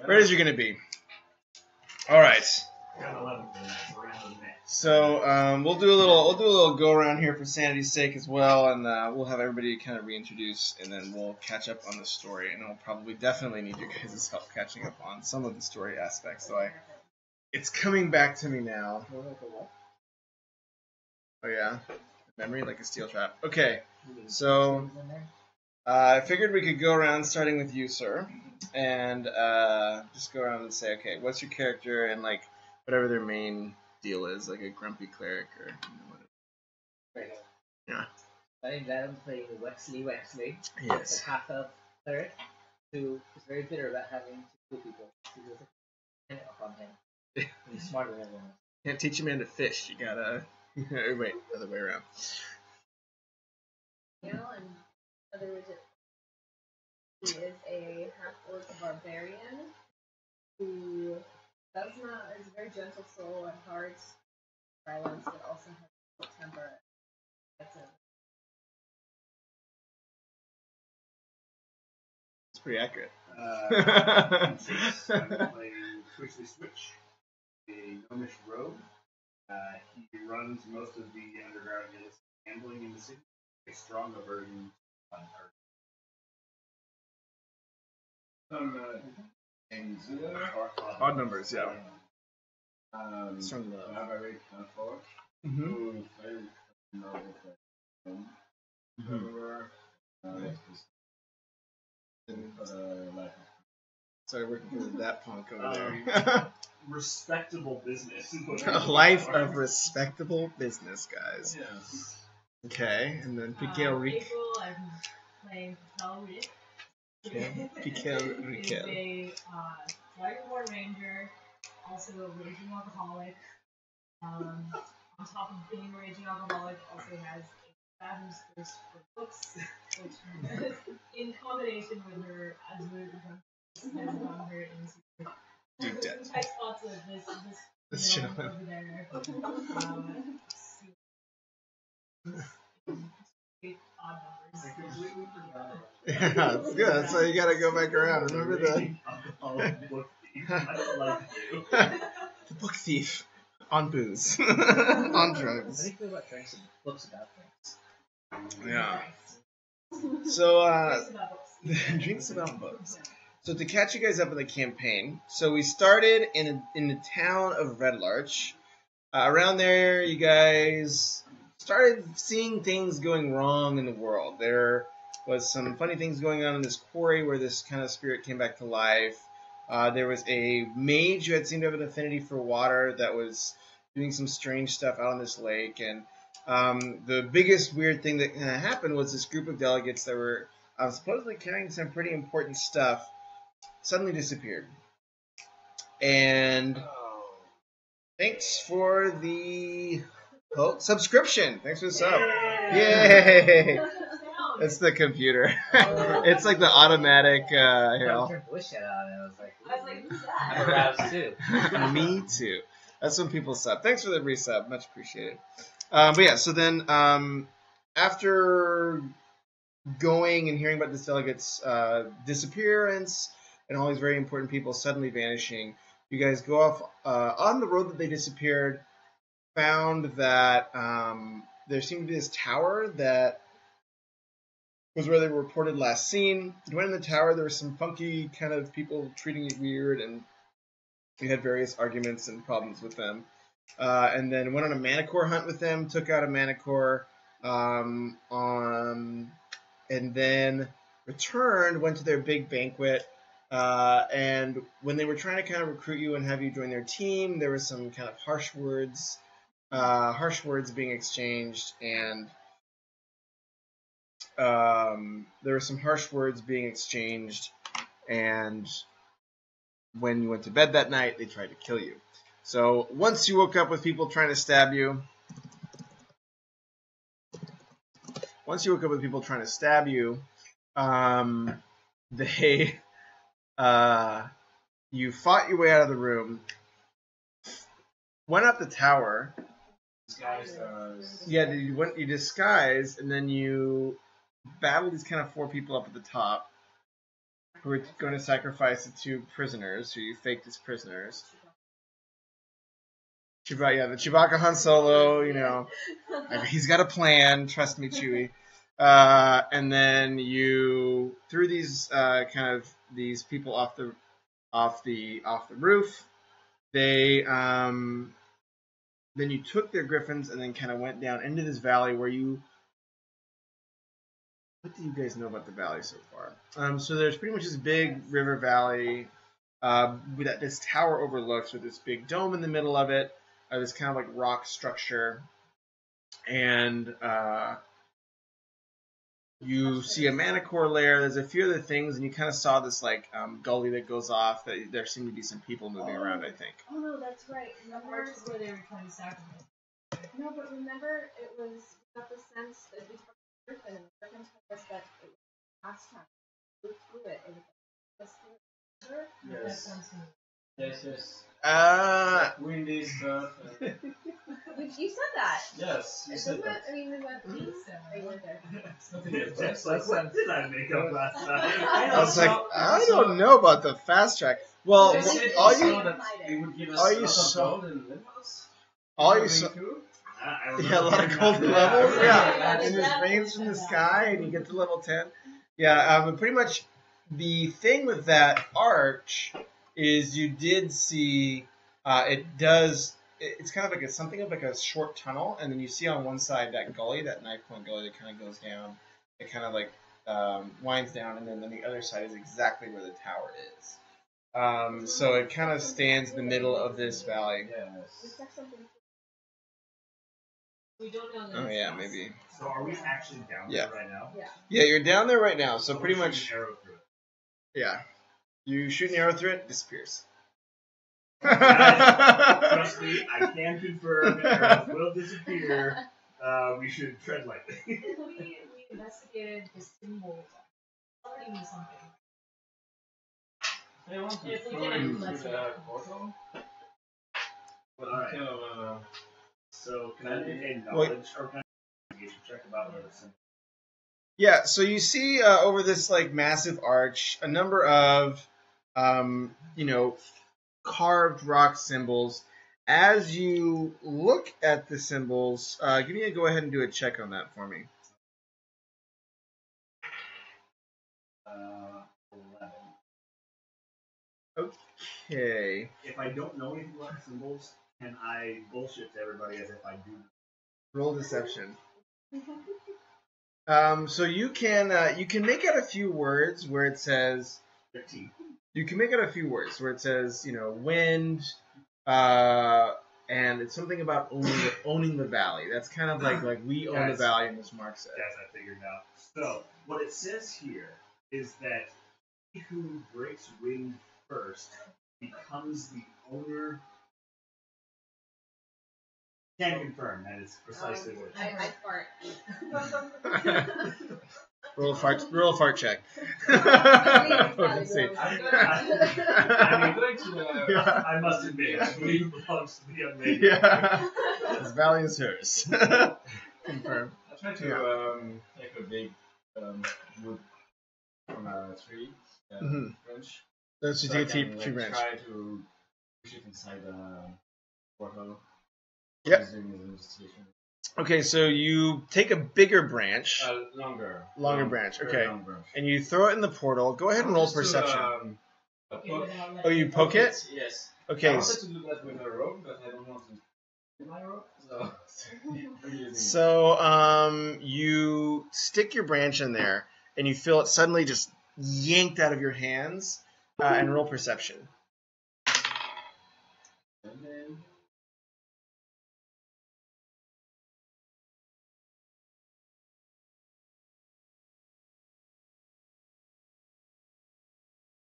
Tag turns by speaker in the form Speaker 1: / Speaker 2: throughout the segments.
Speaker 1: Ready as you're gonna be. All right. So we'll do a little go around here for sanity's sake as well, and we'll have everybody kind of reintroduce, and then we'll catch up on the story. And I'll probably definitely need your guys' help catching up on some of the story aspects. So it's coming back to me now. Oh yeah, memory like a steel trap. Okay, so I figured we could go around starting with you, sir, and just go around and say, okay, what's your character and like whatever their main deal is, like a grumpy cleric or whatever.
Speaker 2: Right.
Speaker 1: Yeah.
Speaker 2: My name's Adam, playing Wexley.
Speaker 1: Yes.
Speaker 2: A half-elf cleric who is very bitter about having to kill people. He goes like up on him. He's smarter than everyone else.
Speaker 1: Can't teach a man to fish. You gotta wait, other way around.
Speaker 3: And other he is a half-orc barbarian who is a very gentle soul at heart, violence, but also has a temper. That's it.
Speaker 1: It's pretty accurate.
Speaker 4: I'm playing Switch, a gnomish rogue. He runs most of the underground gambling in the city. A stronger version on Earth.
Speaker 1: Odd numbers, yeah.
Speaker 4: Strong love.
Speaker 1: Sorry, working for that punk over there.
Speaker 4: Respectable business.
Speaker 1: A life of respectable business, guys.
Speaker 4: Yes.
Speaker 1: Okay, and then Piquel Rick.
Speaker 5: April, I'm playing Piquel Rick.
Speaker 1: Piquel Rick.
Speaker 5: He's a Dragonborn Ranger, also a raging alcoholic. On top of being a raging alcoholic, also has a fathom's thirst for books, which in combination with her absolute has gone her into
Speaker 1: Deep debt.
Speaker 5: tight spots of this
Speaker 1: gentleman
Speaker 5: over there. Odd numbers.
Speaker 4: I completely forgot.
Speaker 1: Yeah, it's good. That's why you gotta go back around. Remember the
Speaker 4: I don't like you.
Speaker 1: the book thief on booze, on
Speaker 2: How
Speaker 1: drugs.
Speaker 2: do you feel about drinks and books about things?
Speaker 1: Yeah. So
Speaker 5: Drinks about books.
Speaker 1: drinks about books. So to catch you guys up in the campaign, so we started in the town of Red Larch. Around there, you guys started seeing things going wrong in the world. There was some funny things going on in this quarry where this kind of spirit came back to life. There was a mage who had seemed to have an affinity for water that was doing some strange stuff out on this lake. And the biggest weird thing that happened was this group of delegates that were supposedly carrying some pretty important stuff suddenly disappeared. And thanks for the subscription. Thanks for the sub. Yay! It's the computer. It's like the automatic.
Speaker 2: I
Speaker 1: You know.
Speaker 2: turned voice chat on and I was like,
Speaker 5: Who's
Speaker 2: I'm
Speaker 5: that?
Speaker 2: aroused too.
Speaker 1: Me too. That's when people sub. Thanks for the resub. Much appreciated. But yeah, so then after going and hearing about this delegate's disappearance and all these very important people suddenly vanishing, you guys go off on the road that they disappeared, found that there seemed to be this tower that was where they were reported last seen. You went in the tower, there were some funky kind of people treating you weird, and you had various arguments and problems with them. And then went on a manicore hunt with them, took out a manicore, and then returned, went to their big banquet. And when they were trying to kind of recruit you and have you join their team, there was some kind of harsh words being exchanged, and there were some harsh words being exchanged, and when you went to bed that night, they tried to kill you. So once you woke up with people trying to stab you, they you fought your way out of the room, went up the tower. Yeah, you disguised, and then you battled these kind of four people up at the top. who are going to sacrifice the 2 prisoners who you faked as prisoners. Chewbacca, the Chewbacca Han Solo, you know, he's got a plan. Trust me, Chewie. And then you threw these these people off the roof. They then you took their griffins and then kind of went down into this valley where you. What do you guys know about the valley so far? So there's pretty much this big river valley that this tower overlooks with this big dome in the middle of it. This kind of like rock structure, and you see a manicore lair. There's a few other things, and you kind of saw this like gully that goes off. That there seem to be some people moving around, I think.
Speaker 3: Oh no, that's right. Remember?
Speaker 5: Which is where they were trying to sacrifice.
Speaker 3: No, but remember, it was got the sense that we talked to Griffin, and Griffin told us that it was last time we through it. It was just through it. Remember?
Speaker 5: That
Speaker 6: Yes.
Speaker 5: sounds familiar.
Speaker 6: Yes. Windy stuff.
Speaker 3: You said that.
Speaker 6: Yes, you
Speaker 3: Isn't
Speaker 6: said
Speaker 3: that?
Speaker 6: that.
Speaker 3: I mean, is that
Speaker 5: I think so.
Speaker 3: They were there.
Speaker 4: It's like, what did I make up last time?
Speaker 1: I was like, I don't know about the fast track. Well,
Speaker 3: There's
Speaker 6: said
Speaker 1: all
Speaker 3: you-
Speaker 1: you
Speaker 6: saw that it would give us
Speaker 1: all
Speaker 6: a
Speaker 1: you
Speaker 6: lot
Speaker 1: saw-
Speaker 6: of gold in levels.
Speaker 1: all you
Speaker 6: Going
Speaker 1: saw.
Speaker 6: through.
Speaker 4: I
Speaker 1: Yeah, a lot of
Speaker 4: remember
Speaker 1: golden
Speaker 4: hearing that.
Speaker 1: levels.
Speaker 5: Yeah,
Speaker 1: Yeah, and
Speaker 5: yeah.
Speaker 1: there's rains from the sky, and you get to level 10. Yeah, but pretty much the thing with that arch is you did see it's kind of like something of like a short tunnel, and then you see on one side that gully, that knife point gully that kind of goes down. It kind of like winds down, and then the other side is exactly where the tower is. So it kind of stands in the middle of this valley.
Speaker 3: We
Speaker 6: Yes.
Speaker 3: said something.
Speaker 5: We don't know that.
Speaker 1: Oh
Speaker 5: it's
Speaker 1: yeah,
Speaker 5: us.
Speaker 1: maybe.
Speaker 4: So are we actually down
Speaker 1: Yeah.
Speaker 4: there right now?
Speaker 3: Yeah.
Speaker 1: Yeah, you're down there right now, so
Speaker 4: I'm
Speaker 1: pretty
Speaker 4: gonna
Speaker 1: much.
Speaker 4: shoot an arrow through it.
Speaker 1: Yeah. You shoot an arrow through it, disappears.
Speaker 4: Trust me, I can confirm arrows will disappear. We should tread lightly.
Speaker 5: We investigated the symbol. Telling me something.
Speaker 6: They want to
Speaker 5: If we
Speaker 6: throw
Speaker 5: get
Speaker 6: it
Speaker 5: any
Speaker 6: into
Speaker 5: less
Speaker 6: the
Speaker 5: weapons.
Speaker 6: portal. But
Speaker 4: Alright.
Speaker 6: kind of,
Speaker 4: So can I make a knowledge or can I investigation check about where the symbol?
Speaker 1: Yeah, so you see over this like massive arch a number of carved rock symbols. As you look at the symbols, give me a go ahead and do a check on that for me.
Speaker 4: 11.
Speaker 1: Okay.
Speaker 4: If I don't know anything about symbols, can I bullshit to everybody as if I do?
Speaker 1: Roll deception. So you can make out a few words where it says
Speaker 4: 15.
Speaker 1: you can make out a few words where it says wind, and it's something about owning the valley. That's kind of like we own the
Speaker 4: Guys.
Speaker 1: valley, and as Mark said.
Speaker 4: Guys, I figured out. So what it says here is that he who breaks wind first becomes the owner. Can confirm that is precisely what it says.
Speaker 3: I fart.
Speaker 1: Roll a fart check. Let's see.
Speaker 4: I
Speaker 6: going to the.
Speaker 1: Yeah.
Speaker 4: I must admit, I believe it belongs to the young lady.
Speaker 1: Yeah. This valley is hers. Confirm.
Speaker 6: I try to take a big wood from a tree,
Speaker 1: Mhm.
Speaker 6: branch.
Speaker 1: Let's
Speaker 6: So
Speaker 1: do
Speaker 6: I
Speaker 1: a
Speaker 6: can,
Speaker 1: tree branch.
Speaker 6: try to push it inside the portal.
Speaker 1: Yep.
Speaker 6: Using the investigation.
Speaker 1: Okay, so you take a bigger branch,
Speaker 6: Longer.
Speaker 1: Longer branch,
Speaker 6: very
Speaker 1: okay.
Speaker 6: long branch.
Speaker 1: and you throw it in the portal. Go ahead and roll
Speaker 6: Just to,
Speaker 1: perception.
Speaker 6: a
Speaker 5: Okay,
Speaker 6: poke.
Speaker 5: without
Speaker 1: Oh, you
Speaker 5: letting-
Speaker 1: poke it?
Speaker 6: Yes. I
Speaker 1: Okay,
Speaker 6: wanted to do that with a rope, but I don't want to do my rope, so I'm using it.
Speaker 1: so you stick your branch in there, and you feel it suddenly just yanked out of your hands, and roll perception.
Speaker 6: And then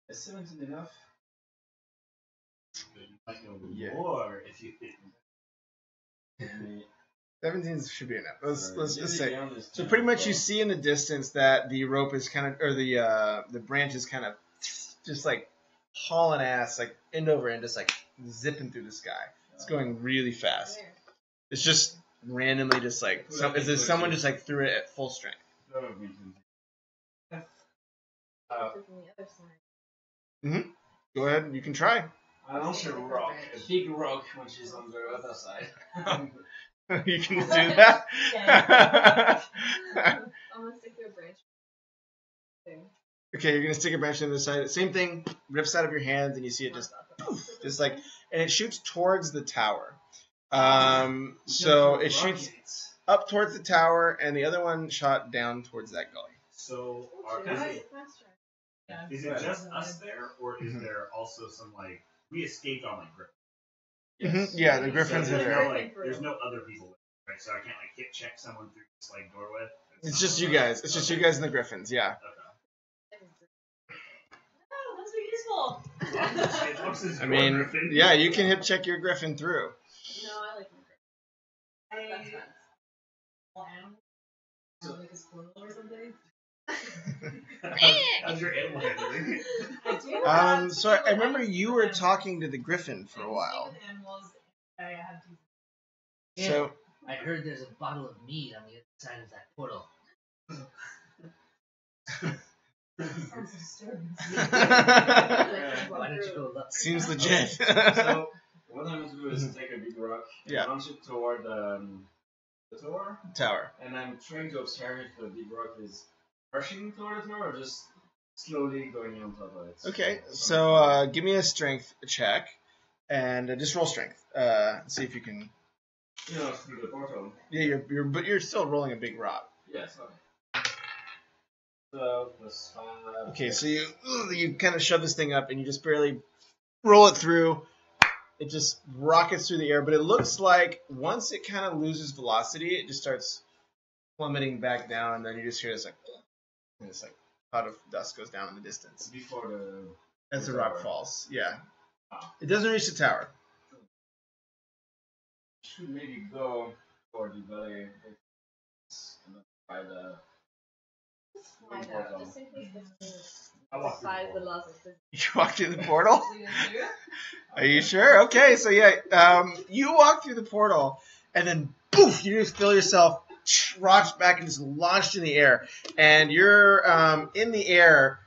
Speaker 6: is 17 enough?
Speaker 4: You might know
Speaker 1: Yeah.
Speaker 4: more if you think.
Speaker 1: 17 should be enough. Let's just say. So
Speaker 6: So
Speaker 1: pretty much you see in the distance that the rope is kind of, or the branch is kind of just like hauling ass, like end over end, just like zipping through the sky. It's going really fast. It's just randomly just like, as if someone just like threw it at full strength.
Speaker 3: It's on the other side.
Speaker 1: Go ahead. You can try.
Speaker 6: I launch a rock, a big rock, which is on the other side.
Speaker 1: You can do that.
Speaker 3: I'm gonna stick to a branch.
Speaker 1: Okay, you're gonna stick a branch on the side. Same thing. Rips out of your hands, and you see it just like, and it shoots towards the tower. So it shoots up towards the tower, and the other one shot down towards that gully.
Speaker 4: So is it just us there, or is there also some like we escaped on like griffin?
Speaker 1: Yes. Yeah, the griffins are there.
Speaker 4: There's no other people, right? So I can't like hit check someone through this like doorway.
Speaker 1: It's just you guys. It's just you guys and the griffins. Yeah.
Speaker 5: Oh, that's useful.
Speaker 1: I mean, yeah, you can hit check your griffin through.
Speaker 3: No, I like my griffin. That's fun.
Speaker 5: Animal? Like a squirrel or something?
Speaker 4: How's your animal handling?
Speaker 5: I do.
Speaker 1: So I remember you were talking to the griffin for a while.
Speaker 5: Animals, I have to.
Speaker 1: So
Speaker 2: I heard there's a bottle of mead on the other side of that portal.
Speaker 5: Sounds disturbing.
Speaker 2: Why don't you go look?
Speaker 1: Seems legit.
Speaker 6: So what I'm going to do is take a big rock and
Speaker 1: Yeah.
Speaker 6: launch it toward the tower,
Speaker 1: Tower.
Speaker 6: and I'm trying to observe if the big rock is rushing toward the tower or just slowly going on top of it.
Speaker 1: Okay, so give me a strength check, and just roll strength. See if you can.
Speaker 6: You know, through the portal.
Speaker 1: Yeah, but you're still rolling a big rock.
Speaker 6: Yes. Okay. So +5.
Speaker 1: Okay, so you kind of shove this thing up, and you just barely roll it through. It just rockets through the air, but it looks like once it kind of loses velocity, it just starts plummeting back down, and then you just hear this like cloud of dust goes down in the distance
Speaker 6: Before
Speaker 1: as the rock falls. Yeah,
Speaker 6: Ah.
Speaker 1: it doesn't reach the tower.
Speaker 6: should maybe go toward the valley and then by the
Speaker 3: Slide out, just in case this
Speaker 4: I walk through
Speaker 3: side
Speaker 4: the
Speaker 3: of the
Speaker 4: portal.
Speaker 3: lost.
Speaker 1: You walk through the portal.
Speaker 5: So you gonna do it?
Speaker 1: Are you sure? Okay, so yeah, you walk through the portal, and then poof, you just feel yourself rocked back and just launched in the air, and you're in the air,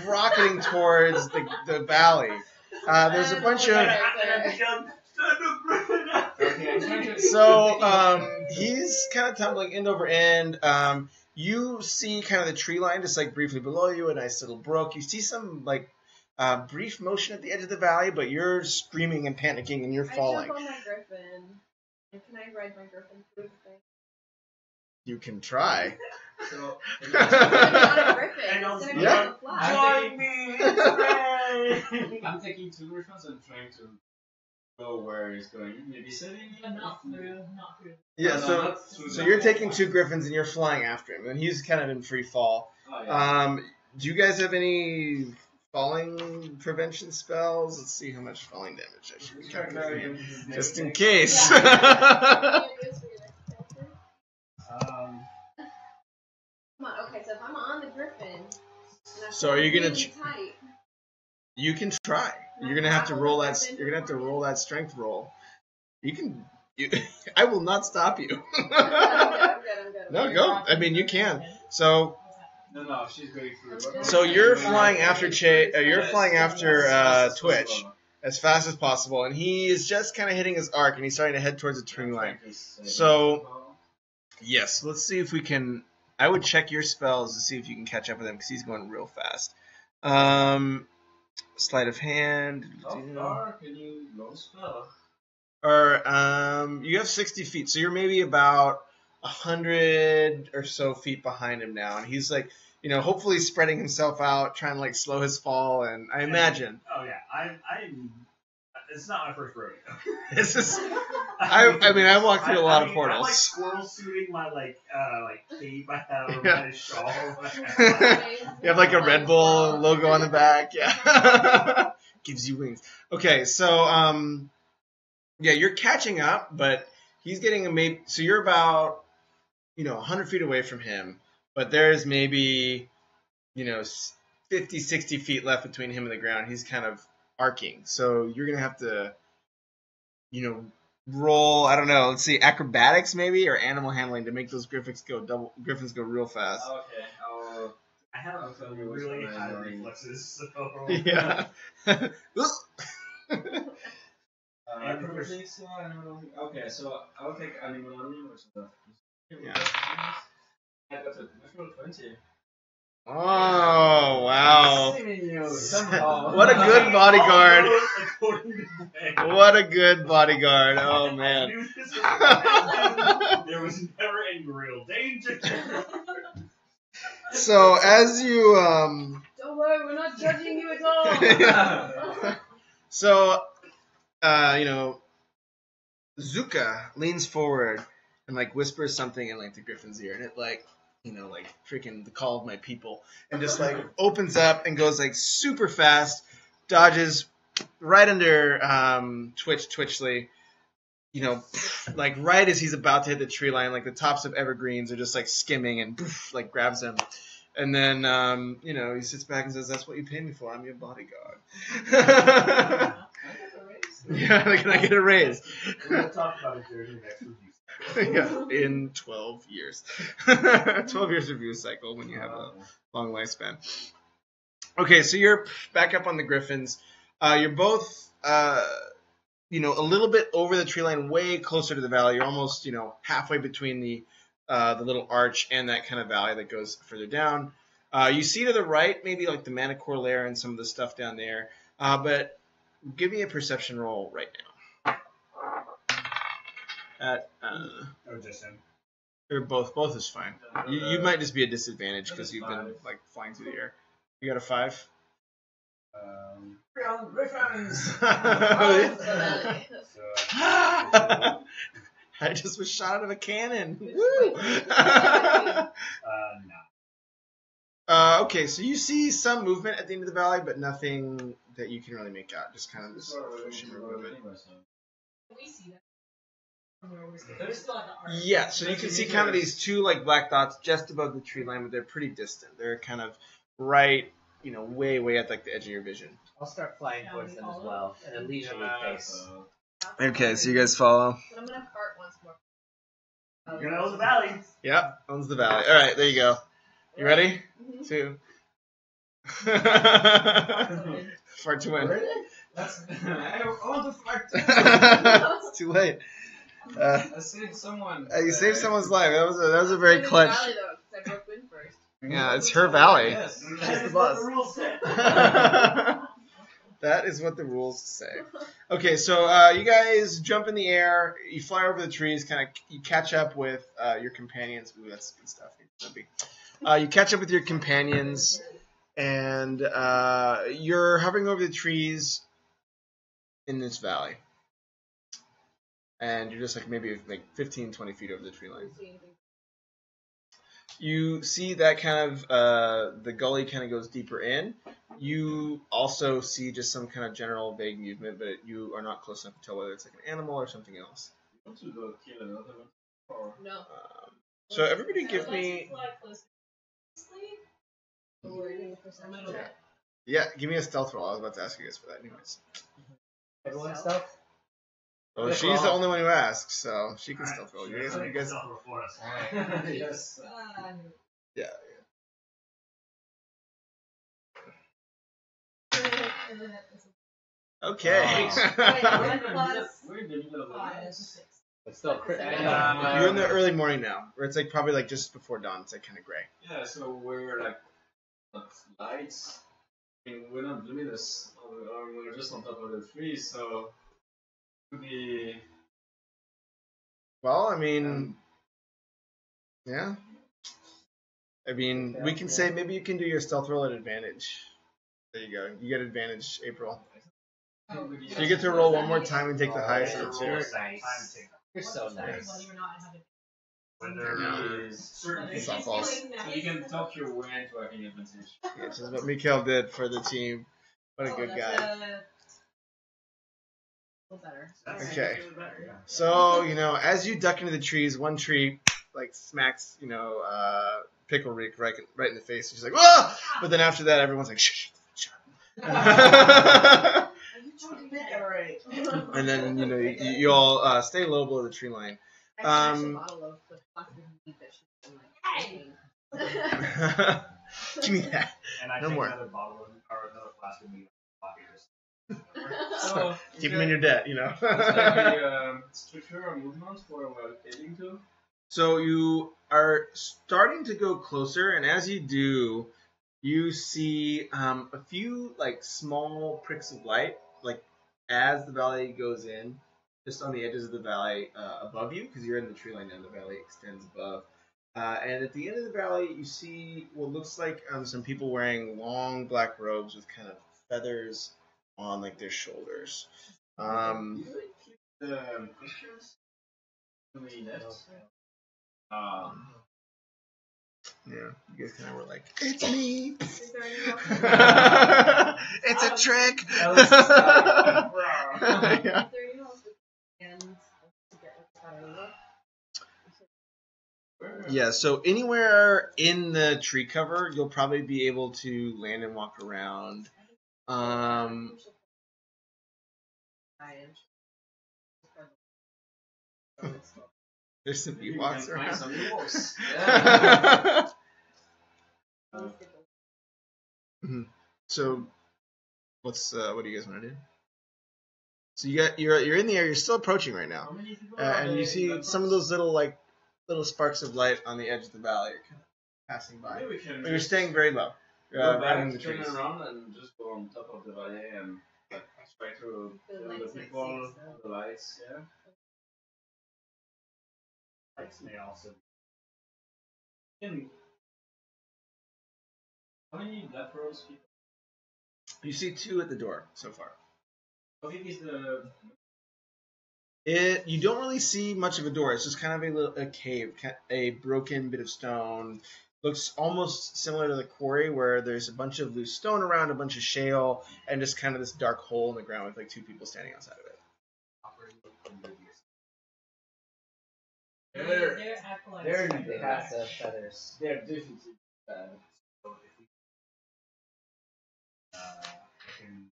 Speaker 1: rocketing towards the valley. There's a bunch of so he's kind of tumbling end over end. You see kind of the tree line just like briefly below you, a nice little brook. You see some like brief motion at the edge of the valley, but you're screaming and panicking and you're falling.
Speaker 3: I jump on my griffin. And can I ride my griffin through the thing?
Speaker 1: You can try.
Speaker 6: So,
Speaker 3: I'm not a griffin.
Speaker 4: And
Speaker 3: It's gonna be
Speaker 1: yeah.
Speaker 3: on the fly.
Speaker 6: Join me! I'm taking 2 griffins and trying to go where he's going. Maybe setting
Speaker 5: But not through.
Speaker 1: Yeah,
Speaker 6: No,
Speaker 1: so
Speaker 6: not through
Speaker 1: so
Speaker 6: the-
Speaker 1: you're taking 2 griffins and you're flying after him, and he's kind of in free fall.
Speaker 6: Oh, yeah.
Speaker 1: Do you guys have any falling prevention spells? Let's see how much falling damage I should be calculating. Just in case.
Speaker 3: Can you do this for your next character? Come on, okay, so if I'm on the griffin, and I
Speaker 1: So are you gonna
Speaker 3: really tight,
Speaker 1: You can try. You're gonna have to roll that. You're gonna have to roll that strength roll. You can. I will not stop you.
Speaker 3: I'm good.
Speaker 1: No, go. I mean, you can. So
Speaker 6: No, she's going through.
Speaker 1: So you're flying after you're flying after Twitch as fast as possible, and he is just kind of hitting his arc, and he's starting to head towards the tree line. So yes, let's see if we can. I would check your spells to see if you can catch up with him because he's going real fast. Sleight of hand.
Speaker 6: How far can you roll spell?
Speaker 1: Or you have 60 feet, so you're maybe about 100 or so feet behind him now, and he's like, hopefully spreading himself out, trying to like slow his fall. And I imagine
Speaker 4: Oh yeah, I'm. It's not my first rodeo.
Speaker 1: this is. I mean, I walked through a lot of portals.
Speaker 4: I'm like squirrel suiting my cape I have over
Speaker 1: Yeah.
Speaker 4: my shawl.
Speaker 1: You have like a Red Bull logo on the back, yeah. Gives you wings. Okay, so yeah, you're catching up, but he's getting so you're about 100 feet away from him, but there's maybe 50, 60 feet left between him and the ground. He's kind of arcing, so you're gonna have to roll, I don't know, let's see, acrobatics maybe or animal handling to make those griffins go real fast.
Speaker 6: Okay, I'll
Speaker 4: I have
Speaker 6: I'll tell you which
Speaker 4: really
Speaker 6: one I'm
Speaker 4: high
Speaker 6: ignoring.
Speaker 4: reflexes, so
Speaker 1: Yeah.
Speaker 6: Perfectly, so animal. Okay, so I'll take animal only, which is the.
Speaker 1: Yeah.
Speaker 6: I got a natural 20.
Speaker 1: Oh wow!
Speaker 6: Somehow.
Speaker 1: What a good bodyguard!
Speaker 4: All goes according to plan.
Speaker 1: What a good bodyguard! Oh
Speaker 4: I
Speaker 1: man!
Speaker 4: knew this was gonna happen. There was never any real danger.
Speaker 1: So as you
Speaker 3: Don't worry, we're not judging you at all.
Speaker 1: so you know, Zuka leans forward and like whispers something in like the griffin's ear, and it like, you know, like freaking the call of my people, and just like opens up and goes like super fast, dodges right under Twitchley, you know, like right as he's about to hit the tree line, like the tops of evergreens are just like skimming and like grabs him. And then, you know, he sits back and says, "That's what you pay me for. I'm your bodyguard." Yeah, can I get a raise?
Speaker 4: We'll talk about it during the next review.
Speaker 1: Yeah, in 12 years. 12 years review cycle when you have a long lifespan. Okay, so you're back up on the Griffins. You're both, you know, a little bit over the tree line, way closer to the valley. You're almost, you know, halfway between the little arch and that kind of valley that goes further down. You see to the right, maybe like the Manicore lair and some of the stuff down there. But give me a perception roll right now.
Speaker 4: Or just him.
Speaker 1: Or both is fine. You might just be a disadvantage because you've been like flying through the air. You got a 5?
Speaker 6: Griffins!
Speaker 1: I just was shot out of a cannon. Woo!
Speaker 4: No.
Speaker 1: Okay, so you see some movement at the end of the valley, but nothing that you can really make out. Just kind of this shimmer movement.
Speaker 5: Can we see that? From where we're standing? They're still at the arch.
Speaker 1: Yeah, so you can see kind of these two like black dots just above the tree line, but they're pretty distant. They're kind of right, you know, way at like the edge of your vision.
Speaker 2: I'll start flying towards them as well at a leisurely pace.
Speaker 1: Okay, so you guys follow.
Speaker 3: But I'm gonna fart once more.
Speaker 4: You're gonna own the valley.
Speaker 1: Yep, owns the valley. All right, there you go. You ready? 2. Fart to win.
Speaker 6: I want to fight.
Speaker 1: It's too late.
Speaker 6: I saved someone.
Speaker 1: You saved someone's life. That was a very
Speaker 3: I'm in the
Speaker 1: clutch.
Speaker 3: valley, though, 'cause I broke wind first.
Speaker 1: Yeah, it's her valley.
Speaker 6: Yes.
Speaker 4: That's what the rules say.
Speaker 1: That is what the rules say. Okay, so you guys jump in the air. You fly over the trees. Kind of, you catch up with your companions. Ooh, that's good stuff. You catch up with your companions, and you're hovering over the trees in this valley. And you're just like maybe like 15, 20 feet over the tree line. You see that kind of, the gully kind of goes deeper in. You also see just some kind of general vague movement, but you are not close enough to tell whether it's like an animal or something else.
Speaker 6: You want to go kill another one? Or...
Speaker 3: No.
Speaker 1: So everybody give me...
Speaker 3: We're doing a perception check.
Speaker 1: Yeah, give me a stealth roll. I was about to ask you guys for that anyways.
Speaker 2: Everyone stealth?
Speaker 1: Well,
Speaker 2: Good
Speaker 1: she's
Speaker 2: roll.
Speaker 1: the only one who asked, so she can
Speaker 4: Alright,
Speaker 1: stealth roll.
Speaker 4: so
Speaker 1: You
Speaker 4: you
Speaker 1: guys...
Speaker 4: stealth roll for us.
Speaker 6: Yes.
Speaker 1: Yeah. Okay.
Speaker 6: We're in the middle of the night.
Speaker 2: But still, crit.
Speaker 1: You're in the early morning now, where it's like probably like just before dawn. It's like kind of gray.
Speaker 6: Yeah, so we're like not lights. I mean, we're not luminous, or we're just on top of the trees, so it would be.
Speaker 1: Well, I mean, yeah. I mean, we can say maybe you can do your stealth roll at advantage. There you go. You get advantage, April. So you get to roll one more time and take the highest of the two.
Speaker 2: You're nice. You're so nice.
Speaker 4: When there is certain
Speaker 1: It's
Speaker 4: things.
Speaker 1: all false.
Speaker 6: So you can talk your way into having advantage.
Speaker 1: Yeah, which is what Mikhail did for the team. What a good guy.
Speaker 3: Better.
Speaker 1: Okay. So, you know, as you duck into the trees, one tree like smacks, you know, Pickle Rick right in the face. She's like, "Whoa!" But then after that, everyone's like, "Shh, shh, shh." And then, you know, you all stay low below the tree line.
Speaker 3: I smashed a bottle of the plastic meat that she's been like,
Speaker 1: Give me that.
Speaker 4: And I
Speaker 1: No
Speaker 4: take
Speaker 1: more.
Speaker 4: another bottle of, or another flask of meat out of my pocket.
Speaker 6: So,
Speaker 1: Keep them in your debt, you know.
Speaker 6: Is there any structure or movement for adding to?
Speaker 1: So you are starting to go closer, and as you do, you see a few like small pricks of light, like as the valley goes in, just on the edges of the valley above you, because you're in the tree line and the valley extends above. And at the end of the valley, you see what looks like some people wearing long black robes with kind of feathers on like their shoulders.
Speaker 6: Do you keep the pictures? Do we left?
Speaker 1: Yeah, you guys kind of were like, "It's me,
Speaker 3: Is there anyone else?
Speaker 1: it's a trick."
Speaker 6: That was
Speaker 1: Yeah.
Speaker 3: Is there anyone else we can to get like that over?
Speaker 1: Yeah, so anywhere in the tree cover, you'll probably be able to land and walk around. There's some
Speaker 6: Maybe we
Speaker 1: Ewoks
Speaker 6: can find
Speaker 1: around.
Speaker 6: some Ewoks. Yeah.
Speaker 1: Mhm. So, what do you guys want to do? So you're in the air. You're still approaching right now,
Speaker 6: How many people are
Speaker 1: and you
Speaker 6: there?
Speaker 1: see some of those little sparks of light on the edge of the valley are kind of passing by.
Speaker 6: Maybe we can
Speaker 1: But you're
Speaker 6: just
Speaker 1: staying very low.
Speaker 6: go
Speaker 1: Right
Speaker 6: back,
Speaker 1: in the
Speaker 6: turn
Speaker 1: trees.
Speaker 6: around, and just go on top of the valley and like, try to
Speaker 3: The
Speaker 6: kill
Speaker 3: lights
Speaker 6: the
Speaker 3: might
Speaker 6: people,
Speaker 3: see us,
Speaker 6: the lights. Yeah.
Speaker 4: Lights may also
Speaker 6: And how many black rose people?
Speaker 1: You see 2 at the door so far.
Speaker 6: How big is the?
Speaker 1: You don't really see much of a door. It's just kind of a cave, a broken bit of stone. Looks almost similar to the quarry, where there's a bunch of loose stone around, a bunch of shale, and just kind of this dark hole in the ground with like 2 people standing outside of it.
Speaker 5: They're acolytes.
Speaker 6: They're
Speaker 2: They have the feathers.
Speaker 6: They're definitely bad.
Speaker 4: So if we, I can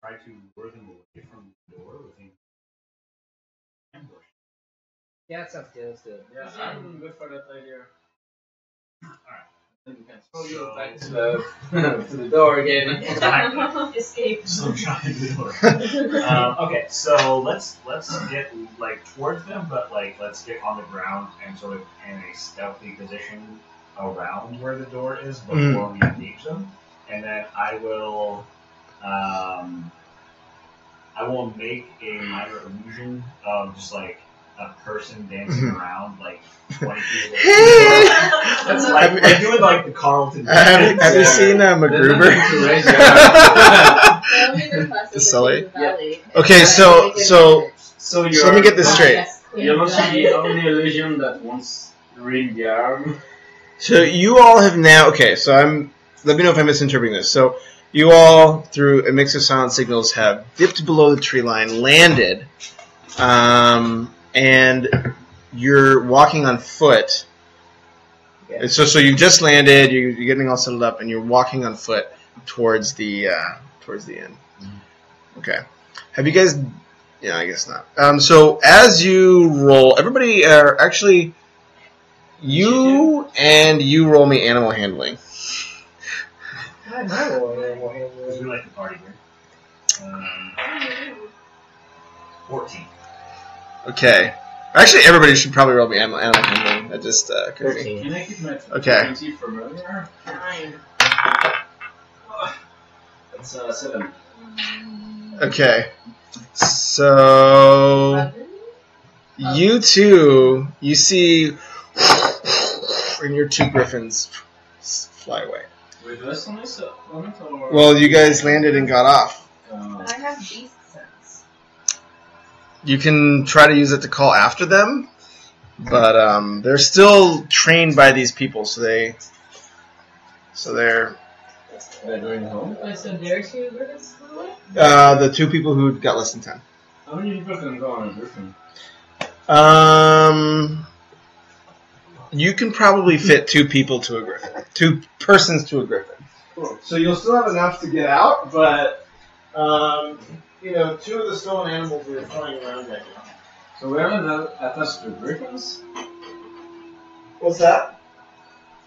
Speaker 4: try to lure them away from the door within ambush.
Speaker 2: Yeah, that sounds good. Let's do it.
Speaker 6: Yeah, I'm good for that idea.
Speaker 4: Alright.
Speaker 6: Then we can throw you
Speaker 4: So-
Speaker 6: back to the to the door again.
Speaker 5: Escape.
Speaker 4: So trying to do it. Okay, so let's get like towards them, but like let's get on the ground and sort of in a stealthy position around where the door is before we engage them, and then I will make a minor illusion of just like a person dancing around like 20 feet away. That's like doing like the Carlton.
Speaker 1: Have you seen MacGruber?
Speaker 3: The
Speaker 1: Sully?
Speaker 3: Valley.
Speaker 1: Okay, so
Speaker 6: So
Speaker 1: let me get this straight.
Speaker 6: You're not the only illusion that wants to ring the arm.
Speaker 1: So you all have now. Okay, so let me know if I'm misinterpreting this. So you all, through a mix of silent signals, have dipped below the tree line, landed, and you're walking on foot.
Speaker 2: Yeah.
Speaker 1: So you've just landed. You're getting all settled up, and you're walking on foot towards the end.
Speaker 2: Mm-hmm.
Speaker 1: Okay. Have you guys? Yeah, I guess not. So as you roll, everybody actually. You roll me animal handling.
Speaker 2: I might roll an animal
Speaker 4: Because
Speaker 2: handling.
Speaker 4: we like to party here. 14.
Speaker 1: Okay. Actually, everybody should probably roll me animal handling. That just occurred to me.
Speaker 2: 13.
Speaker 6: Can I keep my
Speaker 1: Okay.
Speaker 6: 20 from earlier?
Speaker 3: 9.
Speaker 6: That's 7.
Speaker 1: Okay. So
Speaker 3: 11?
Speaker 1: you two, you see, and your 2 griffins fly away.
Speaker 6: With us on this moment, or?
Speaker 1: Well, you guys landed and got off.
Speaker 3: But I have beast sense.
Speaker 1: You can try to use it to call after them, but they're still trained by these people, so they're.
Speaker 6: They're going home.
Speaker 5: Wait, so there are 2 griffins flew away?
Speaker 1: The 2 people who got less than 10.
Speaker 6: How many people can go on a griffin?
Speaker 1: You can probably fit 2 people to a griffin. 2 persons to a griffin.
Speaker 6: Cool.
Speaker 1: So you'll still have enough to get out, but 2 of the stolen animals are flying around right now.
Speaker 6: So where are the attached to griffins?
Speaker 1: What's that?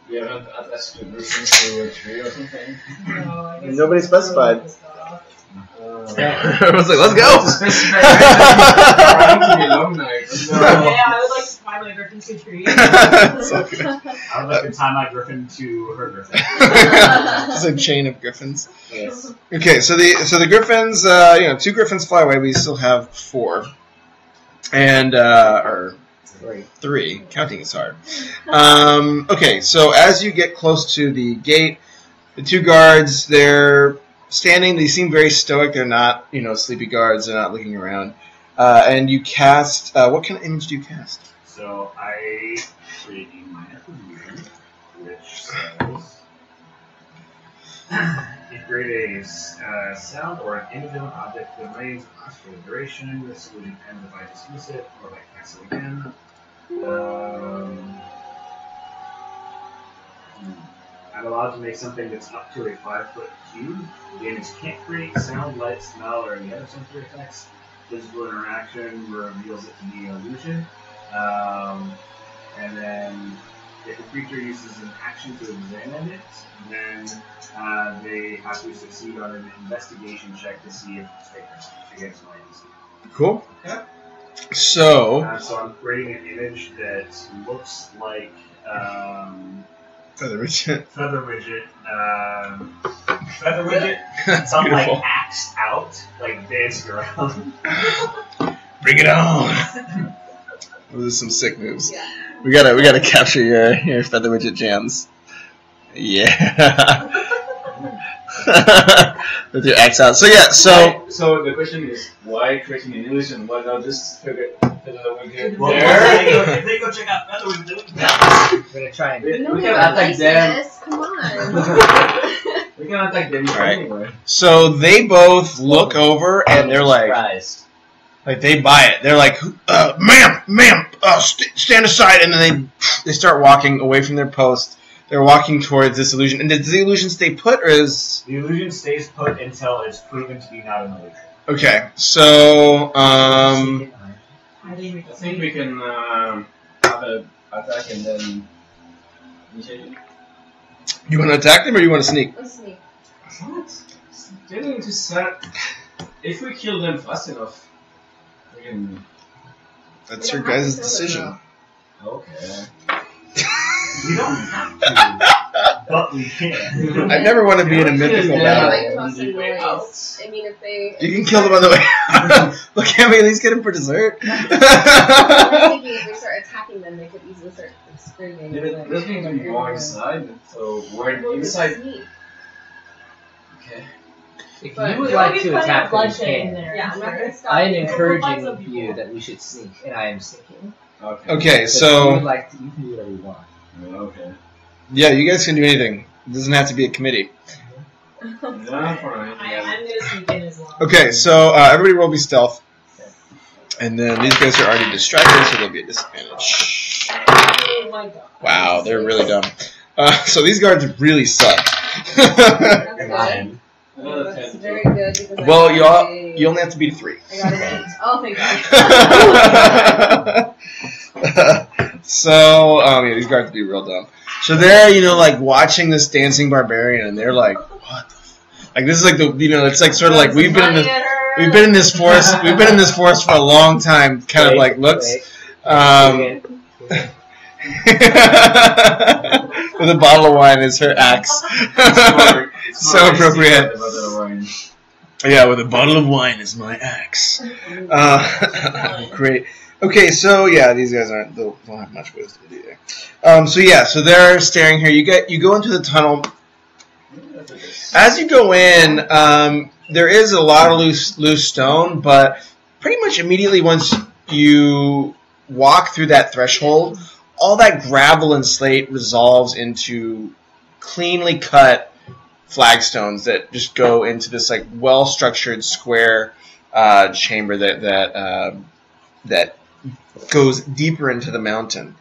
Speaker 6: We haven't attached the griffins to a tree or something.
Speaker 5: No, I guess
Speaker 1: Nobody specified.
Speaker 5: this stuff.
Speaker 1: Everyone's like, let's go!
Speaker 6: Long night.
Speaker 5: Yeah, I would like to tie my griffin to a tree.
Speaker 4: I would like to tie my griffin to her griffin.
Speaker 1: It's a chain of griffins.
Speaker 2: Yes.
Speaker 1: Okay, so the griffins, 2 griffins fly away. We still have 4, and or 3. Counting is hard. Okay, so as you get close to the gate, the 2 guards, they're standing. They seem very stoic. They're not, sleepy guards. They're not looking around. And you cast. What kind of image do you cast?
Speaker 4: So I create a minor illusion, which says if create a sound or an image of an object that remains across for the duration, this illusion ends if I dismiss it or if I cast it again. I'm allowed to make something that's up to a 5-foot cube. The image can't create sound, light, smell, or any other sensory effects. Physical interaction reveals it to be an illusion. And then if the creature uses an action to examine it, then they have to succeed on an investigation check to see if it's fake against my DC.
Speaker 1: Cool.
Speaker 4: Okay.
Speaker 1: So
Speaker 4: So I'm creating an image that looks like
Speaker 1: Feather Widget.
Speaker 4: Feather Widget, some like
Speaker 1: Beautiful.
Speaker 4: axed out, like dancing around.
Speaker 1: Bring it on. Those are some sick moves.
Speaker 3: Yeah.
Speaker 1: We gotta capture your Feather Widget jams. Yeah. With your axe out. So yeah. So
Speaker 6: the question is, why creating an illusion? Why not just figure widget
Speaker 4: Well,
Speaker 6: there?
Speaker 4: if they go check out Feather Widget,
Speaker 2: We're gonna try and
Speaker 3: No,
Speaker 6: We
Speaker 3: we
Speaker 6: can
Speaker 3: have
Speaker 6: attack them.
Speaker 3: this. Come on.
Speaker 6: We can attack them
Speaker 1: Alright.
Speaker 6: anyway.
Speaker 1: So they both look over and they're like they buy it. They're like, ma'am, stand aside. And then they start walking away from their post. They're walking towards this illusion. And does the illusion stay put, or is
Speaker 4: the illusion stays put until it's proven to be not an illusion.
Speaker 1: okay? So
Speaker 5: I
Speaker 6: think we can have an attack and then initiate.
Speaker 1: you want to attack them or you want to sneak?
Speaker 3: Let's sneak.
Speaker 6: They're going to set. If we kill them fast enough, we can.
Speaker 1: That's your guys' decision.
Speaker 6: Okay.
Speaker 4: We don't have to, but we can.
Speaker 1: I never want to be in a mythical
Speaker 3: Yeah,
Speaker 1: battle.
Speaker 3: like tossing noise. I mean, if they.
Speaker 1: You can kill them on the way. Look, can't we at least get them for dessert?
Speaker 3: I'm thinking if we start attacking them, they could easily start screaming.
Speaker 6: There's going to be more inside, so we're inside.
Speaker 3: Sneak.
Speaker 6: Okay.
Speaker 2: If
Speaker 3: But
Speaker 2: you would
Speaker 5: there
Speaker 2: like
Speaker 5: will be
Speaker 2: to
Speaker 5: plenty
Speaker 2: attack
Speaker 5: of
Speaker 2: them, you
Speaker 5: bloodshed in
Speaker 2: can.
Speaker 5: there.
Speaker 3: Yeah, I'm not gonna stop.
Speaker 2: I am
Speaker 3: you.
Speaker 5: Find some
Speaker 2: encouraging
Speaker 5: people.
Speaker 2: you that we should sneak, and I am sneaking.
Speaker 6: Okay.
Speaker 1: Okay,
Speaker 2: But if you
Speaker 1: so
Speaker 2: would like to, you can do whatever you want.
Speaker 6: Okay.
Speaker 1: yeah, you guys can do anything. It doesn't have to be a committee.
Speaker 6: Yeah, fine.
Speaker 5: I'm gonna sneak in as well.
Speaker 1: Okay, so everybody roll be stealth. And then these guys are already distracted, so they'll be at disadvantage.
Speaker 5: Oh my god.
Speaker 1: Wow, they're really dumb. So these guards really suck.
Speaker 3: That's good.
Speaker 6: Fine.
Speaker 3: That's very good because
Speaker 1: Well,
Speaker 3: I got
Speaker 1: you only have to beat 3.
Speaker 3: I got an 8. Oh, thank God.
Speaker 1: So, yeah, these guards be real dumb. So they're, like watching this dancing barbarian, and they're like, "What the?" Like this is like the, it's like sort of like we've been in this forest for a long time. Kind of like looks. With a bottle of wine is her axe. So appropriate. Yeah, with a bottle of wine is my axe. Great. Okay, so yeah, these guys don't have much wisdom either. So they're staring here. You go into the tunnel. As you go in, there is a lot of loose stone, but pretty much immediately once you walk through that threshold, all that gravel and slate resolves into cleanly cut flagstones that just go into this like well-structured square chamber that goes deeper into the mountain.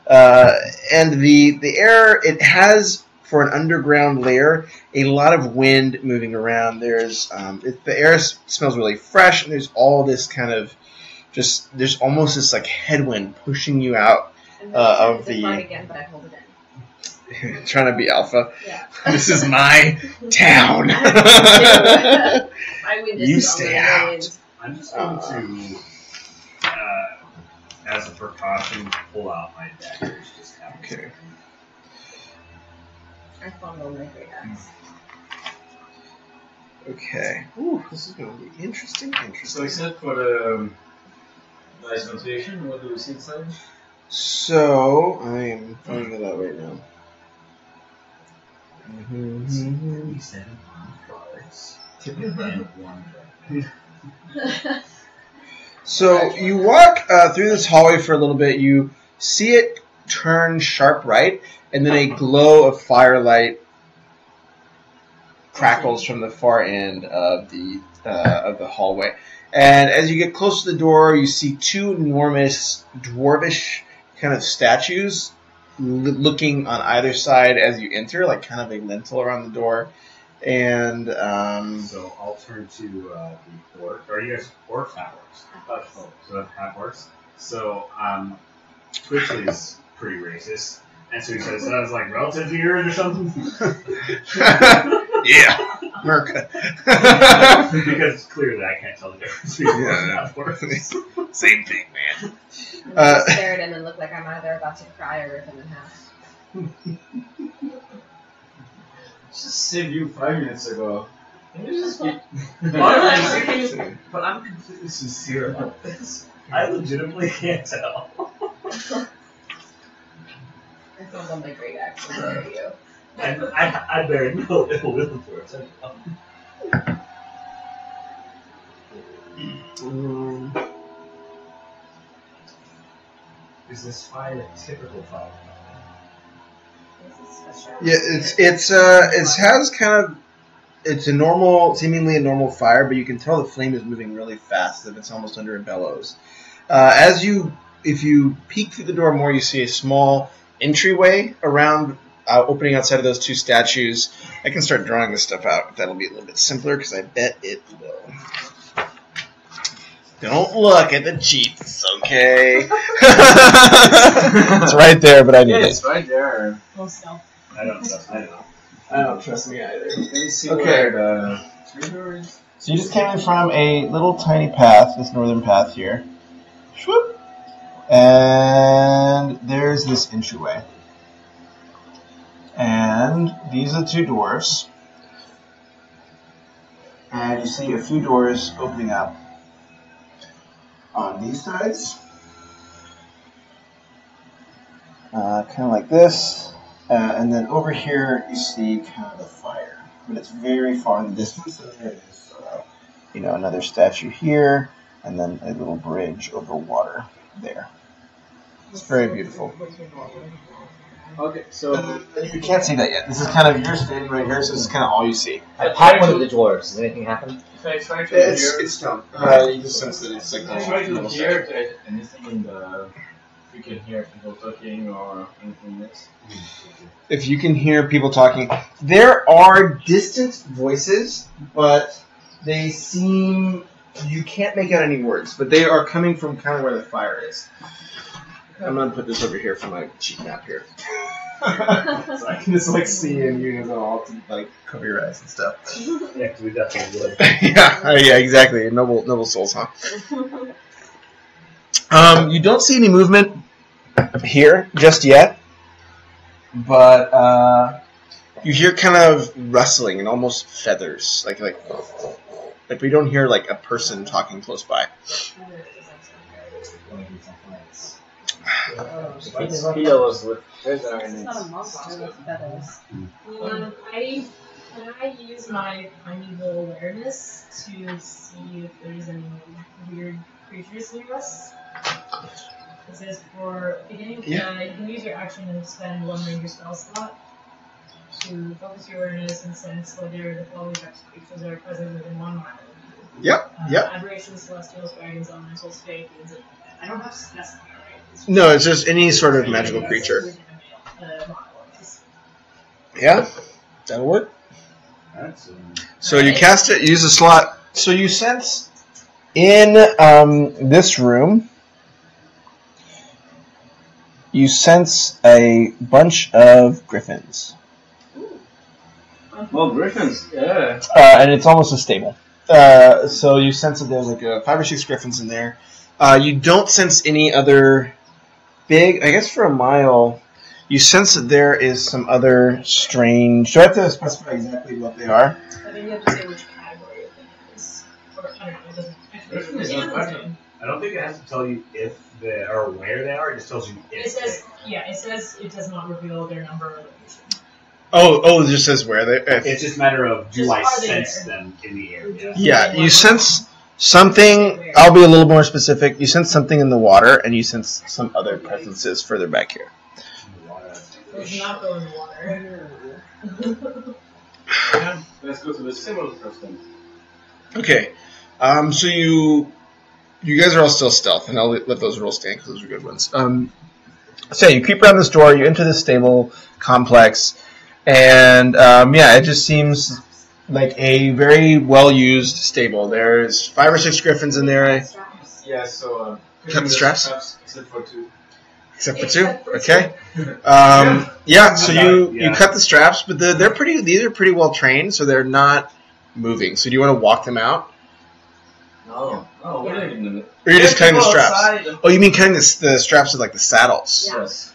Speaker 1: And the air, it has, for an underground layer, a lot of wind moving around. There's the air smells really fresh, and there's all this kind of there's almost this like headwind pushing you out of the.
Speaker 3: Again, but I hold it in.
Speaker 1: Trying to be alpha.
Speaker 3: Yeah.
Speaker 1: This is my town.
Speaker 3: I witnessed
Speaker 1: You
Speaker 3: it
Speaker 1: stay
Speaker 3: on
Speaker 1: out.
Speaker 3: the wind.
Speaker 4: I'm just going to, as a precaution, pull out my daggers. Just have
Speaker 1: Okay.
Speaker 3: I fumble my great axe.
Speaker 1: Okay. Ooh, this is going to be interesting.
Speaker 6: So except for the nice notation, what do you see inside?
Speaker 1: So I am finding it out right now.
Speaker 4: 37 cards. And 1
Speaker 1: So you walk through this hallway for a little bit. You see it turn sharp right, and then a glow of firelight crackles from the far end of the hallway. And as you get close to the door, you see two enormous dwarvish kind of statues looking on either side as you enter, like kind of a lintel around the door. And
Speaker 4: So I'll turn to the orc. Are you guys orcs? Half orcs. So half orcs. So Twitch is pretty racist, and so he says that was like relative to yours or something.
Speaker 1: yeah, Merca.
Speaker 4: Because it's clear that I can't tell the difference between orcs and half orcs.
Speaker 1: Same thing, man.
Speaker 3: I'm gonna stare at him and look like I'm either about to cry or rip him in half.
Speaker 6: Just saved you 5 minutes ago. Can you just keep...
Speaker 4: But I'm completely sincere about this. I legitimately can't tell.
Speaker 3: I fumble my great axe and stare at you.
Speaker 4: I bear no ill will towards it. Is this fire a typical fire?
Speaker 1: Yeah, it's a normal, seemingly a normal fire, but you can tell the flame is moving really fast, that it's almost under a bellows. If you peek through the door more, you see a small entryway around, opening outside of those two statues. I can start drawing this stuff out. That'll be a little bit simpler, because I bet it will. Don't look at the cheats, okay? It's right there, but I need
Speaker 6: Yeah,
Speaker 1: it.
Speaker 6: it's right there.
Speaker 5: Full stealth.
Speaker 4: I don't trust me.
Speaker 1: I don't trust me either.
Speaker 6: Can you see
Speaker 1: Okay.
Speaker 6: where the trigger is?
Speaker 1: So you just came in from a little tiny path, this northern path here. Swoop. And there's this entryway. And these are the two doors. And you see a few doors opening up on these sides. Kind of like this. And then over here you see kind of the fire. But it's very far in the distance. So there it is. Another statue here. And then a little bridge over water there. It's very beautiful.
Speaker 6: Okay, so...
Speaker 1: You can't see that yet. This is kind of, you're standing right here, so this is kind of all you see.
Speaker 2: I pop one of the dwarves. Does anything happen?
Speaker 6: If I try to hear...
Speaker 1: It's stone. You just sense that it's like
Speaker 6: If I try to hear anything in the... If you can hear people talking or anything else.
Speaker 1: If you can hear people talking, there are distant voices, but they seem, you can't make out any words, but they are coming from kind of where the fire is. I'm going to put this over here for my cheat map here. So I can just see and you all to cover your eyes and stuff.
Speaker 4: Yeah, because we definitely would.
Speaker 1: yeah, exactly. Noble souls, huh? You don't see any movement here just yet, but you hear kind of rustling and almost feathers, like we don't hear a person talking close by.
Speaker 2: It's pillows with feather
Speaker 3: It's
Speaker 2: and
Speaker 3: not a monster with feathers.
Speaker 5: Can I use my primeval awareness to see if there's any weird creatures near us? It says for beginning, you can use your action and spend one ranger spell slot to focus your awareness and sense whether the following types of creatures are present within 1 mile of you.
Speaker 1: Yep.
Speaker 5: Aberrations, celestials, dragons, elementals, fey, fiends. I don't have to specify, right?
Speaker 1: No, it's just any sort of magical creature. Yeah, that'll work. So you cast it, use a slot. So you sense in this room you sense a bunch of griffins.
Speaker 6: Well, griffins, yeah.
Speaker 1: And it's almost a stable. So you sense that there's like 5 or 6 griffins in there. You don't sense any other big, I guess for a mile, you sense that there is some other strange... Do I have to specify exactly what they are?
Speaker 5: I think you have to say which category of thing it is. Or, I don't know, it doesn't.
Speaker 6: Griffin is
Speaker 5: It
Speaker 6: not
Speaker 5: doesn't
Speaker 6: bad.
Speaker 5: say.
Speaker 4: I don't think it has to tell you if they are where they are. It just tells you if.
Speaker 5: It says, yeah, it says it does not reveal their number or location.
Speaker 1: Oh, it just says where they...
Speaker 4: It's just a matter of do
Speaker 5: Just
Speaker 4: I
Speaker 5: are they
Speaker 4: sense
Speaker 5: there?
Speaker 4: them in the area?
Speaker 1: Yeah, you sense something... I'll be a little more specific. You sense something in the water, and you sense some other presences further back here.
Speaker 5: Let's not go in the water.
Speaker 6: Yeah, let's go to the symbol first then.
Speaker 1: Okay. So you guys are all still stealth, and I'll let those rolls stand because those are good ones. So you creep around this door, you enter the stable complex, and it just seems like a very well-used stable. There's 5 or 6 griffins in there,
Speaker 6: Yeah, so
Speaker 1: Cut the straps?
Speaker 6: Except for 2.
Speaker 1: except for 2. Okay. So you cut the straps, but these are pretty well trained, so they're not moving. So do you want to walk them out?
Speaker 6: No, wait a minute.
Speaker 1: Or you're just cutting the
Speaker 6: Go
Speaker 1: straps?
Speaker 6: outside.
Speaker 1: Oh, you mean cutting the straps of like the saddles?
Speaker 3: Yeah.
Speaker 6: Yes.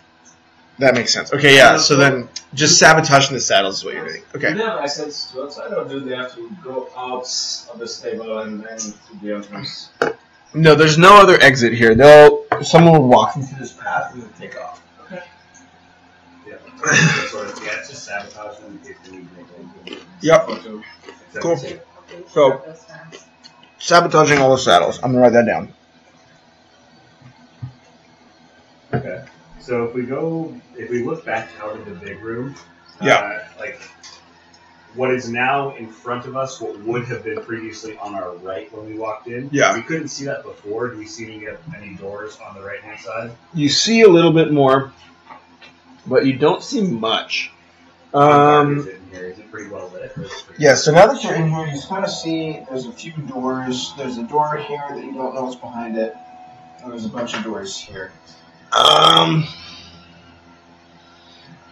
Speaker 1: That makes sense. Okay, yeah. So then, just sabotaging the saddles is what you're doing.
Speaker 6: Do
Speaker 1: Okay.
Speaker 6: they have access to outside, or do they have to go out of the stable and then to the entrance?
Speaker 1: No, there's no other exit here. Someone would walk them through this path and then take off.
Speaker 4: Yeah. It's just sabotage them in case they need to make anything.
Speaker 1: Yep.
Speaker 4: Except
Speaker 1: Cool.
Speaker 4: for 2.
Speaker 1: So, sabotaging all the saddles. I'm gonna write that down.
Speaker 4: Okay. So if we look back out of the big room, like what is now in front of us, what would have been previously on our right when we walked in.
Speaker 1: Yeah.
Speaker 4: We couldn't see that before. Do we see any doors on the right hand side?
Speaker 1: You see a little bit more, but you don't see much.
Speaker 4: How dark is it in here? Is it pretty well lit? Or is it pretty
Speaker 1: Yeah, so now that you're in here, you kind of see there's a few doors. There's a door here that you don't know what's behind it. And there's a bunch of doors here.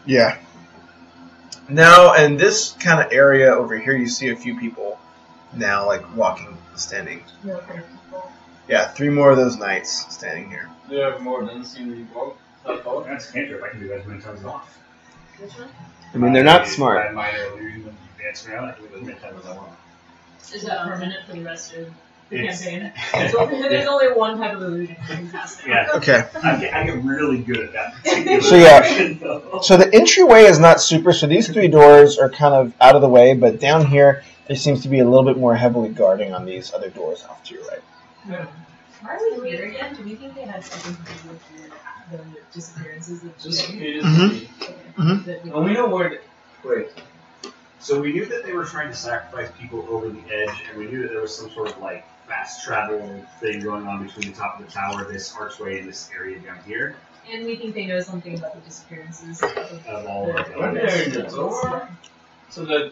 Speaker 1: Yeah. Now, in this kind of area over here, you see a few people now, like, walking, standing. Yeah, 3 more of those knights standing here.
Speaker 6: Do you have more than seen you walk?
Speaker 4: That's a cantrip. I can do that as many times as I want.
Speaker 3: Which one?
Speaker 1: I mean, they're not
Speaker 4: My
Speaker 1: smart.
Speaker 4: minor illusion when you dance around, I can do it as many times as I want.
Speaker 5: Is that permanent for the rest of the
Speaker 4: It's-
Speaker 5: campaign? There's only one type of illusion you can cast now.
Speaker 4: Yeah.
Speaker 1: Okay.
Speaker 4: I get really good at that particular
Speaker 1: So, yeah.
Speaker 4: illusion, though.
Speaker 1: So the entryway is not super, so these 3 doors are kind of out of the way, but down here, there seems to be a little bit more heavily guarding on these other doors off to your right.
Speaker 5: Why are we here again? Do we think they had something to do with the disappearances of
Speaker 6: Just
Speaker 5: Jane?
Speaker 6: immediately.
Speaker 5: That we-
Speaker 6: And we know where. Wait.
Speaker 4: So we knew that they were trying to sacrifice people over the edge, and we knew that there was some sort of like fast travel thing going on between the top of the tower, this archway, and this area down here.
Speaker 5: And we think they know something about the disappearances
Speaker 4: Of all of
Speaker 6: When
Speaker 4: the
Speaker 6: they're in the door, so that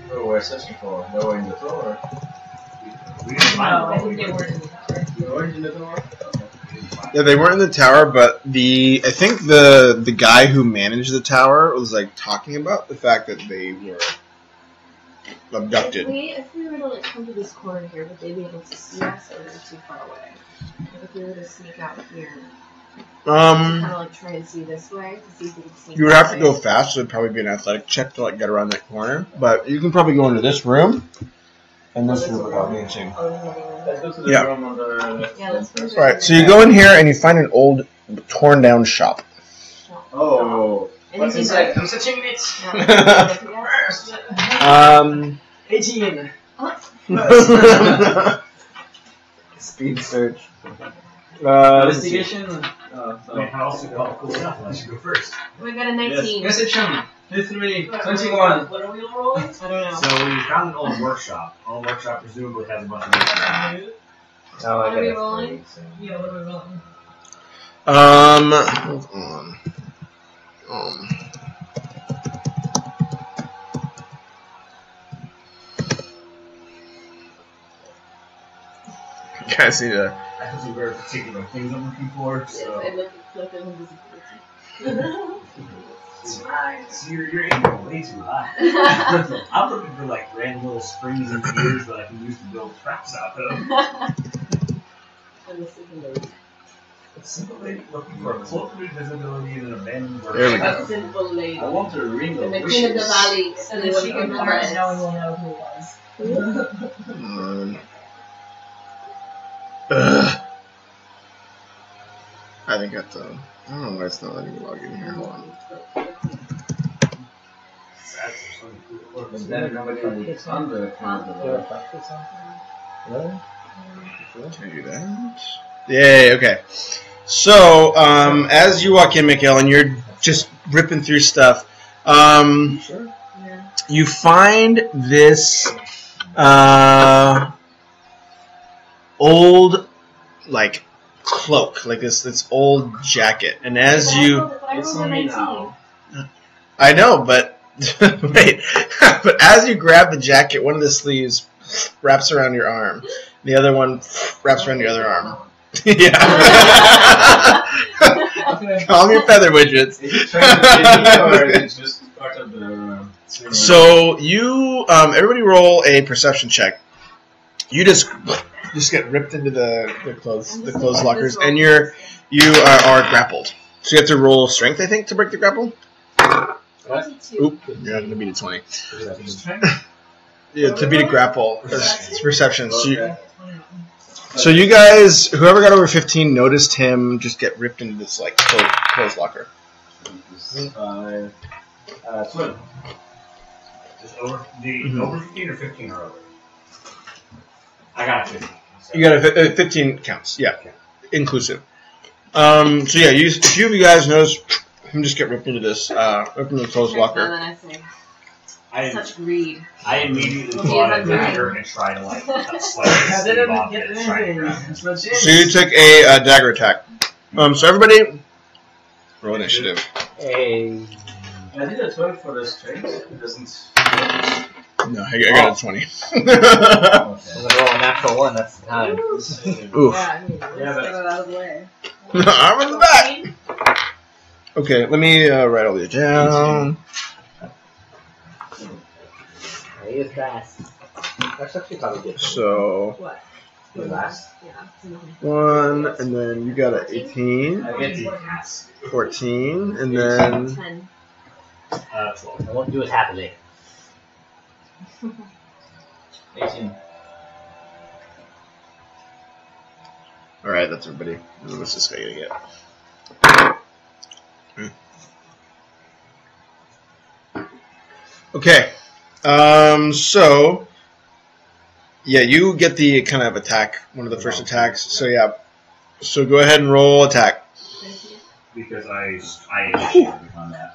Speaker 6: what we're searching for, they were in the door.
Speaker 4: We didn't find
Speaker 5: No,
Speaker 4: them.
Speaker 5: I think they weren't in the tower.
Speaker 6: They weren't in the door.
Speaker 4: We didn't find
Speaker 1: Yeah, they weren't in the tower, but I think the guy who managed the tower was like talking about the fact that they were abducted.
Speaker 3: If we were to like come to this corner here, would they be able to see us, or are they too far away? Like, if we were to sneak out here, kind of like try and see this way to see if we can sneak.
Speaker 1: You would
Speaker 3: that
Speaker 1: have to
Speaker 3: way.
Speaker 1: go fast, so it'd probably be an athletic check to like get around that corner. But you can probably go into this room and this room without being seen.
Speaker 3: Oh, there's another one.
Speaker 6: Let's go to the
Speaker 1: Yeah.
Speaker 6: room on the left.
Speaker 3: Yeah, let's go.
Speaker 1: Alright, so you go in here and you find an old, torn down shop.
Speaker 6: Oh. What's
Speaker 3: Anything
Speaker 6: inside?
Speaker 3: else?
Speaker 6: I'm searching it.
Speaker 1: Um,
Speaker 6: 18.
Speaker 1: speed search.
Speaker 6: Investigation.
Speaker 4: I mean, how else did it all cool enough? Unless you go first.
Speaker 3: We got a 19.
Speaker 6: Yes. Perception. 23. 21.
Speaker 5: What are we all rolling?
Speaker 3: I don't know.
Speaker 4: So we found an old workshop. Old workshop presumably has a bunch of information.
Speaker 6: Oh,
Speaker 3: What are we rolling?
Speaker 5: Yeah, what are we rolling?
Speaker 1: Hold on. You guys need to
Speaker 4: I have some very particular things I'm looking for,
Speaker 3: Yes,
Speaker 4: so.
Speaker 3: I look at clip of invisibility.
Speaker 5: It's fine.
Speaker 4: So you're aiming way too high. I'm looking for like random little springs and gears that I can use to build traps out of.
Speaker 3: And the second lady.
Speaker 4: Simply looking for a cloak of invisibility in an abandoned
Speaker 1: There we go.
Speaker 3: A simple lady.
Speaker 6: I want a ring
Speaker 3: And
Speaker 6: of
Speaker 3: the queen of the
Speaker 6: wishes.
Speaker 3: valley.
Speaker 5: So that she can fart and no one will know who it was.
Speaker 1: Ugh. I think that's I don't know why it's not letting me log in here. Hold on.
Speaker 4: That's something cool.
Speaker 6: But then nobody would fund the kind of the
Speaker 1: Can I do that? Yay, okay. So, as you walk in, Mikhail, and you're just ripping through stuff,
Speaker 2: Sure.
Speaker 3: Yeah.
Speaker 1: you find this old, like, cloak, like this old jacket. And as you...
Speaker 6: It's only now.
Speaker 1: I know, but... wait. But as you grab the jacket, one of the sleeves wraps around your arm. The other one wraps around your other arm. Yeah. Calm your feather widgets.
Speaker 6: Is it trying to get me or is it just part of the...
Speaker 1: So you, everybody roll a perception check. You just get ripped into the clothes lockers, and you are grappled. So you have to roll strength, I think, to break the grapple.
Speaker 3: 22.
Speaker 1: Oop, you're not gonna beat a 20. Yeah, to beat a grapple. It's perception. So you guys, whoever got over 15, noticed him just get ripped into this like clothes locker.
Speaker 6: 12.
Speaker 4: Just over over 15 or 15 or over? I got 15. So.
Speaker 1: You got a 15 counts, yeah, inclusive. So yeah, a few of you guys notice him just get ripped into this, ripped into the clothes
Speaker 3: And
Speaker 1: locker.
Speaker 3: then I say,
Speaker 4: I
Speaker 3: such greed.
Speaker 4: immediately
Speaker 3: He
Speaker 4: brought
Speaker 3: is
Speaker 4: a
Speaker 3: hungry.
Speaker 4: dagger and tried to like slice his sleeve off it and try to grab it.
Speaker 1: So you took a dagger attack. So everybody, roll initiative.
Speaker 2: Hey.
Speaker 6: I did a 12 for the strength. It doesn't...
Speaker 1: No, I got a 20.
Speaker 2: I'm gonna roll a natural 1, that's the time.
Speaker 1: Oof.
Speaker 3: Yeah, I mean, let's
Speaker 6: Yeah, but-
Speaker 3: get it out of the way.
Speaker 1: I'm in the back. Okay, let me write all these down.
Speaker 2: He is fast. That's actually probably good.
Speaker 1: So
Speaker 3: What?
Speaker 2: You're last.
Speaker 3: Yeah.
Speaker 1: 1, and then you got an 18,
Speaker 6: I get the...
Speaker 1: 14, and then
Speaker 3: 10.
Speaker 4: 12.
Speaker 2: I won't do it happily.
Speaker 6: 18.
Speaker 1: all right. That's everybody. What's this guy gonna get? Okay. So yeah, you get the kind of attack, one of the first attacks. So yeah. So go ahead and roll attack.
Speaker 4: Because I initiated on that.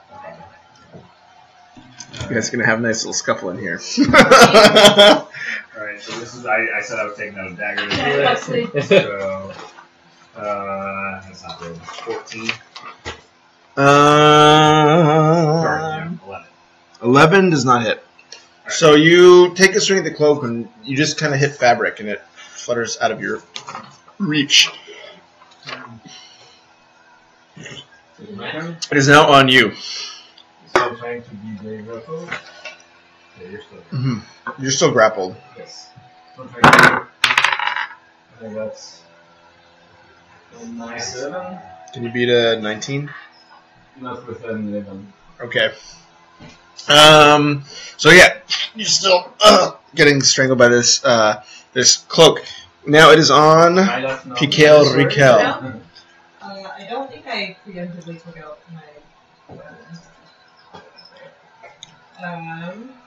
Speaker 1: You guys are gonna have a nice little scuffle in here.
Speaker 4: Alright, so this is, I said I was taking out a dagger to do
Speaker 3: Yeah,
Speaker 4: it.
Speaker 3: Huxley.
Speaker 4: So, that's not good. 14. Sorry, 11.
Speaker 1: 11 does not hit. So you take a swing at the cloak and you just kind of hit fabric and it flutters out of your reach.
Speaker 6: Is it my turn?
Speaker 1: It is now on you.
Speaker 6: So I'm trying to be very grappled. Yeah, you're still...
Speaker 1: You're still grappled.
Speaker 6: Yes. So I'm trying to... I think that's... 7.
Speaker 1: Can you beat a 19?
Speaker 6: Not with an 11.
Speaker 1: Okay. So yeah, you're still getting strangled by this this cloak. Now it is on
Speaker 6: I left now.
Speaker 1: Piquel Riquel.
Speaker 5: I don't think I preemptively took out my weapons.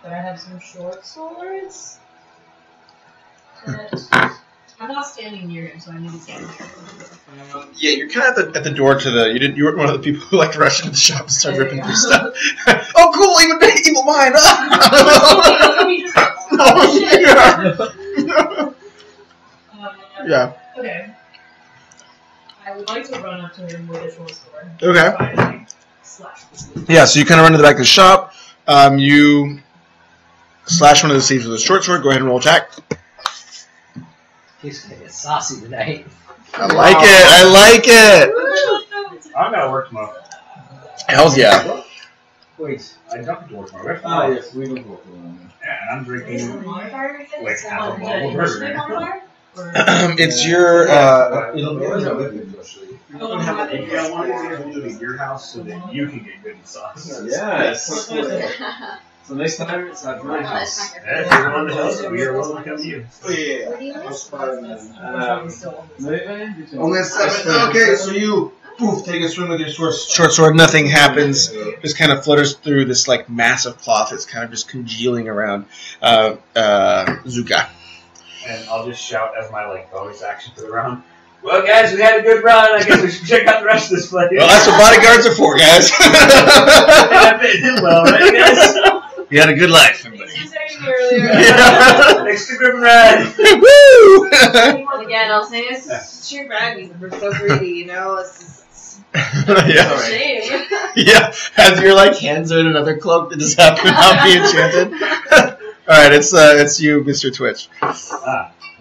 Speaker 5: But I have some short swords. I'm not standing near him, so I need to stand near him.
Speaker 1: Yeah, you're kind of at the door to the. You weren't one of the people who like rush into the shop and start ripping through stuff. Oh, cool! Evil mind. Yeah.
Speaker 5: Okay. I would like to run up to him with a short sword.
Speaker 1: Okay.
Speaker 5: Try to, like, slash the sleeve.
Speaker 1: Yeah, so you kind of run to the back of the shop. You slash one of the sleeves with a short sword. Go ahead and roll attack.
Speaker 2: He's gonna get saucy tonight.
Speaker 1: I like it. I like it.
Speaker 4: I'm gonna work tomorrow.
Speaker 1: Hells yeah.
Speaker 6: Wait.
Speaker 4: I don't have to work tomorrow.
Speaker 6: Ah, yes, we don't work tomorrow.
Speaker 4: Yeah, and I'm drinking.
Speaker 5: Like
Speaker 4: half a bottle of bourbon.
Speaker 1: It's your.
Speaker 6: It'll be always actually.
Speaker 4: Yeah, I want to do it at your house so that you can get good sauce.
Speaker 6: Yes. So next time it's at my house.
Speaker 4: Yeah, if you're on the house, we are welcome to come to you.
Speaker 6: Oh yeah.
Speaker 3: Where do you live?
Speaker 1: Only a 7. Okay, so you poof, take a swing with your short sword. Nothing happens. Just kind of flutters through this like massive cloth. It's kind of just congealing around Zuka.
Speaker 4: And I'll just shout as my like bonus action for the round. Well, guys, we had a good run. I guess we should check out the rest of this place.
Speaker 1: Well, that's what bodyguards are for, guys.
Speaker 4: I fit him well, right, guys?
Speaker 1: You had a good life, everybody.
Speaker 3: earlier.
Speaker 4: Next to Grip and Ride.
Speaker 1: Woo!
Speaker 3: Again, I'll say it's sheer brag because we're so greedy, you know? It's just
Speaker 1: Yeah.
Speaker 3: a shame.
Speaker 1: Yeah, as your like hands are in another cloak that just happen to not be enchanted. All right, it's you, Mr. Twitch.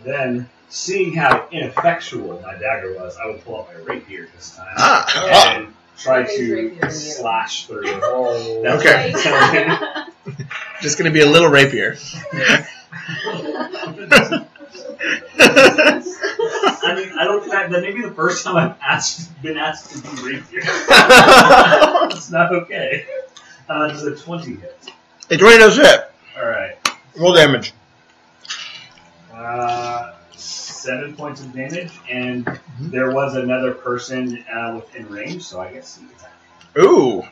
Speaker 4: Then, seeing how ineffectual my dagger was, I will pull out my rapier this time and try to slash through.
Speaker 1: Okay. Just gonna be a little rapier.
Speaker 4: I mean, I don't think that may be the first time I've been asked to do rapier. It's not okay. Does a 20 hit?
Speaker 1: A 20 does hit.
Speaker 4: Alright.
Speaker 1: Roll damage.
Speaker 4: 7 points of damage, and there was another person within range, so I guess he attacked.
Speaker 1: Ooh.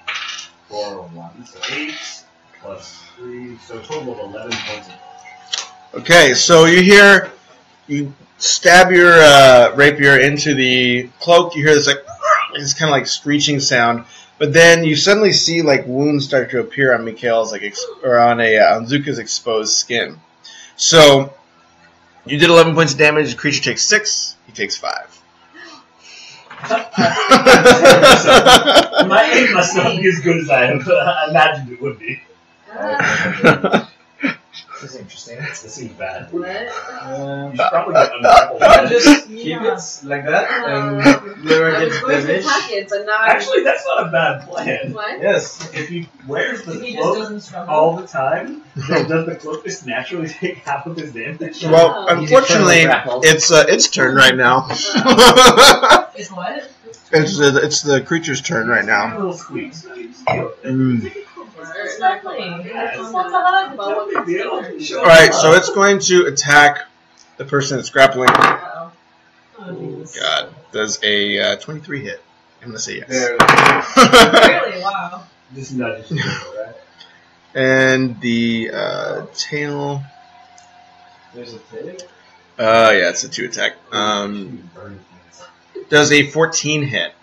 Speaker 4: For 1, so 8 plus 3, so a total of 11 points of damage.
Speaker 1: Okay, so you stab your rapier into the cloak. You hear this like this kind of like screeching sound, but then you suddenly see like wounds start to appear on Mikhail's like or on Zuka's exposed skin. So you did 11 points of damage. The creature takes 6. He takes 5.
Speaker 4: My aim must not be as good as I imagined it would be.
Speaker 2: This is interesting.
Speaker 4: This seems bad.
Speaker 3: What?
Speaker 4: You should probably get unraveled.
Speaker 6: Just keep it like that and never
Speaker 3: I was
Speaker 6: get
Speaker 3: going to
Speaker 6: damaged.
Speaker 3: attack it, but now
Speaker 4: Actually, that's not a bad plan.
Speaker 3: What?
Speaker 6: Yes.
Speaker 4: If he wears the
Speaker 5: He just
Speaker 4: cloak
Speaker 5: doesn't struggle.
Speaker 4: all the time, then does the cloak just naturally take half of his damage?
Speaker 1: Well, unfortunately, it's its turn right now.
Speaker 5: It's what?
Speaker 1: It's the creature's turn right
Speaker 4: A
Speaker 1: now.
Speaker 4: little squeeze.
Speaker 5: It's lovely.
Speaker 4: Yeah,
Speaker 5: It's not a hug.
Speaker 4: No big deal.
Speaker 1: All right, so it's going to attack the person that's grappling.
Speaker 3: Uh-oh.
Speaker 5: Oh, Jesus.
Speaker 1: God, does a 23 hit? I'm gonna say yes.
Speaker 6: There.
Speaker 5: Really? Wow.
Speaker 4: Just nudges you, right?
Speaker 1: And the tail.
Speaker 6: There's a tail.
Speaker 1: Yeah, it's a 2 attack. Does a 14 hit?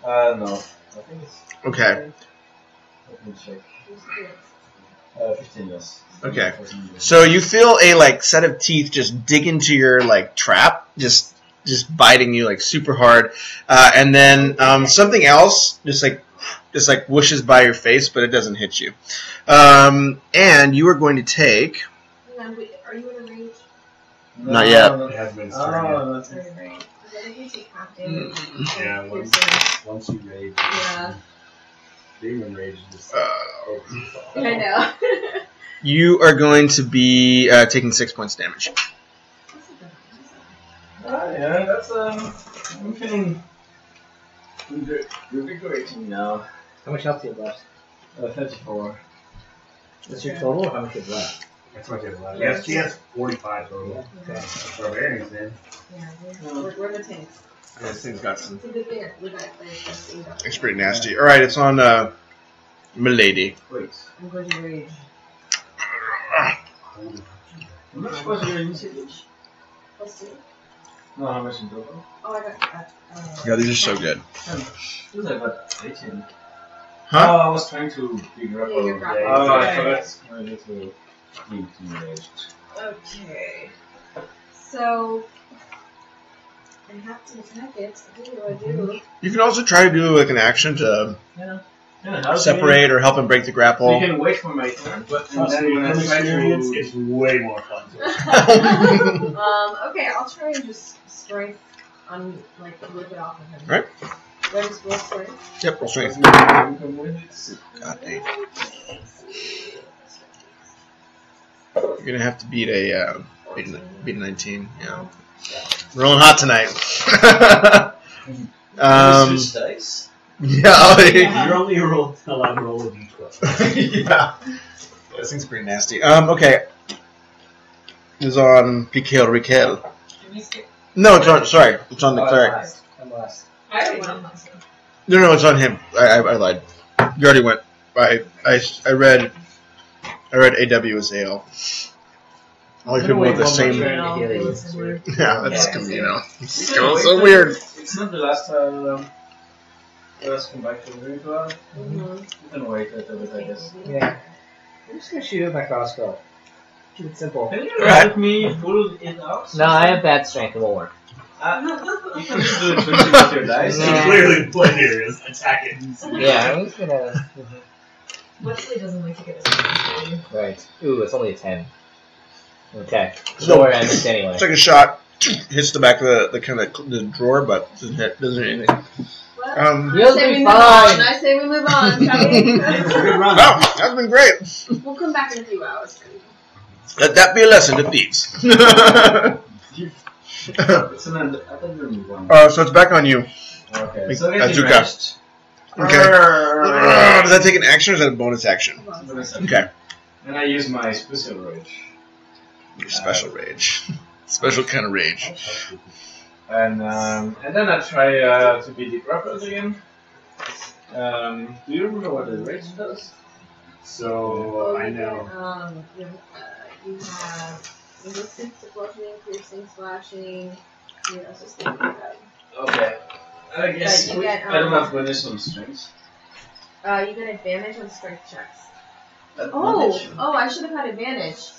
Speaker 6: No. I think it's.
Speaker 1: Okay.
Speaker 6: Let me check. 15, yes.
Speaker 1: Okay.
Speaker 6: 14, yes.
Speaker 1: So you feel a like set of teeth just dig into your like trap, just biting you like super hard, and then something else just like whooshes by your face, but it doesn't hit you. And you are going to take.
Speaker 3: Hang on, wait, are you in a range?
Speaker 6: No,
Speaker 1: Not yet.
Speaker 4: It hasn't been started
Speaker 6: Oh, that's
Speaker 3: Sorry, right. Because I think you take half damage.
Speaker 4: yet. Yeah, once you rage.
Speaker 3: Yeah.
Speaker 4: Demon rage is
Speaker 3: I know.
Speaker 1: You are going to be taking 6 points damage.
Speaker 6: yeah, that's I'm feeling revigorating now.
Speaker 2: How much health do you have left?
Speaker 6: 34.
Speaker 2: What's your total, or how much you have left?
Speaker 4: That's what it was. Yes, he has 45 total.
Speaker 2: Okay.
Speaker 4: Barbarians, man.
Speaker 3: Yeah, we're the tanks.
Speaker 1: Yeah, this thing's got some.
Speaker 3: It's a good thing. Look at it.
Speaker 1: It's pretty nasty. All right, it's on Milady.
Speaker 6: Wait.
Speaker 3: I'm going to rage.
Speaker 6: I'm not supposed to get initiative.
Speaker 3: Let's see.
Speaker 6: No, how much in total?
Speaker 3: Oh, I got that.
Speaker 1: Yeah, these are so good.
Speaker 6: This is about 18.
Speaker 1: Huh?
Speaker 6: Oh, I was trying to figure out.
Speaker 3: Yeah, you're grappling.
Speaker 6: Oh, I
Speaker 3: Okay.
Speaker 6: forgot. I need to need to manage.
Speaker 3: Okay. So I have to attack it. What do I do?
Speaker 1: You can also try to do like an action to
Speaker 6: Yeah, how
Speaker 1: separate or help him break the
Speaker 6: So
Speaker 1: grapple.
Speaker 6: you can wait for my turn, but
Speaker 4: Trust me,
Speaker 6: when I
Speaker 4: from
Speaker 6: try
Speaker 4: experience,
Speaker 6: to.
Speaker 4: it's way more fun.
Speaker 3: Okay, I'll try and just strength rip it off of him.
Speaker 1: Right.
Speaker 3: Where does roll start?
Speaker 1: Yep, roll strength.
Speaker 6: God dang. You're
Speaker 1: gonna have to beat a 19. Yeah. Rolling hot tonight.
Speaker 6: Switch dice?
Speaker 1: Yeah.
Speaker 4: You're only allowed to roll a d12.
Speaker 1: Yeah. This thing's pretty nasty. Okay. It's on PK or Rikel.
Speaker 5: Can we skip?
Speaker 1: No, it's on. Sorry, it's on the cleric.
Speaker 2: I'm last.
Speaker 5: I already went last.
Speaker 1: No, it's on him. I lied. You already went. I read AW as AL. Only people with the same. Yeah, that's it's so weird.
Speaker 6: It's not the last time. Let's come back to the ritual.
Speaker 3: Mm-hmm.
Speaker 6: You can wait a little bit, I guess.
Speaker 2: Yeah. I'm just gonna shoot with my crossbow. Keep it simple.
Speaker 6: Can you help me pull it out?
Speaker 2: No, I have bad strength. It won't work.
Speaker 6: You can just do it 20 with your dice.
Speaker 2: No.
Speaker 4: So clearly the play here is attacking.
Speaker 2: Yeah, I'm just gonna.
Speaker 5: Wesley doesn't like to get his
Speaker 2: Right. Ooh, it's only a 10. Okay.
Speaker 1: So-
Speaker 2: Don't worry, I missed anyway.
Speaker 1: It's like a shot. Hits the back of the kind of the drawer, but doesn't hit anything.
Speaker 2: You'll
Speaker 3: say we
Speaker 2: be
Speaker 3: move on.
Speaker 2: fine.
Speaker 3: I say we move on, shall we?
Speaker 4: Good run.
Speaker 1: Wow, that's been great.
Speaker 3: We'll come back in a few hours.
Speaker 1: Let that be a lesson to thieves.
Speaker 6: It's an other one.
Speaker 1: So it's back on you.
Speaker 6: Okay. So getting
Speaker 1: Azuka.
Speaker 6: ranged.
Speaker 1: Okay. Does that take an action or is that a bonus action? Okay.
Speaker 6: And I use my special rage.
Speaker 1: Your special rage. Special kind of rage.
Speaker 6: And then I try to be the grappled again. Do you remember what the rage does?
Speaker 4: So I know.
Speaker 3: You have resistance to bludgeoning, piercing, slashing. You also stay that.
Speaker 6: Okay. I guess
Speaker 3: But you get,
Speaker 6: I don't have bonus on strength.
Speaker 3: You get advantage on strength checks. Oh, I should have had advantage.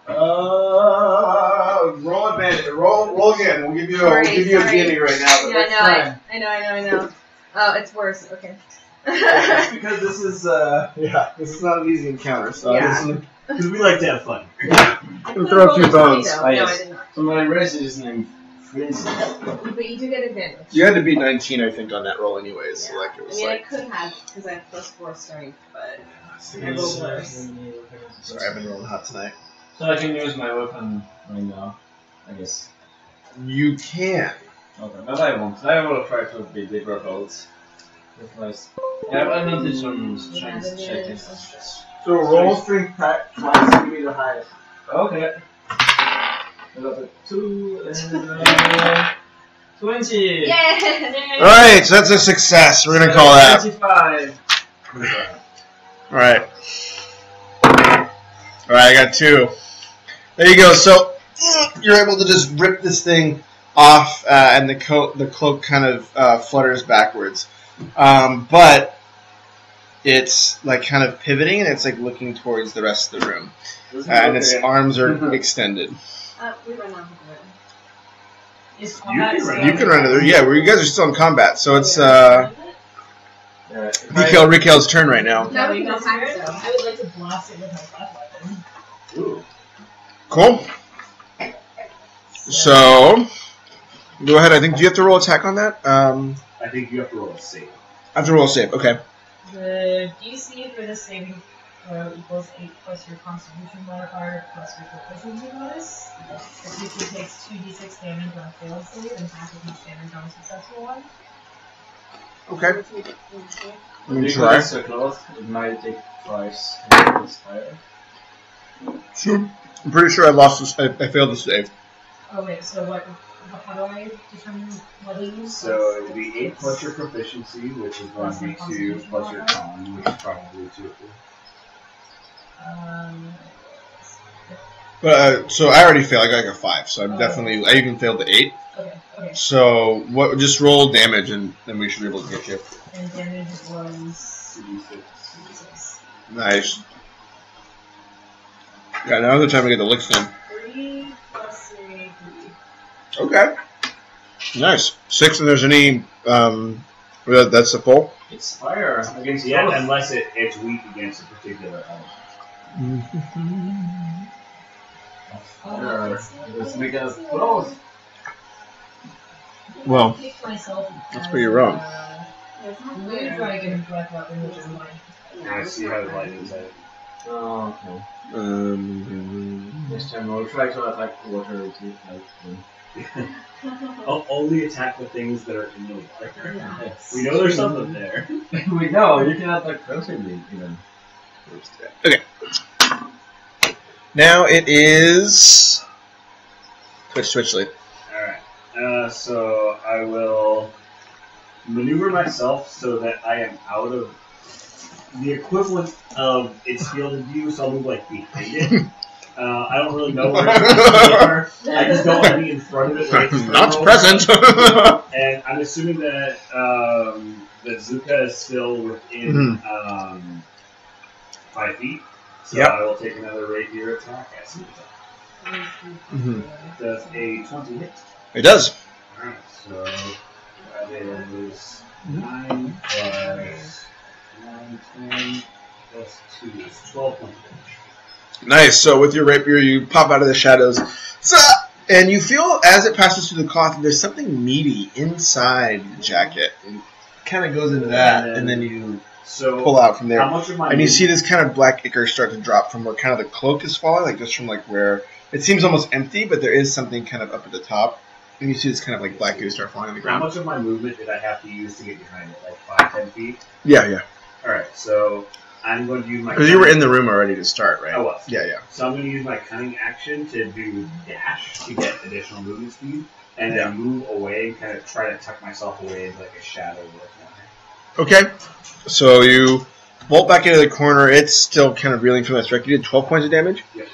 Speaker 1: Roll advantage. Roll again. We'll give you
Speaker 3: Sorry.
Speaker 1: a guinea right now. But
Speaker 3: Yeah,
Speaker 1: next time.
Speaker 3: I know. Oh, it's worse. Okay.
Speaker 1: That's because this is this is not an easy encounter. So
Speaker 3: Yeah.
Speaker 4: Because we like to have fun.
Speaker 1: We'll throw a few bones.
Speaker 3: No, I did not.
Speaker 6: So my race is named Freeze.
Speaker 3: But you do get advantage.
Speaker 1: You had to beat 19, I think, on that roll, anyways. So like it
Speaker 3: I
Speaker 1: was
Speaker 3: mean,
Speaker 1: like.
Speaker 3: I could have because I have +4 strength, but I rolled worse.
Speaker 1: Sorry, I've been rolling hot tonight.
Speaker 6: So I can use my weapon right now, I guess.
Speaker 1: You can.
Speaker 6: Okay, but I won't. I will try to be the grappled. Nice. I have advantage on strength checking.
Speaker 1: So roll strength pack twice to give me the highest.
Speaker 6: Okay. I got a 2 and 20.
Speaker 3: Yeah.
Speaker 1: Alright, so that's a success. We're gonna call that.
Speaker 6: 25.
Speaker 1: Alright. Alright, I got 2. There you go. So you're able to just rip this thing off, and the cloak kind of flutters backwards. But it's like kind of pivoting, and it's like looking towards the rest of the room. And its arms are extended.
Speaker 3: We run out of it.
Speaker 5: Is
Speaker 4: You can run.
Speaker 1: You can run to the you guys are still in combat, so it's
Speaker 6: Yeah.
Speaker 1: Rikel's turn right now.
Speaker 3: No, we can attack it though.
Speaker 5: I would like to blast it with my flat weapon.
Speaker 4: Ooh.
Speaker 1: Cool. So go ahead. I think do you have to roll attack on that?
Speaker 4: I think you have to roll a save.
Speaker 1: I have to roll a save. Okay.
Speaker 5: The DC for this saving throw equals 8 plus your constitution modifier plus your proficiency bonus. The creature takes 2d6 damage on a failed save and half as much damage on a successful one.
Speaker 1: Okay. Let me
Speaker 6: Because
Speaker 1: try.
Speaker 6: it's so close, it might take twice and it's higher.
Speaker 1: Sure. I'm pretty sure I lost this. I failed the save.
Speaker 5: Oh wait, so what? How do I determine what it is?
Speaker 4: So it would be 8 plus your proficiency, which is going to be 2, plus your con, which is probably 2.
Speaker 1: But so I already failed. I got like a 5. So I'm definitely. I even failed the 8.
Speaker 5: Okay.
Speaker 1: So what? Just roll damage, and then we should be able to get you.
Speaker 5: And damage was
Speaker 4: 2d6.
Speaker 5: 6.
Speaker 1: Nice. Yeah, now's the time to get the licks in.
Speaker 5: 3 plus 3, 3.
Speaker 1: Okay. Nice. 6, and there's any. That's the full.
Speaker 6: It's fire against
Speaker 4: Yeah,
Speaker 6: both.
Speaker 4: unless it's weak against a particular element.
Speaker 6: Fire. Let's make us close.
Speaker 1: Well,
Speaker 5: pick myself
Speaker 1: that's
Speaker 5: as,
Speaker 1: where you're wrong.
Speaker 3: It's not
Speaker 5: Blue
Speaker 3: fair.
Speaker 5: dragon black weapon, which is mine.
Speaker 3: No,
Speaker 4: I
Speaker 3: it's
Speaker 4: see
Speaker 3: not
Speaker 4: how the
Speaker 3: fair.
Speaker 4: light is at.
Speaker 6: Oh, okay. Next time we'll try to attack water to
Speaker 4: Only attack the things that are in the water.
Speaker 6: Yes.
Speaker 4: We know there's something there.
Speaker 6: We know, you can attack frozen even.
Speaker 1: Okay. Now it is Twitchly.
Speaker 4: Alright. So I will maneuver myself so that I am out of the equivalent of its field of view, so I'll move like behind it. I don't really know where it's at. I just don't want to be in front of it. When it's
Speaker 1: Not present.
Speaker 4: And I'm assuming that that Zuka is still within 5 feet. So
Speaker 1: Yep.
Speaker 4: I will take another rapier attack at Zuka. Does a 20 hit?
Speaker 1: It does.
Speaker 4: Alright, so that is 9 plus 9, 10 plus 2 is 12 points of damage.
Speaker 1: Nice. So with your rapier, you pop out of the shadows, and you feel as it passes through the cloth, there's something meaty inside the jacket. It kind of goes into that, and then you pull out from there.
Speaker 4: How much of my
Speaker 1: And you see this kind of black ichor start to drop from where kind of the cloak is falling, like just from like where it seems almost empty, but there is something kind of up at the top. And you see this kind of like black ooze start falling on the
Speaker 4: How
Speaker 1: ground.
Speaker 4: much of my movement did I have to use to get behind it? Like 5, 10 feet?
Speaker 1: Yeah.
Speaker 4: Alright, so I'm going to use my...
Speaker 1: Because you were in the room already to start, right?
Speaker 4: I was.
Speaker 1: Yeah.
Speaker 4: So I'm going to use my cunning action to do dash to get additional movement speed, and then move away and kind of try to tuck myself away into like a shadow or a corner.
Speaker 1: Okay. So you bolt back into the corner. It's still kind of reeling from that strike. You did 12 points of damage?
Speaker 4: Yep.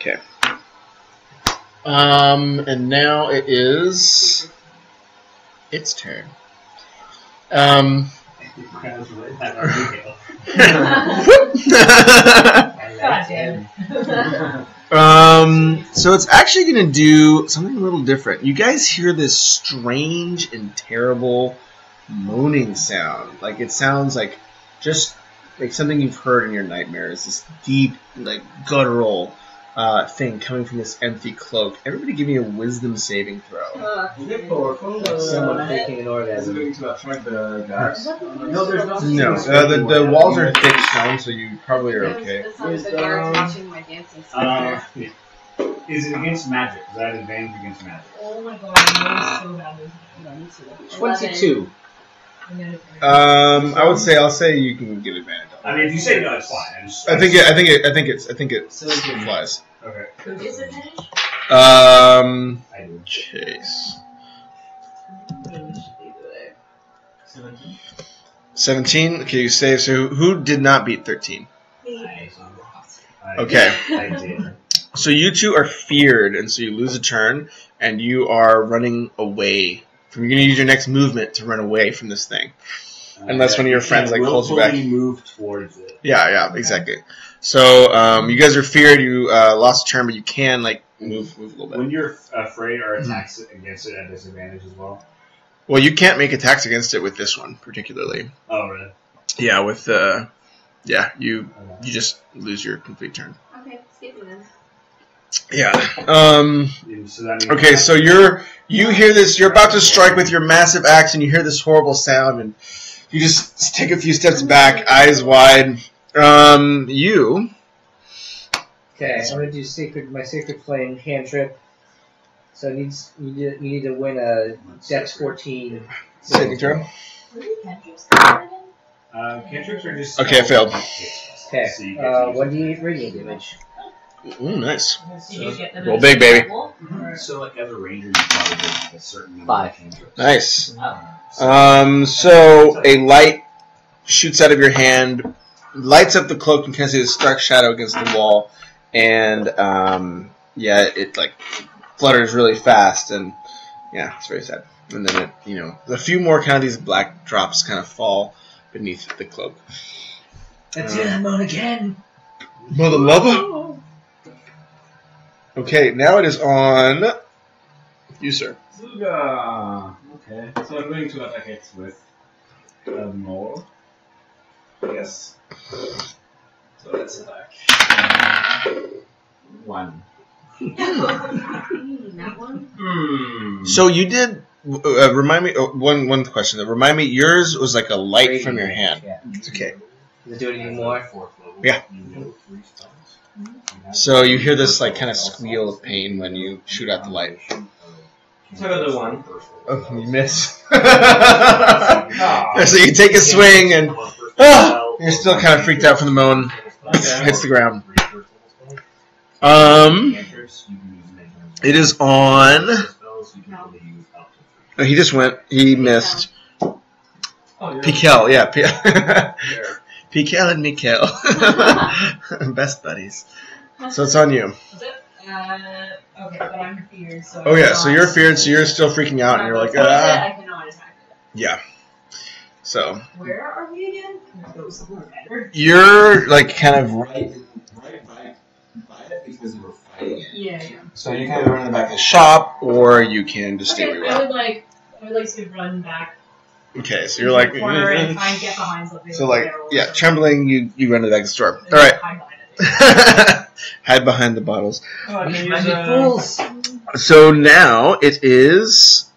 Speaker 1: Okay. And now it is its turn.
Speaker 5: God damn it.
Speaker 1: So it's actually going to do something a little different. You guys hear this strange and terrible moaning sound. Like it sounds like just like something you've heard in your nightmares. This deep, like guttural thing coming from this empty cloak. Everybody give me a wisdom saving throw.
Speaker 6: Is it powerful?
Speaker 2: Like someone faking an
Speaker 6: Is it
Speaker 2: orgasm.
Speaker 6: going to attract the guards?
Speaker 4: No, there's nothing.
Speaker 1: No, the walls are thick stone, so you probably are okay.
Speaker 3: It sounds like the guards watching my dancing scene.
Speaker 4: Is it against magic? Is that advantage against magic?
Speaker 5: Oh my god, I know so badly.
Speaker 3: No, me too.
Speaker 2: 22.
Speaker 1: I'll say you can get advantage.
Speaker 4: I mean, if you say no, it's fine.
Speaker 1: I think it flies.
Speaker 4: Okay.
Speaker 5: Who gets advantage?
Speaker 4: I do.
Speaker 1: Chase.
Speaker 6: 17.
Speaker 1: 17. Okay, you save. So who did not beat 13? Okay.
Speaker 4: I did.
Speaker 1: So you two are feared, and so you lose a turn, and you are running away. You're going to use your next movement to run away from this thing. Unless one of your friends like pulls you back.
Speaker 4: Move towards it.
Speaker 1: Yeah, exactly. So you guys are feared. You lost a turn, but you can like move a little bit.
Speaker 4: When you're afraid, are attacks against it at disadvantage as well?
Speaker 1: Well, you can't make attacks against it with this one particularly.
Speaker 4: Oh, really?
Speaker 1: Yeah, with you just lose your complete turn.
Speaker 3: Okay, skip it then.
Speaker 1: Yeah.
Speaker 4: So that means
Speaker 1: Okay, so you hear this. You're about to strike with your massive axe, and you hear this horrible sound, and you just take a few steps back, eyes wide. You.
Speaker 2: Okay, I'm gonna do my sacred flame hand trip. So you need to win a Dex 14
Speaker 1: saving throw.
Speaker 4: cantrips are just...
Speaker 1: Okay, I failed.
Speaker 2: Okay,
Speaker 4: So you get
Speaker 2: 1d8 radiant damage.
Speaker 1: Ooh, nice.
Speaker 5: Did you get them
Speaker 1: Roll
Speaker 5: at
Speaker 1: big,
Speaker 5: the
Speaker 1: baby.
Speaker 5: level?
Speaker 4: So, like, as a ranger, you probably get a certain number
Speaker 2: 5.
Speaker 4: of cantrips.
Speaker 1: Nice.
Speaker 5: Oh.
Speaker 1: So a light shoots out of your hand, lights up the cloak, and kind of see this dark shadow against the wall, and it like flutters really fast, and yeah, it's very sad. And then a few more kind of these black drops kind of fall beneath the cloak.
Speaker 2: That's it, I'm on again.
Speaker 1: Mother lover. Okay, now it is on you, sir.
Speaker 6: Zuga! Okay, so I'm going to attack it with more. Yes. So let's attack. 1.
Speaker 3: That one?
Speaker 1: So you did. Remind me. One question. Remind me. Yours was like a light from your hand.
Speaker 2: Yeah.
Speaker 1: It's okay.
Speaker 2: Does it do anything more?
Speaker 1: Yeah. So you hear this like kind of squeal of pain when you shoot out the light.
Speaker 6: So I got the 1.
Speaker 1: Oh, you miss. So you take a swing and you're still kind of freaked out from the moan. Hits the ground. It is on. Oh, he just went. He missed. Pikel, yeah. Pikel and Mikel. Best buddies. So it's on you.
Speaker 5: Is it? Okay, but I'm feared, so...
Speaker 1: Oh, yeah, so you're feared, so you're still freaking out, and you're like,
Speaker 5: I cannot attack it.
Speaker 1: Yeah. So.
Speaker 5: Where are we again? Go somewhere better.
Speaker 1: You're, like, kind of right by it because you were fighting it.
Speaker 5: Yeah.
Speaker 1: So you can either run in the back of the shop, or you can just stay where you
Speaker 5: I
Speaker 1: are.
Speaker 5: would like to run back.
Speaker 1: Okay, so you're like...
Speaker 5: to the corner and try and get behind something.
Speaker 1: So, like, yeah, trembling, you run to the back of the store.
Speaker 5: And
Speaker 1: All right.
Speaker 5: hide behind it.
Speaker 1: Hide behind the bottles.
Speaker 6: Oh,
Speaker 2: We
Speaker 6: I can
Speaker 2: might
Speaker 6: use
Speaker 2: be fools.
Speaker 1: So now it is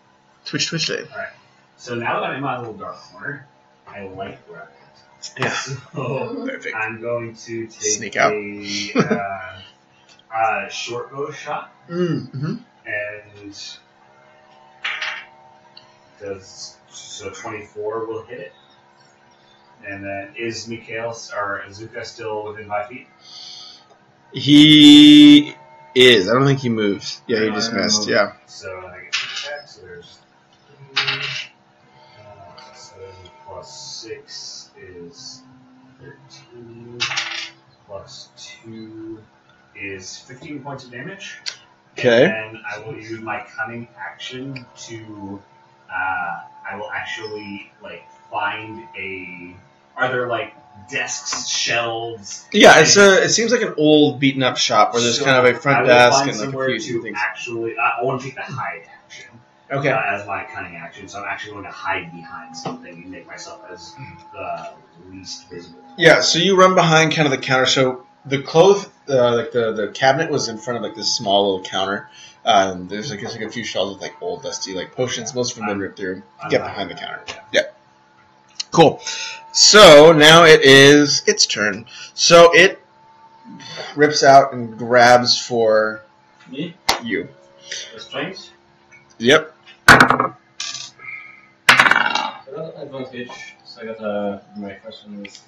Speaker 1: Twitch Day.
Speaker 4: Alright. So now that I'm in my little dark corner, I like where I'm at.
Speaker 1: Yeah.
Speaker 4: So
Speaker 1: Perfect.
Speaker 4: I'm going to take
Speaker 1: Sneak out.
Speaker 4: a short bow shot,
Speaker 1: Mm-hmm.
Speaker 4: and so 24 will hit it. And then is Mikhail or Azuka still within 5 feet?
Speaker 1: He is. I don't think he moves. Yeah, he just missed. Yeah.
Speaker 4: So I get 2 attacks. So there's 3. 7 plus 6 is 13. Plus 2 is 15 points of damage.
Speaker 1: Okay.
Speaker 4: And I will use my cunning action to. I will actually find a. Are there desks, shelves?
Speaker 1: Yeah, it seems like an old, beaten up shop where there's kind of a front desk and a
Speaker 4: somewhere
Speaker 1: few
Speaker 4: to
Speaker 1: things.
Speaker 4: actually. I want to take the hide action.
Speaker 1: Okay.
Speaker 4: As my cunning action, so I'm actually going to hide behind something and make myself as the least visible.
Speaker 1: Yeah, so you run behind kind of the counter. So the the cabinet was in front of this small little counter. There's like a few shelves with old, dusty potions. Most of them been ripped through. Get behind the counter. Yeah. Cool. So now it is its turn. So it rips out and grabs for
Speaker 6: Me?
Speaker 1: you.
Speaker 6: The strength?
Speaker 1: Yep.
Speaker 6: So I got advantage. So I got my first one was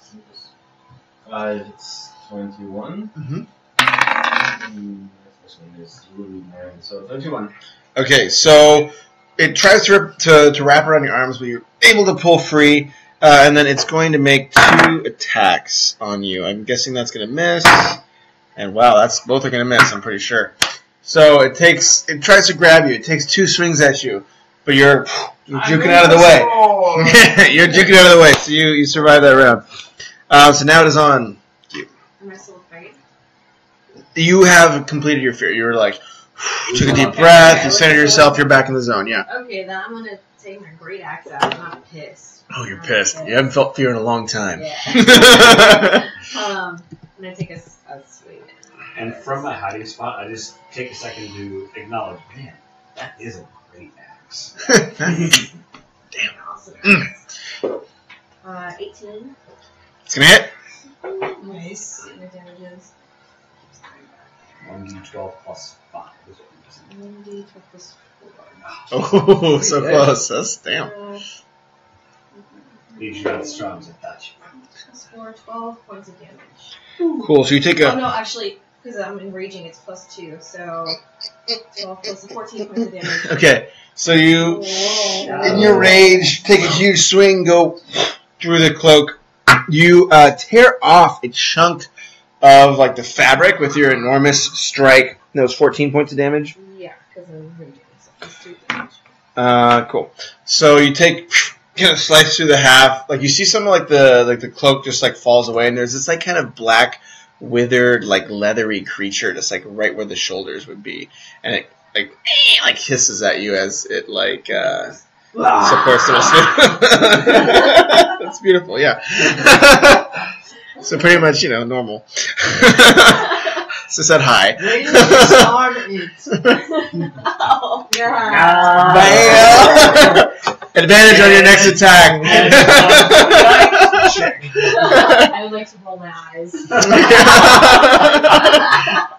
Speaker 6: 5, it's 21.
Speaker 1: Mhm.
Speaker 6: My first one is really 9, so 21.
Speaker 1: Okay, so it tries to wrap around your arms, but you're able to pull free, and then it's going to make 2 attacks on you. I'm guessing that's going to miss, and wow, both are going to miss. I'm pretty sure. So it tries to grab you. It takes 2 swings at you, but you're juking out of the way. You're juking out of the way, so you survive that round. So now it is on you.
Speaker 3: Am I still afraid?
Speaker 1: You have completed your fear. You're took a deep breath, you centered yourself, you're back in the zone, yeah.
Speaker 3: Okay, then I'm gonna take my great axe out. I'm not pissed.
Speaker 1: Oh, you're pissed. You haven't felt fear in a long time.
Speaker 3: Yeah. I'm gonna take a swing.
Speaker 4: And from my hiding spot, I just take a second to acknowledge, man, that is a great axe.
Speaker 3: Awesome. 18.
Speaker 1: It's gonna hit.
Speaker 5: Nice.
Speaker 3: My damages.
Speaker 4: 1d12 plus 5 is what I'm using.
Speaker 3: 1d12 plus 4.
Speaker 1: Oh, so close. That's damn.
Speaker 4: Need you not strong to touch.
Speaker 3: Plus 4, 12 points of damage.
Speaker 1: Cool. So you take
Speaker 3: Oh
Speaker 1: a.
Speaker 3: no, actually, because I'm enraging, it's plus 2, so 12 plus 14 points of damage.
Speaker 1: Okay. So you,
Speaker 3: Whoa.
Speaker 1: in your rage, take a huge swing, go through the cloak. You tear off a chunk of the fabric with your enormous strike. That was 14 points of damage.
Speaker 3: Yeah, because I'm enraging, so plus 2 damage.
Speaker 1: Cool. So you take kind of slice through the half. You see some of the cloak just falls away, and there's this kind of black, withered, leathery creature just right where the shoulders would be, and it hisses at you as it supports the That's beautiful, yeah. So pretty much, normal. So said hi.
Speaker 2: Disarm it.
Speaker 3: Oh, God.
Speaker 1: Bam! Advantage on your next attack.
Speaker 5: I would like to roll my eyes.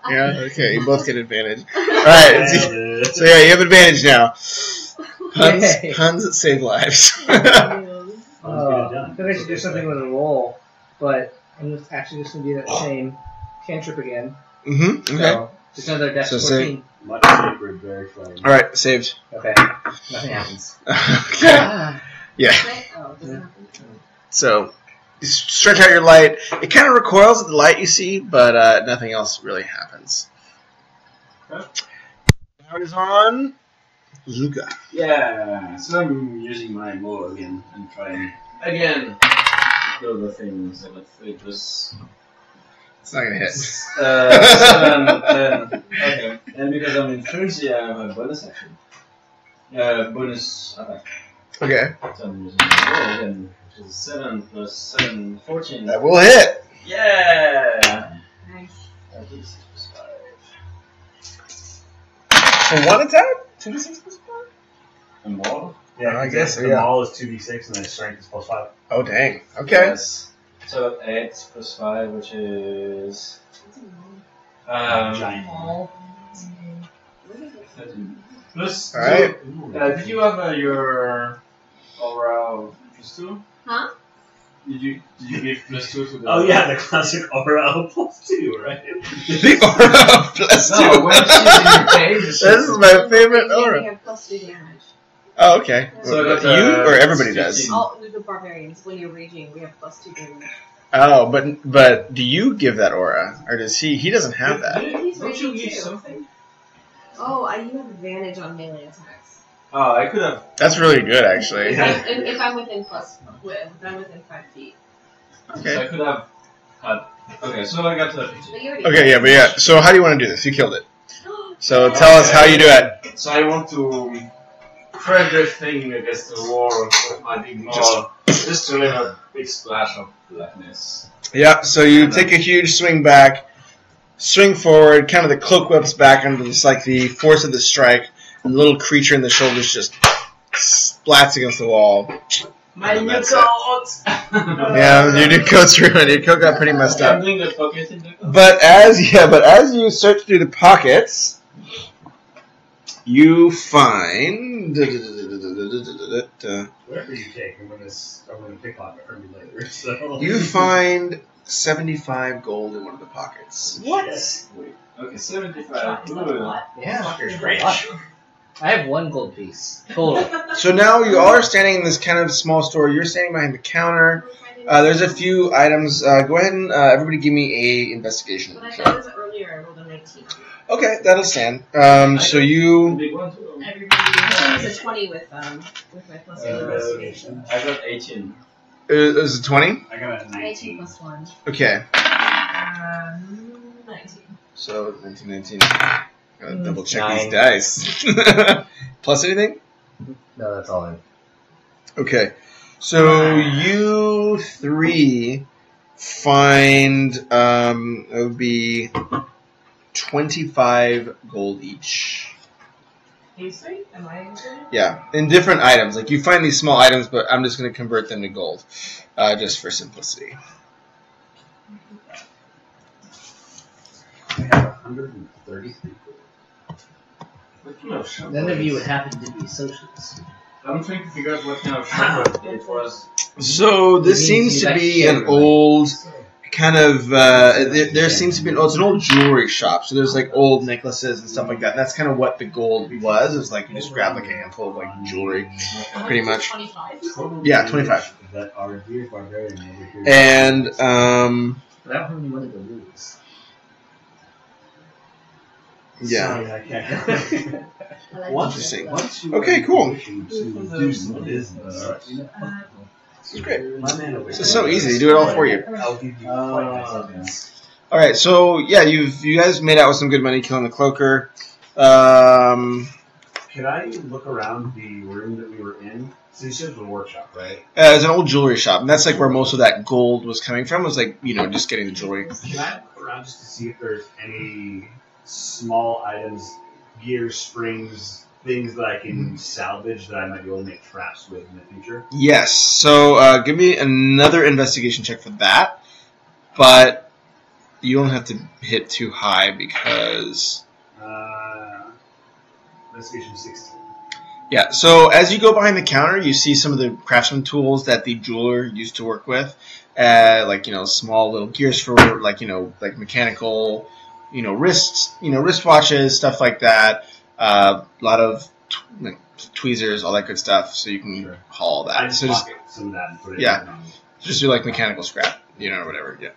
Speaker 1: Yeah, okay, you both get advantage. Alright, so yeah, you have advantage now.
Speaker 2: Yay.
Speaker 1: Puns that save lives.
Speaker 2: I think I should do something with a roll, but I'm actually just going to do that same cantrip again.
Speaker 1: Okay.
Speaker 2: So, just another dex
Speaker 1: So
Speaker 2: 14.
Speaker 4: Much sacred, very flame.
Speaker 1: Alright, saved.
Speaker 2: Okay, nothing happens.
Speaker 1: Okay.
Speaker 2: Ah.
Speaker 1: Yeah.
Speaker 3: Oh, doesn't happen.
Speaker 1: So, you stretch out your light. It kind of recoils at the light you see, but nothing else really happens.
Speaker 6: Okay.
Speaker 1: Now it is on Luca.
Speaker 6: Yeah, so I'm using my maul again and trying again kill the things that it was
Speaker 1: It's not going to hit.
Speaker 6: 7, 10. Okay, and because I'm in frenzy, I have a bonus action. Bonus attack.
Speaker 1: Okay.
Speaker 6: So I'm using my maul again, which is 7 plus 7, 14.
Speaker 1: That will hit.
Speaker 6: Yeah!
Speaker 3: Nice.
Speaker 6: At least 5.
Speaker 1: For one attack? 2d6 plus 5?
Speaker 6: A maul?
Speaker 4: Yeah,
Speaker 1: I guess,
Speaker 4: the
Speaker 1: yeah.
Speaker 4: maul is 2d6 and then strength is plus 5.
Speaker 1: Oh, dang. Okay.
Speaker 6: Yes. So 8 plus 5, which is
Speaker 4: Giant.
Speaker 5: Maul.
Speaker 6: 13. Plus
Speaker 1: All right.
Speaker 6: 2. Did you have your aura plus 2?
Speaker 3: Huh?
Speaker 6: Did you give plus 2 to the?
Speaker 4: Oh yeah, the classic aura of plus 2, right?
Speaker 1: The aura of plus 2.
Speaker 6: No, when she's in your page,
Speaker 1: This is my favorite
Speaker 3: We
Speaker 1: aura.
Speaker 3: have +2 damage.
Speaker 1: Oh, okay.
Speaker 6: So
Speaker 1: Well,
Speaker 6: that's,
Speaker 1: you or everybody does?
Speaker 6: 15.
Speaker 3: All the barbarians, when you're raging, we have +2 damage.
Speaker 1: Oh, but do you give that aura, or does he? He doesn't have that.
Speaker 3: He's
Speaker 6: Don't you
Speaker 3: raging
Speaker 6: give
Speaker 3: too.
Speaker 6: something?
Speaker 3: Oh, you have advantage on melee attacks.
Speaker 6: Oh, I could have.
Speaker 1: That's really good, actually.
Speaker 3: If I'm within 5 feet.
Speaker 1: Okay.
Speaker 6: So I could have had. Okay, so I got to 15.
Speaker 3: But you already
Speaker 1: Okay, yeah, but yeah. So how do you want to do this? You killed it. So tell us how you do it.
Speaker 6: So I want to crack this thing against the wall with my big maul, just to leave a big splash of blackness.
Speaker 1: Yeah. So you take a huge swing back, swing forward. Kind of the cloak whips back under just like the force of the strike, and the little creature in the shoulders just splats against the wall.
Speaker 6: My
Speaker 1: And
Speaker 6: new
Speaker 1: that's it.
Speaker 6: coat!
Speaker 1: Yeah, your new coat's ruined. Your coat got pretty messed
Speaker 6: I'm
Speaker 1: up.
Speaker 6: doing the pocket in the coat.
Speaker 1: But as you search through the pockets, you find.
Speaker 4: Whatever you take, I'm gonna pick on it later. So
Speaker 1: You find 75 gold in one of the pockets.
Speaker 2: What?
Speaker 6: Wait. Okay, 75.
Speaker 5: Is that a lot?
Speaker 2: Yeah.
Speaker 4: fucker's rich.
Speaker 2: I have 1 gold piece. Total.
Speaker 1: So now you all are standing in this kind of small store. You're standing behind the counter. There's a few items. Go ahead and everybody give me a investigation.
Speaker 3: When I did this earlier, I rolled a 19.
Speaker 1: Okay, that'll stand. So
Speaker 6: The
Speaker 1: you.
Speaker 6: big one too.
Speaker 5: Everybody
Speaker 3: I
Speaker 5: has
Speaker 3: used a 20 with my +1 investigation.
Speaker 6: I got 18.
Speaker 1: Is it 20?
Speaker 4: I got a
Speaker 3: 19
Speaker 4: 19.
Speaker 3: plus 1.
Speaker 1: Okay.
Speaker 5: 19.
Speaker 1: So 1919. Gotta double check
Speaker 2: 9.
Speaker 1: these dice. Plus anything?
Speaker 2: No, that's all in.
Speaker 1: Okay. So you 3 find it would be 25 gold each.
Speaker 5: These three? Am I included?
Speaker 1: Yeah, in different items. Like you find these small items, but I'm just going to convert them to gold, just for simplicity.
Speaker 4: I have 133.
Speaker 6: What kind of shop
Speaker 2: None
Speaker 6: was
Speaker 2: of you would
Speaker 6: this?
Speaker 2: happen to be socialists.
Speaker 6: I'm trying to figure out what kind of shop it was.
Speaker 1: So this
Speaker 2: It means
Speaker 1: seems
Speaker 2: you
Speaker 1: to
Speaker 2: like
Speaker 1: be
Speaker 2: sugar,
Speaker 1: an
Speaker 2: right?
Speaker 1: old kind of. There seems to be it's an old jewelry shop. So there's like old necklaces and stuff like that. And that's kind of what the gold was. It was like you just grab like a handful of like jewelry, pretty much.
Speaker 5: 25.
Speaker 1: Yeah, 25.
Speaker 4: That are here barbarian over here.
Speaker 1: And
Speaker 2: But I don't have any money to lose.
Speaker 1: yeah.
Speaker 4: Sorry, I can't.
Speaker 3: I like
Speaker 4: Once-
Speaker 1: Interesting.
Speaker 4: once you
Speaker 1: Okay,
Speaker 4: are
Speaker 1: cool.
Speaker 4: wishing to do some business,
Speaker 1: This is great.
Speaker 4: my man over
Speaker 1: This is so easy. They do it all for you.
Speaker 4: I'll give you quite nice.
Speaker 1: All right. So yeah, you guys made out with some good money killing the cloaker.
Speaker 4: Can I look around the room that we were in? So you said it was a workshop, right?
Speaker 1: It's an old jewelry shop, and that's like where most of that gold was coming from. Was like just getting the jewelry.
Speaker 4: Can I look around just to see if there's any small items, gears, springs, things that I can salvage that I might be able to make traps with in the future?
Speaker 1: Yes. So give me another investigation check for that, but you don't have to hit too high because.
Speaker 4: Investigation 16.
Speaker 1: Yeah, so as you go behind the counter, you see some of the craftsman tools that the jeweler used to work with, like small little gears for like mechanical, wristwatches, stuff like that. A lot of tweezers, all that good stuff. So you can haul that.
Speaker 4: I just pocket some of that and put it in.
Speaker 1: Just do like mechanical scrap, or whatever. Yeah.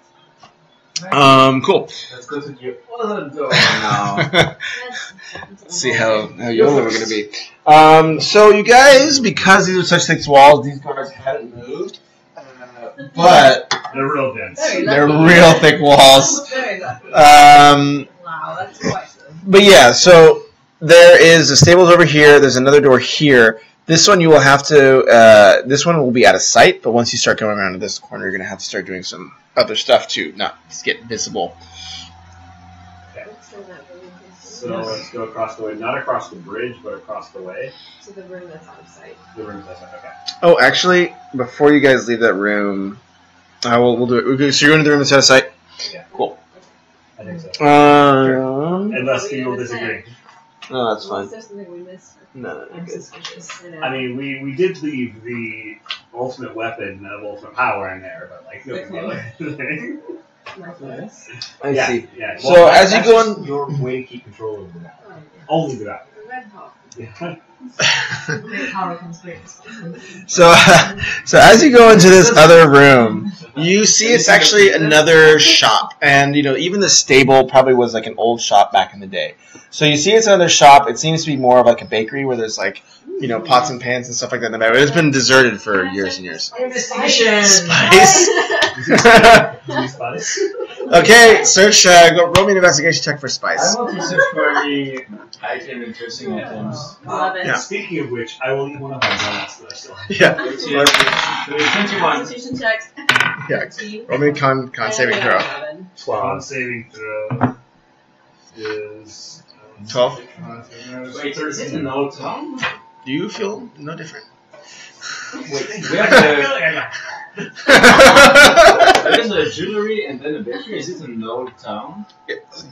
Speaker 1: Cool.
Speaker 6: Let's go to the other door now.
Speaker 1: Let's see how YOLO we're going to be. So you guys, because these are such thick walls, these guards hadn't moved. But
Speaker 4: they're real dense.
Speaker 1: They're real thick walls.
Speaker 3: Wow, that's quite good.
Speaker 1: But yeah, so there is a stables over here. There's another door here. This one you will have to. This one will be out of sight. But once you start going around to this corner, you're going to have to start doing some other stuff to not get visible.
Speaker 4: Okay. So let's go across the way, not across the bridge, but across the way.
Speaker 3: So the room that's out of sight.
Speaker 4: The room that's okay.
Speaker 1: Oh, actually, before you guys leave that room, we'll do it. So you're going to the room that's out of sight?
Speaker 4: Yeah.
Speaker 1: Cool.
Speaker 4: I think so.
Speaker 1: Unless
Speaker 4: people disagree.
Speaker 1: No, that's fine.
Speaker 3: Is there something we missed?
Speaker 1: No,
Speaker 5: I'm suspicious.
Speaker 4: I mean, we did leave the ultimate weapon of ultimate power in there, but like no.
Speaker 1: I see.
Speaker 4: Yeah.
Speaker 1: So
Speaker 4: Well,
Speaker 1: as you
Speaker 4: that's
Speaker 1: go
Speaker 4: just
Speaker 1: on,
Speaker 4: your way to keep control of the map.
Speaker 3: Oh, yeah.
Speaker 4: Only the map.
Speaker 3: The red hawk.
Speaker 4: Yeah.
Speaker 5: Great power comes great responsibility.
Speaker 1: so as you go into this other room, you see it's actually another shop, and even the stable probably was like an old shop back in the day. So you see it's another shop. It seems to be more of like a bakery where there's like pots and pans and stuff like that in the back. It's been deserted for years and years.
Speaker 5: Investigation.
Speaker 1: Spice.
Speaker 4: Spice.
Speaker 1: Okay, search. Roll me an investigation check for
Speaker 6: I
Speaker 1: spice.
Speaker 6: want to search for any interesting items.
Speaker 3: 11.
Speaker 1: Yeah.
Speaker 4: Speaking of which, I will eat one of my donuts that I still have.
Speaker 1: Yeah.
Speaker 6: 21.
Speaker 3: Constitution checks.
Speaker 1: Yeah.
Speaker 3: 13.
Speaker 1: Roll me a con saving throw.
Speaker 3: 11.
Speaker 4: Con saving throw is
Speaker 1: 12.
Speaker 6: Wait, is it an old town?
Speaker 1: Do you feel no different?
Speaker 6: Wait, we have there's a jewelry and then a bakery. Is it an old town?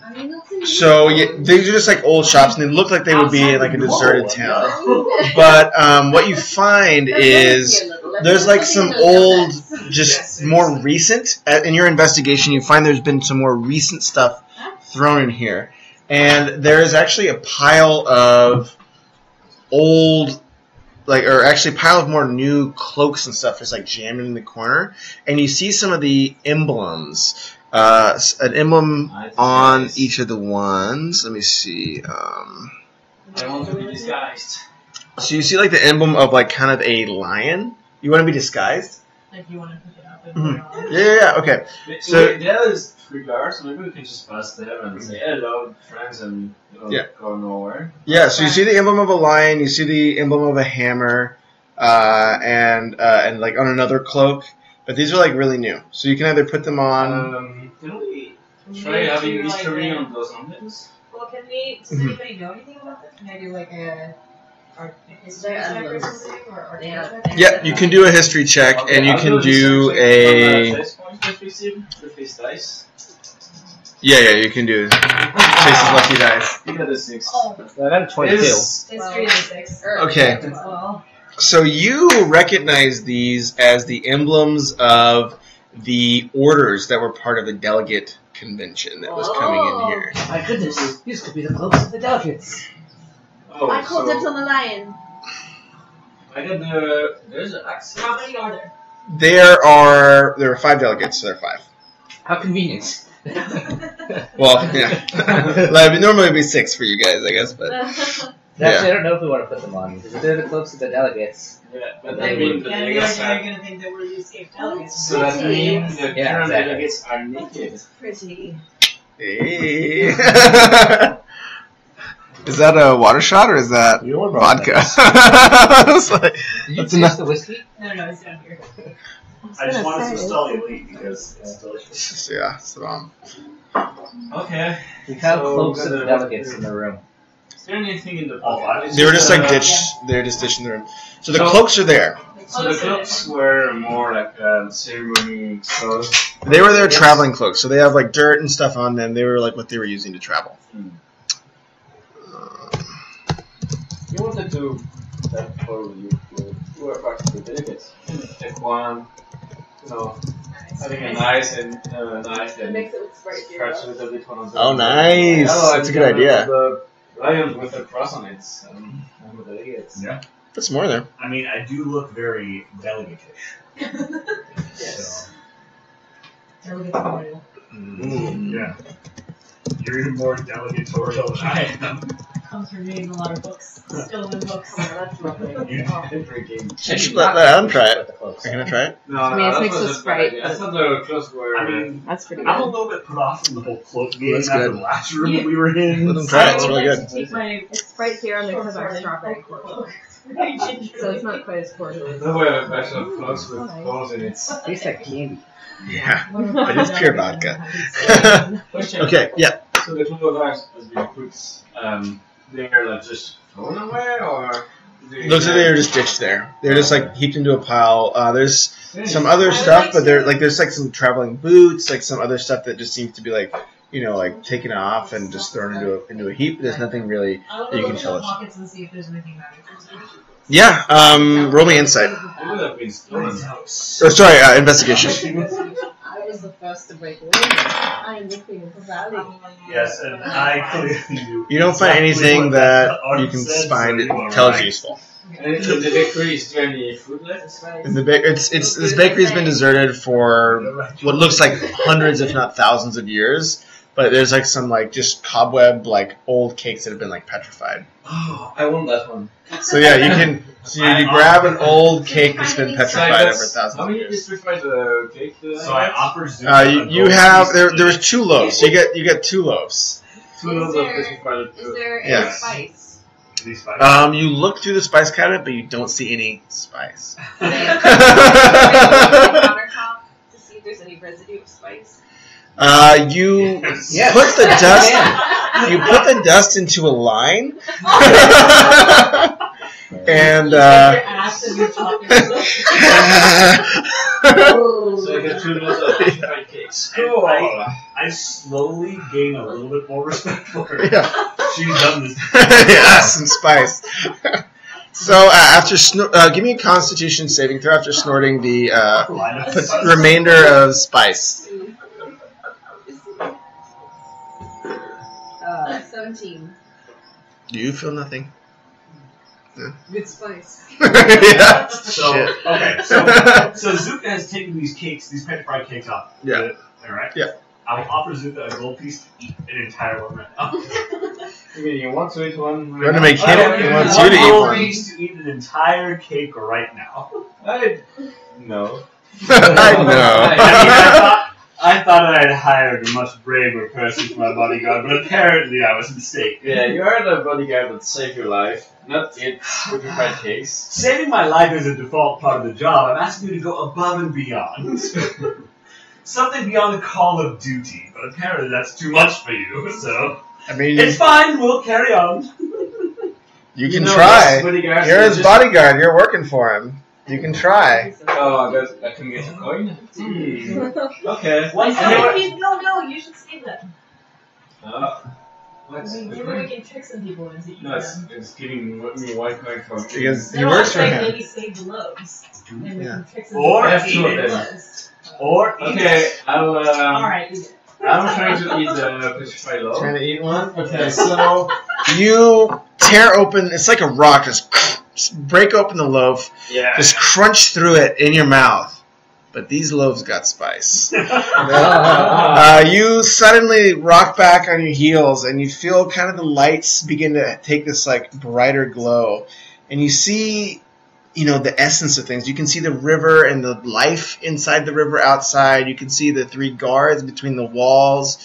Speaker 3: I mean, that's
Speaker 1: So yeah, these are just like old shops, and they look like they would be in like a deserted town. But what you find is there's like some old, just more recent. In your investigation, you find there's been some more recent stuff thrown in here, and there is actually a pile of old, or actually a pile of more new cloaks and stuff just like jammed in the corner, and you see some of the emblems. An emblem on each of the ones. Let me see.
Speaker 6: I want to be disguised.
Speaker 1: So you see like the emblem of like kind of a lion. You want to be disguised?
Speaker 5: Like you want to pick it up and
Speaker 1: Mhm.
Speaker 5: put it on.
Speaker 1: Yeah. Okay. So-
Speaker 6: Wait, there's 3 guards, so maybe we can just pass there and say hello, friends, and go nowhere.
Speaker 1: Yeah. So you see the emblem of a lion. You see the emblem of a hammer, and like on another cloak. But these are like really new. So you can either put them on.
Speaker 6: Can we try having history on those emblems?
Speaker 5: Well, does anybody know anything about this? Maybe like a art history
Speaker 3: They're
Speaker 5: check or
Speaker 3: emblems.
Speaker 5: something? Or
Speaker 3: Yeah.
Speaker 5: check?
Speaker 1: Yeah, you can do a history check, and you
Speaker 6: I'll
Speaker 1: can
Speaker 6: a
Speaker 1: do
Speaker 6: history check
Speaker 1: a.
Speaker 6: on the chase points that we see with these dice.
Speaker 1: Yeah, you can do Chase's lucky dice.
Speaker 6: You got a 6.
Speaker 5: Oh,
Speaker 2: I got a 22.
Speaker 5: history is 6.
Speaker 1: Okay.
Speaker 5: Well,
Speaker 1: So you recognize these as the emblems of the orders that were part of the delegate convention that was coming in here.
Speaker 2: My goodness, these could be the cloaks of the delegates.
Speaker 6: Oh,
Speaker 3: I called dibs
Speaker 6: so
Speaker 3: on the lion.
Speaker 6: I got there's an axe.
Speaker 5: how many are there?
Speaker 1: There are 5 delegates, so there are 5.
Speaker 2: How convenient.
Speaker 1: Well, yeah. Like, normally it'd be 6 for you guys, I guess, but
Speaker 2: Actually, I don't know if we want to put them on, because if they're the cloaks of the delegates,
Speaker 6: Yeah, but
Speaker 2: They
Speaker 6: I mean
Speaker 2: would-
Speaker 6: the
Speaker 5: Yeah,
Speaker 6: delegates
Speaker 5: you're
Speaker 6: are.
Speaker 5: going to think that we're escaped delegates.
Speaker 6: So that means the
Speaker 2: Yeah,
Speaker 6: current
Speaker 2: exactly.
Speaker 6: delegates are naked.
Speaker 3: Pretty.
Speaker 1: hey. Is that a water shot or is that
Speaker 2: you don't want
Speaker 1: vodka? I was like,
Speaker 2: Did you
Speaker 1: that's
Speaker 2: taste
Speaker 1: enough.
Speaker 2: the whiskey?
Speaker 5: No, it's down here.
Speaker 4: I just wanted some Stolly Elite because it's delicious.
Speaker 1: Yeah, so
Speaker 6: Okay.
Speaker 2: We have
Speaker 6: So,
Speaker 2: cloaks of
Speaker 6: gonna-
Speaker 2: the delegates in the room.
Speaker 6: Is there anything in the
Speaker 1: They were just like they're just ditching the room. So the cloaks are there.
Speaker 6: So the cloaks were more like ceremony clothes.
Speaker 1: They were their traveling cloaks, so they have like dirt and stuff on them. They were like what they were using to travel.
Speaker 6: You wanted to that for you were part of the delegates. Take one, you know, having a nice and
Speaker 3: It makes it look sprite
Speaker 6: scratch a little bit one of them.
Speaker 1: Oh, nice! That's a good idea.
Speaker 6: The lion with a cross on it. One of the delegates.
Speaker 4: Yeah.
Speaker 1: Put some more there.
Speaker 4: I mean, I do look very delegate-ish.
Speaker 6: Yes.
Speaker 5: Delegate memorial.
Speaker 4: Ooh, yeah. You're even more delegatorial than I am.
Speaker 5: Comes from reading a lot of books. Stolen books.
Speaker 3: That's lovely.
Speaker 4: You
Speaker 6: Drinking.
Speaker 1: I should let Adam try it.
Speaker 2: The cloaks.
Speaker 1: Are you gonna try it?
Speaker 6: No,
Speaker 3: I mean, it's
Speaker 6: that
Speaker 3: mixed
Speaker 6: was
Speaker 3: with
Speaker 6: a
Speaker 3: Sprite,
Speaker 6: bad idea. I
Speaker 3: but-
Speaker 6: thought the clothes were.
Speaker 4: I mean,
Speaker 3: That's pretty
Speaker 4: I'm a
Speaker 3: good.
Speaker 4: little bit put off from the whole cloak game
Speaker 1: That's
Speaker 4: after
Speaker 1: good.
Speaker 4: the last room that we were in.
Speaker 1: Let them try it. It's really good.
Speaker 5: Take my
Speaker 3: It's Sprite serum mixed with our strawberry cloak. So it's not quite as cordial.
Speaker 6: There were a batch of clothes with
Speaker 3: Nice.
Speaker 6: holes in it.
Speaker 2: Tastes like candy.
Speaker 1: Yeah. But it's pure vodka.
Speaker 6: Question.
Speaker 1: Okay. Yeah.
Speaker 6: So the clothes has been put. They're like just thrown away, or
Speaker 1: Looks like they're just ditched there. They're just like heaped into a pile. There's some other stuff, but there's like some traveling boots, like some other stuff that just seems to be like, you know, like taken off and just thrown into a heap. There's nothing really.
Speaker 5: I'll
Speaker 1: You
Speaker 5: look
Speaker 1: can
Speaker 5: in
Speaker 1: tell
Speaker 5: the
Speaker 1: us.
Speaker 5: pockets and see if there's anything magical.
Speaker 1: Yeah. Roll me insight.
Speaker 6: It would have been stolen.
Speaker 1: Or sorry, investigation.
Speaker 3: I was the first to break away. I am looking for value.
Speaker 4: Yes, and I clearly do.
Speaker 1: You don't find
Speaker 4: exactly
Speaker 1: anything
Speaker 4: what
Speaker 1: that
Speaker 4: art
Speaker 1: you can
Speaker 4: said,
Speaker 1: find
Speaker 4: so you are
Speaker 1: tells
Speaker 4: right.
Speaker 1: you useful.
Speaker 6: And in the bakery, is there any food left?
Speaker 1: In the it's this bakery's been deserted for what looks like hundreds, if not thousands, of years. But there's like some like just cobweb like old cakes that have been like petrified.
Speaker 6: Oh, I want that one.
Speaker 1: So yeah, you can you grab an old cake that's been petrified over thousands
Speaker 6: How
Speaker 1: of
Speaker 6: many
Speaker 1: years.
Speaker 6: petrified the cake?
Speaker 4: So I offer Zuko
Speaker 1: You have there was 2 loaves. So you get 2 loaves.
Speaker 6: 2 loaves of petrified.
Speaker 3: Is there
Speaker 1: Yeah.
Speaker 3: any spice?
Speaker 4: These five.
Speaker 1: You look through the spice cabinet, but you don't see any spice.
Speaker 3: Countertop to see if there's any residue of spice.
Speaker 1: You
Speaker 2: Yes.
Speaker 1: put the dust. You put the dust into a line, and
Speaker 5: Your ass and your chocolate.
Speaker 6: So I get 2 loaves of petrified cakes.
Speaker 4: Cool. I slowly gain a little bit more respect for her.
Speaker 1: yeah,
Speaker 4: She's done this.
Speaker 1: yeah, some spice. So after give me a Constitution saving throw after snorting the
Speaker 4: Line of
Speaker 1: remainder of spice.
Speaker 3: 17.
Speaker 1: You feel nothing.
Speaker 3: Good spice.
Speaker 1: yeah.
Speaker 4: So
Speaker 1: Shit.
Speaker 4: okay, so Zuka has taken these cakes, these petrified cakes off.
Speaker 1: Yeah.
Speaker 4: All right.
Speaker 1: Yeah.
Speaker 4: I'll offer Zuka a gold piece to eat an entire one right now.
Speaker 6: You mean you want to eat one?
Speaker 1: You want to make him?
Speaker 4: Okay,
Speaker 1: He wants
Speaker 4: one
Speaker 1: you to eat
Speaker 4: gold
Speaker 1: one.
Speaker 4: piece to eat an entire cake right now.
Speaker 6: No.
Speaker 1: I know.
Speaker 4: I thought I had hired a much braver person for my bodyguard, but apparently I was mistaken.
Speaker 6: Yeah, you are the bodyguard that saved your life, not eat petrified cakes.
Speaker 4: Saving my life is a default part of the job. I'm asking you to go above and beyond. Something beyond the call of duty, but apparently that's too much for you, so...
Speaker 1: I mean,
Speaker 4: It's fine, we'll carry on.
Speaker 1: you can
Speaker 6: know,
Speaker 1: try.
Speaker 6: us bodyguards
Speaker 1: You're
Speaker 6: are
Speaker 1: his
Speaker 6: just-
Speaker 1: bodyguard. You're working for him. You can try.
Speaker 6: Oh, I can get a coin? Okay.
Speaker 4: One
Speaker 5: No, you should save them.
Speaker 6: What's
Speaker 5: Maybe we can trick some people into eating
Speaker 6: No,
Speaker 5: them.
Speaker 6: it's giving me one coin for
Speaker 1: Because he
Speaker 5: No,
Speaker 1: works
Speaker 5: it's
Speaker 1: for
Speaker 5: like
Speaker 1: him.
Speaker 5: maybe save the loaves. And we
Speaker 1: Yeah.
Speaker 5: can trick some
Speaker 4: Or
Speaker 5: people
Speaker 6: have
Speaker 5: into
Speaker 6: 2 of
Speaker 5: eating
Speaker 6: them.
Speaker 5: loaves.
Speaker 4: Or
Speaker 6: Okay,
Speaker 5: Alright, eat it.
Speaker 6: I'm trying to eat the petrified loaf.
Speaker 1: Trying to eat one? Okay, so you tear open, it's like a rock, just break open the loaf,
Speaker 6: Yeah.
Speaker 1: just crunch through it in your mouth. But these loaves got spice. You suddenly rock back on your heels and you feel kind of the lights begin to take this like brighter glow. And you see, you know, the essence of things. You can see the river and the life inside the river outside. You can see the 3 guards between the walls.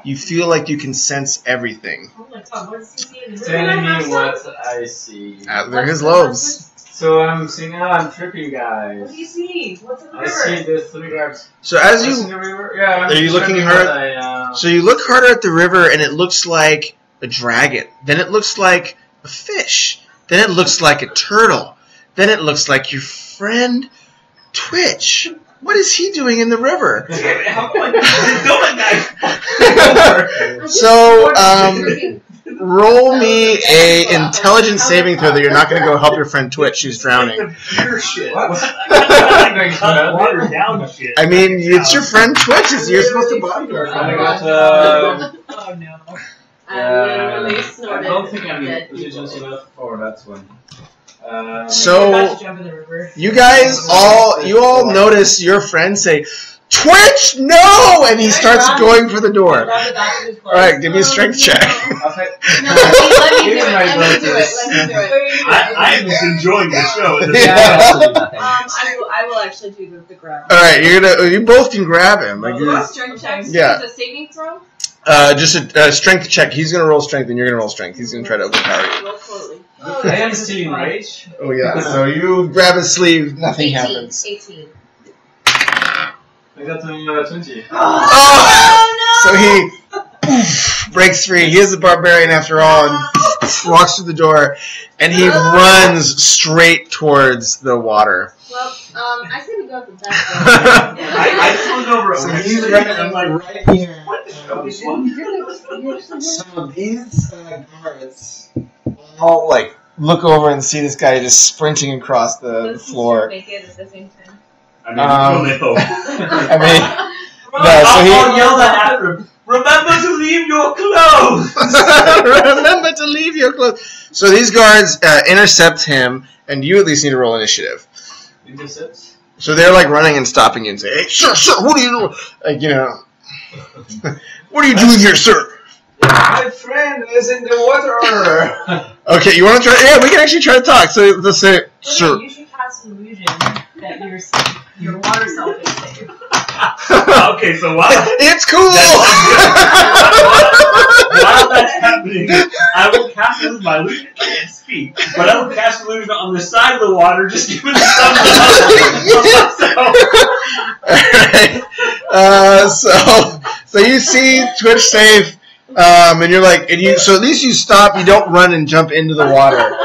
Speaker 1: You feel like you can sense everything.
Speaker 5: Oh my god, what does he see in the
Speaker 6: Telling
Speaker 5: river?
Speaker 6: me what I see.
Speaker 1: They're his loaves.
Speaker 6: So I'm saying, I'm tripping,
Speaker 5: What
Speaker 6: guys.
Speaker 5: do you see? What's in the
Speaker 6: I see
Speaker 5: river?
Speaker 6: the 3 guards.
Speaker 1: So as
Speaker 6: I see
Speaker 1: you...
Speaker 6: the river. Yeah, I'm
Speaker 1: Are you looking
Speaker 6: tripping
Speaker 1: her-
Speaker 6: what I
Speaker 1: So you look harder at the river, and it looks like a dragon. Then it looks like a fish. Then it looks like a turtle. Then it looks like your friend Twitch. What is he doing in the river? So, roll me a intelligence saving throw that you're not going to go help your friend Twitch who's drowning. I mean, it's your friend Twitch. You're supposed to bodyguard.
Speaker 5: Oh no.
Speaker 6: I don't think I'm intelligent enough for that one.
Speaker 1: So, you guys all notice your friend say, Twitch, no! And he starts going for the door. Alright, give me a strength check.
Speaker 3: Let me do it.
Speaker 4: I'm just enjoying the show.
Speaker 3: I will actually do the grab.
Speaker 1: Alright, you both can grab him. Like
Speaker 3: Strength check?
Speaker 1: Yeah.
Speaker 3: Is it a saving throw?
Speaker 1: Just a strength check. He's gonna roll strength and you're gonna roll strength. He's gonna try to overpower you.
Speaker 3: Roll slowly.
Speaker 6: I am still in rage.
Speaker 1: Oh yeah, so you grab his sleeve, nothing happens.
Speaker 3: 18.
Speaker 6: I got 20.
Speaker 1: Oh! So he breaks free. He is a barbarian after all and walks through the door and he runs straight towards the water.
Speaker 3: Well, I say we go up the back.
Speaker 4: I just look over
Speaker 1: So
Speaker 4: at
Speaker 1: he's
Speaker 4: right
Speaker 1: right here.
Speaker 4: What the hell is one?
Speaker 1: So these guards all like look over and see this guy just sprinting across the floor.
Speaker 3: Make it at the same time.
Speaker 4: I mean, no.
Speaker 1: I mean, no, so
Speaker 4: I'll yell that after him. Remember to leave your clothes!
Speaker 1: Remember to leave your clothes. So these guards intercept him, and you at least need to roll initiative.
Speaker 6: Intercept?
Speaker 1: So they're like running and stopping you and say, "Hey, sir, what are you doing?" Like, what are you doing here, sir?
Speaker 6: My friend is in the water!
Speaker 1: Okay, you want to try? Yeah, we can actually try to talk. So they'll say, "Sir."
Speaker 5: You should cast an illusion that your water self is safe.
Speaker 4: Okay, so while
Speaker 1: It's cool!
Speaker 4: while that's happening, I will cast illusion. My illusion can't speak, but I will cast illusion on the side of the water, just giving the
Speaker 1: Alright. So you see Twitch safe, and you're like, so at least you stop, you don't run and jump into the water.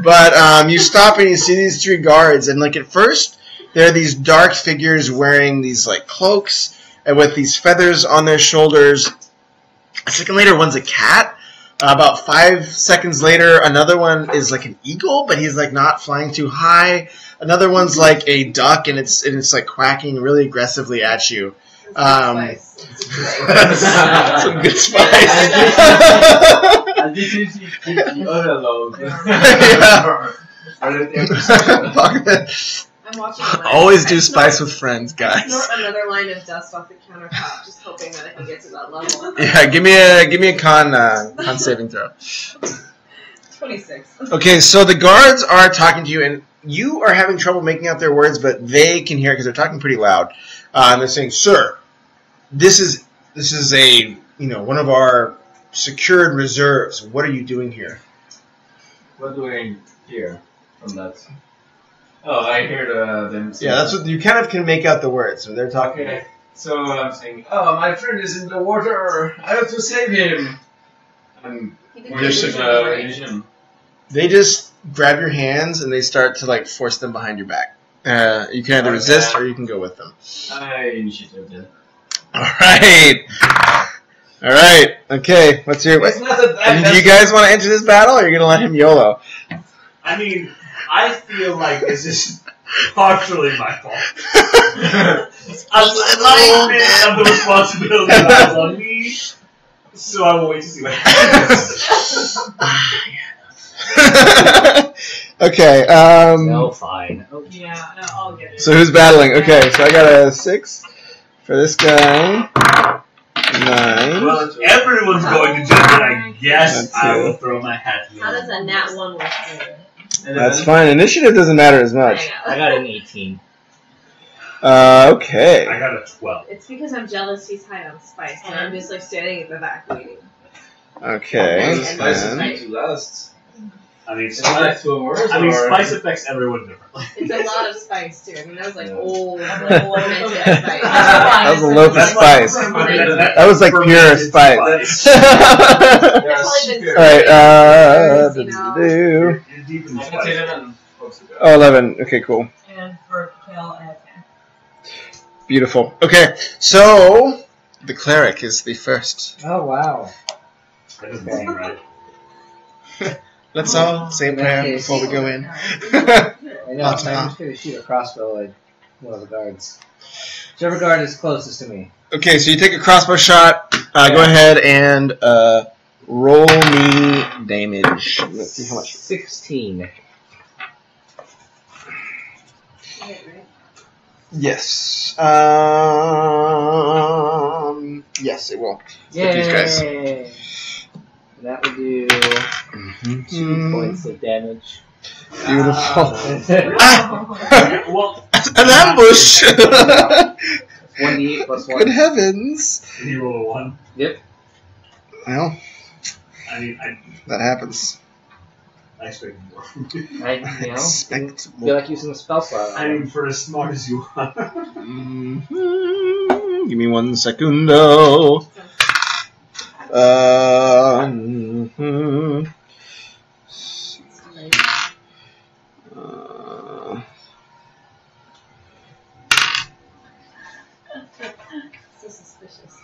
Speaker 1: But you stop and you see these three guards, and like at first, there are these dark figures wearing these like cloaks and with these feathers on their shoulders. A second later, one's a cat. About 5 seconds later, another one is like an eagle, but he's like not flying too high. Another one's like a duck, and it's like quacking really aggressively at you. Some good spice.
Speaker 6: I definitely keep the other load.
Speaker 3: I'm watching.
Speaker 1: Always do spice with friends, guys.
Speaker 3: Snort another line of dust off the countertop, just hoping that I can get to that level.
Speaker 1: Yeah, give me a con saving throw.
Speaker 3: 26.
Speaker 1: Okay, so the guards are talking to you, and you are having trouble making out their words, but they can hear because they're talking pretty loud. And they're saying, "Sir, this is a one of our secured reserves. What are you doing here?"
Speaker 6: What do I hear from that? Oh, I hear them.
Speaker 1: Yeah, that's what you kind of can make out the words. So they're talking.
Speaker 6: Okay, so I'm saying, "Oh, my friend is in the water. I have to save him." And there's such a illusion.
Speaker 1: They just grab your hands and they start to like force them behind your back. You can either resist or you can go with them.
Speaker 6: I initiative then.
Speaker 1: All right. Okay. What's your?
Speaker 6: It's not that bad.
Speaker 1: Do you guys want to enter this battle, or are you gonna let him YOLO?
Speaker 4: I mean, I feel like this is partially my fault. A little bit of the responsibility lies on me, so I will wait to see what happens.
Speaker 1: Okay.
Speaker 2: No, fine.
Speaker 5: Yeah, no, I'll get it.
Speaker 1: So who's battling? Okay. So I got a 6 for this guy. 9.
Speaker 4: Well, if everyone's going to judge it, I guess I will throw my hat in the
Speaker 3: How does
Speaker 4: ring.
Speaker 3: a nat 1 work?
Speaker 1: That's fine. Initiative doesn't matter as much.
Speaker 2: I got an 18.
Speaker 1: Okay.
Speaker 4: I got a 12.
Speaker 3: It's because I'm jealous he's high on spice, and I'm just like standing at the back waiting.
Speaker 1: Okay.
Speaker 6: Spice is
Speaker 1: And
Speaker 6: meant to last.
Speaker 4: I mean,
Speaker 6: Is it like 2 hours?
Speaker 4: spice affects everyone differently.
Speaker 3: It's a lot of spice too. I mean, that was like old fermented spice.
Speaker 1: That was a loaf of spice. That was like pure spice. Alright,
Speaker 4: You're deep in the
Speaker 6: I can
Speaker 4: spice.
Speaker 6: take it and folks to go.
Speaker 1: Oh, 11. Okay, cool.
Speaker 5: And for Kale, I have 10.
Speaker 1: Beautiful. Okay, so the cleric is the first.
Speaker 2: Oh wow.
Speaker 4: That doesn't seem right.
Speaker 1: Let's all say a
Speaker 2: In that
Speaker 1: prayer
Speaker 2: case-
Speaker 1: before we go in.
Speaker 2: I know. I'm just gonna shoot a crossbow at one of the guards. Whichever guard is closest to me.
Speaker 1: Okay, so you take a crossbow shot. Go ahead and roll me damage. Let's see how much.
Speaker 2: 16.
Speaker 1: Yes. Yes, it will. With these guys.
Speaker 2: Yay! That would do 2 points of damage.
Speaker 1: Beautiful.
Speaker 4: Well,
Speaker 1: An ambush!
Speaker 2: 1d8 plus 1.
Speaker 1: Good heavens.
Speaker 4: can you roll a 1?
Speaker 2: Yep.
Speaker 1: Well,
Speaker 4: I mean,
Speaker 1: that happens.
Speaker 4: I expect more.
Speaker 2: I feel
Speaker 1: Expectable.
Speaker 2: like using the spell slot.
Speaker 4: I mean, for as smart as you are.
Speaker 1: Mhm. Give me 1 secundo. Mhm.
Speaker 3: So suspicious.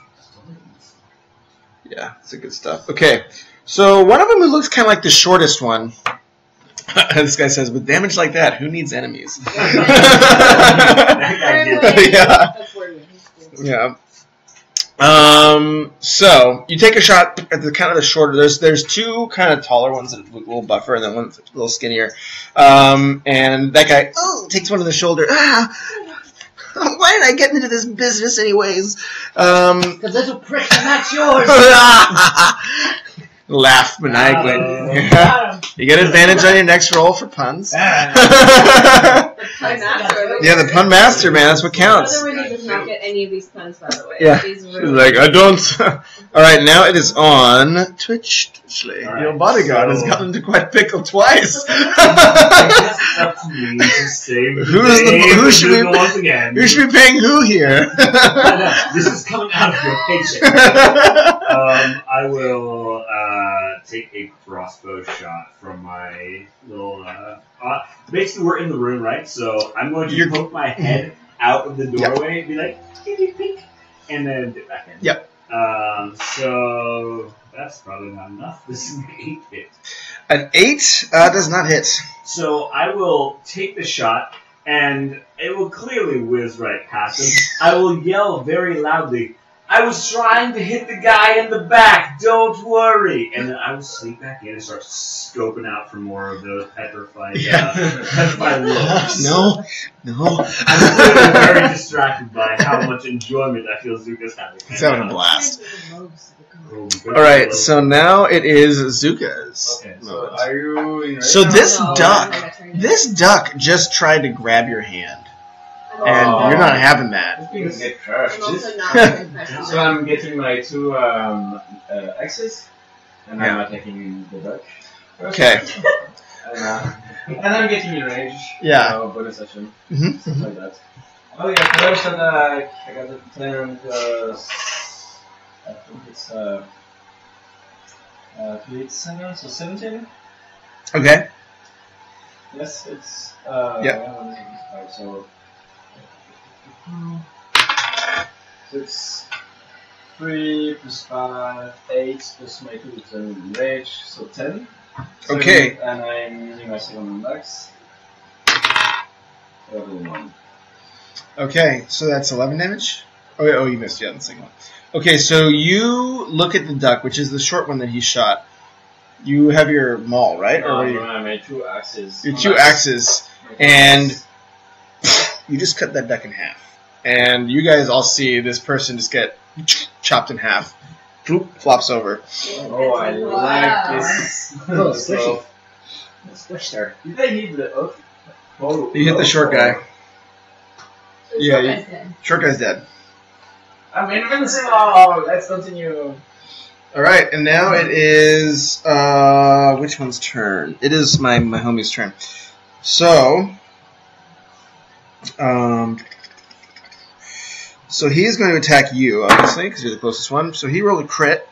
Speaker 1: Yeah, it's a good stuff. Okay, so one of them who looks kind of like the shortest one. This guy says, with damage like that, who needs enemies? Yeah.
Speaker 3: That's where we
Speaker 1: Yeah. So you take a shot at the kind of the shorter. There's 2 kind of taller ones that look a little buffer, and then one that's a little skinnier. And that guy takes one on the shoulder. Why did I get into this business anyways?
Speaker 2: Because little prick, that's yours!
Speaker 1: Laugh maniacally. You get advantage on your next roll for puns. Yeah, the pun master, man. That's what counts.
Speaker 3: Otherwise, he does not get any of these puns, by the way.
Speaker 1: Yeah.
Speaker 3: He's
Speaker 1: She's
Speaker 3: really
Speaker 1: like, I don't. Alright, now it is on Twitch.
Speaker 4: Alright,
Speaker 1: Your bodyguard has
Speaker 4: so-
Speaker 1: gotten into quite pickle twice.
Speaker 4: It's up to me to save the
Speaker 1: Who's the-
Speaker 4: day
Speaker 1: who
Speaker 4: for
Speaker 1: should we-
Speaker 4: Google once again.
Speaker 1: You should be paying who here?
Speaker 4: This is coming out of your paycheck. I will take a crossbow shot from my little. Basically, we're in the room, right? So I'm going to poke my head out of the doorway and be like, pink, and then dip back in.
Speaker 1: Yep.
Speaker 4: So that's probably not enough. This is an 8 hit.
Speaker 1: An 8 does not hit.
Speaker 4: So I will take the shot, and it will clearly whiz right past him. I will yell very loudly, I was trying to hit the guy in the back, don't worry! And then I will sneak back in and start scoping out for more of those petrified looks.
Speaker 1: No.
Speaker 4: I'm clearly very distracted by how much enjoyment I feel Zuka's having.
Speaker 1: He's having a blast.
Speaker 4: Oh,
Speaker 1: Alright, so now it is Zuka's.
Speaker 6: Okay, so are you in range?
Speaker 1: So this
Speaker 3: No,
Speaker 1: duck,
Speaker 3: I'm not trying to-
Speaker 1: this duck just tried to grab your hand, and
Speaker 6: Oh.
Speaker 1: you're not having that.
Speaker 6: This thing is get crushed.
Speaker 3: I'm also not impressed.
Speaker 6: So I'm getting my 2 axes, and I'm attacking the duck.
Speaker 1: Okay.
Speaker 6: And I'm getting in range.
Speaker 1: Yeah.
Speaker 6: Bonus action.
Speaker 1: Mhm.
Speaker 6: Stuff like that. Oh yeah, first attack. I got the 10 plus. I think it's 3, 8, 7, so 17.
Speaker 1: Okay.
Speaker 6: Yes, it's.
Speaker 1: Yep.
Speaker 6: Yeah, so it's 3 plus 5, 8 plus my 2 is in range, so 10.
Speaker 1: Okay.
Speaker 6: And I'm using my second max. 1.
Speaker 1: Okay, so that's 11 damage? Oh, you missed, yeah, the second one. Okay, so you look at the duck, which is the short one that he shot. You have your maul, right? Or what do you,
Speaker 6: I made 2 axes.
Speaker 1: your 2 axes, and you just cut that duck in half. And you guys all see this person just get chopped in half. Flops over.
Speaker 6: Oh, I like this.
Speaker 2: Oh, squishy. Squish her.
Speaker 6: Did I hit the oak? Oh,
Speaker 1: You hit the short guy. Yeah,
Speaker 3: Guy's dead.
Speaker 1: Short guy's dead.
Speaker 6: I'm invincible! Let's continue.
Speaker 1: All right, and now it is which one's turn? It is my homie's turn. So, so he's going to attack you, obviously, because you're the closest one. So he rolled a crit.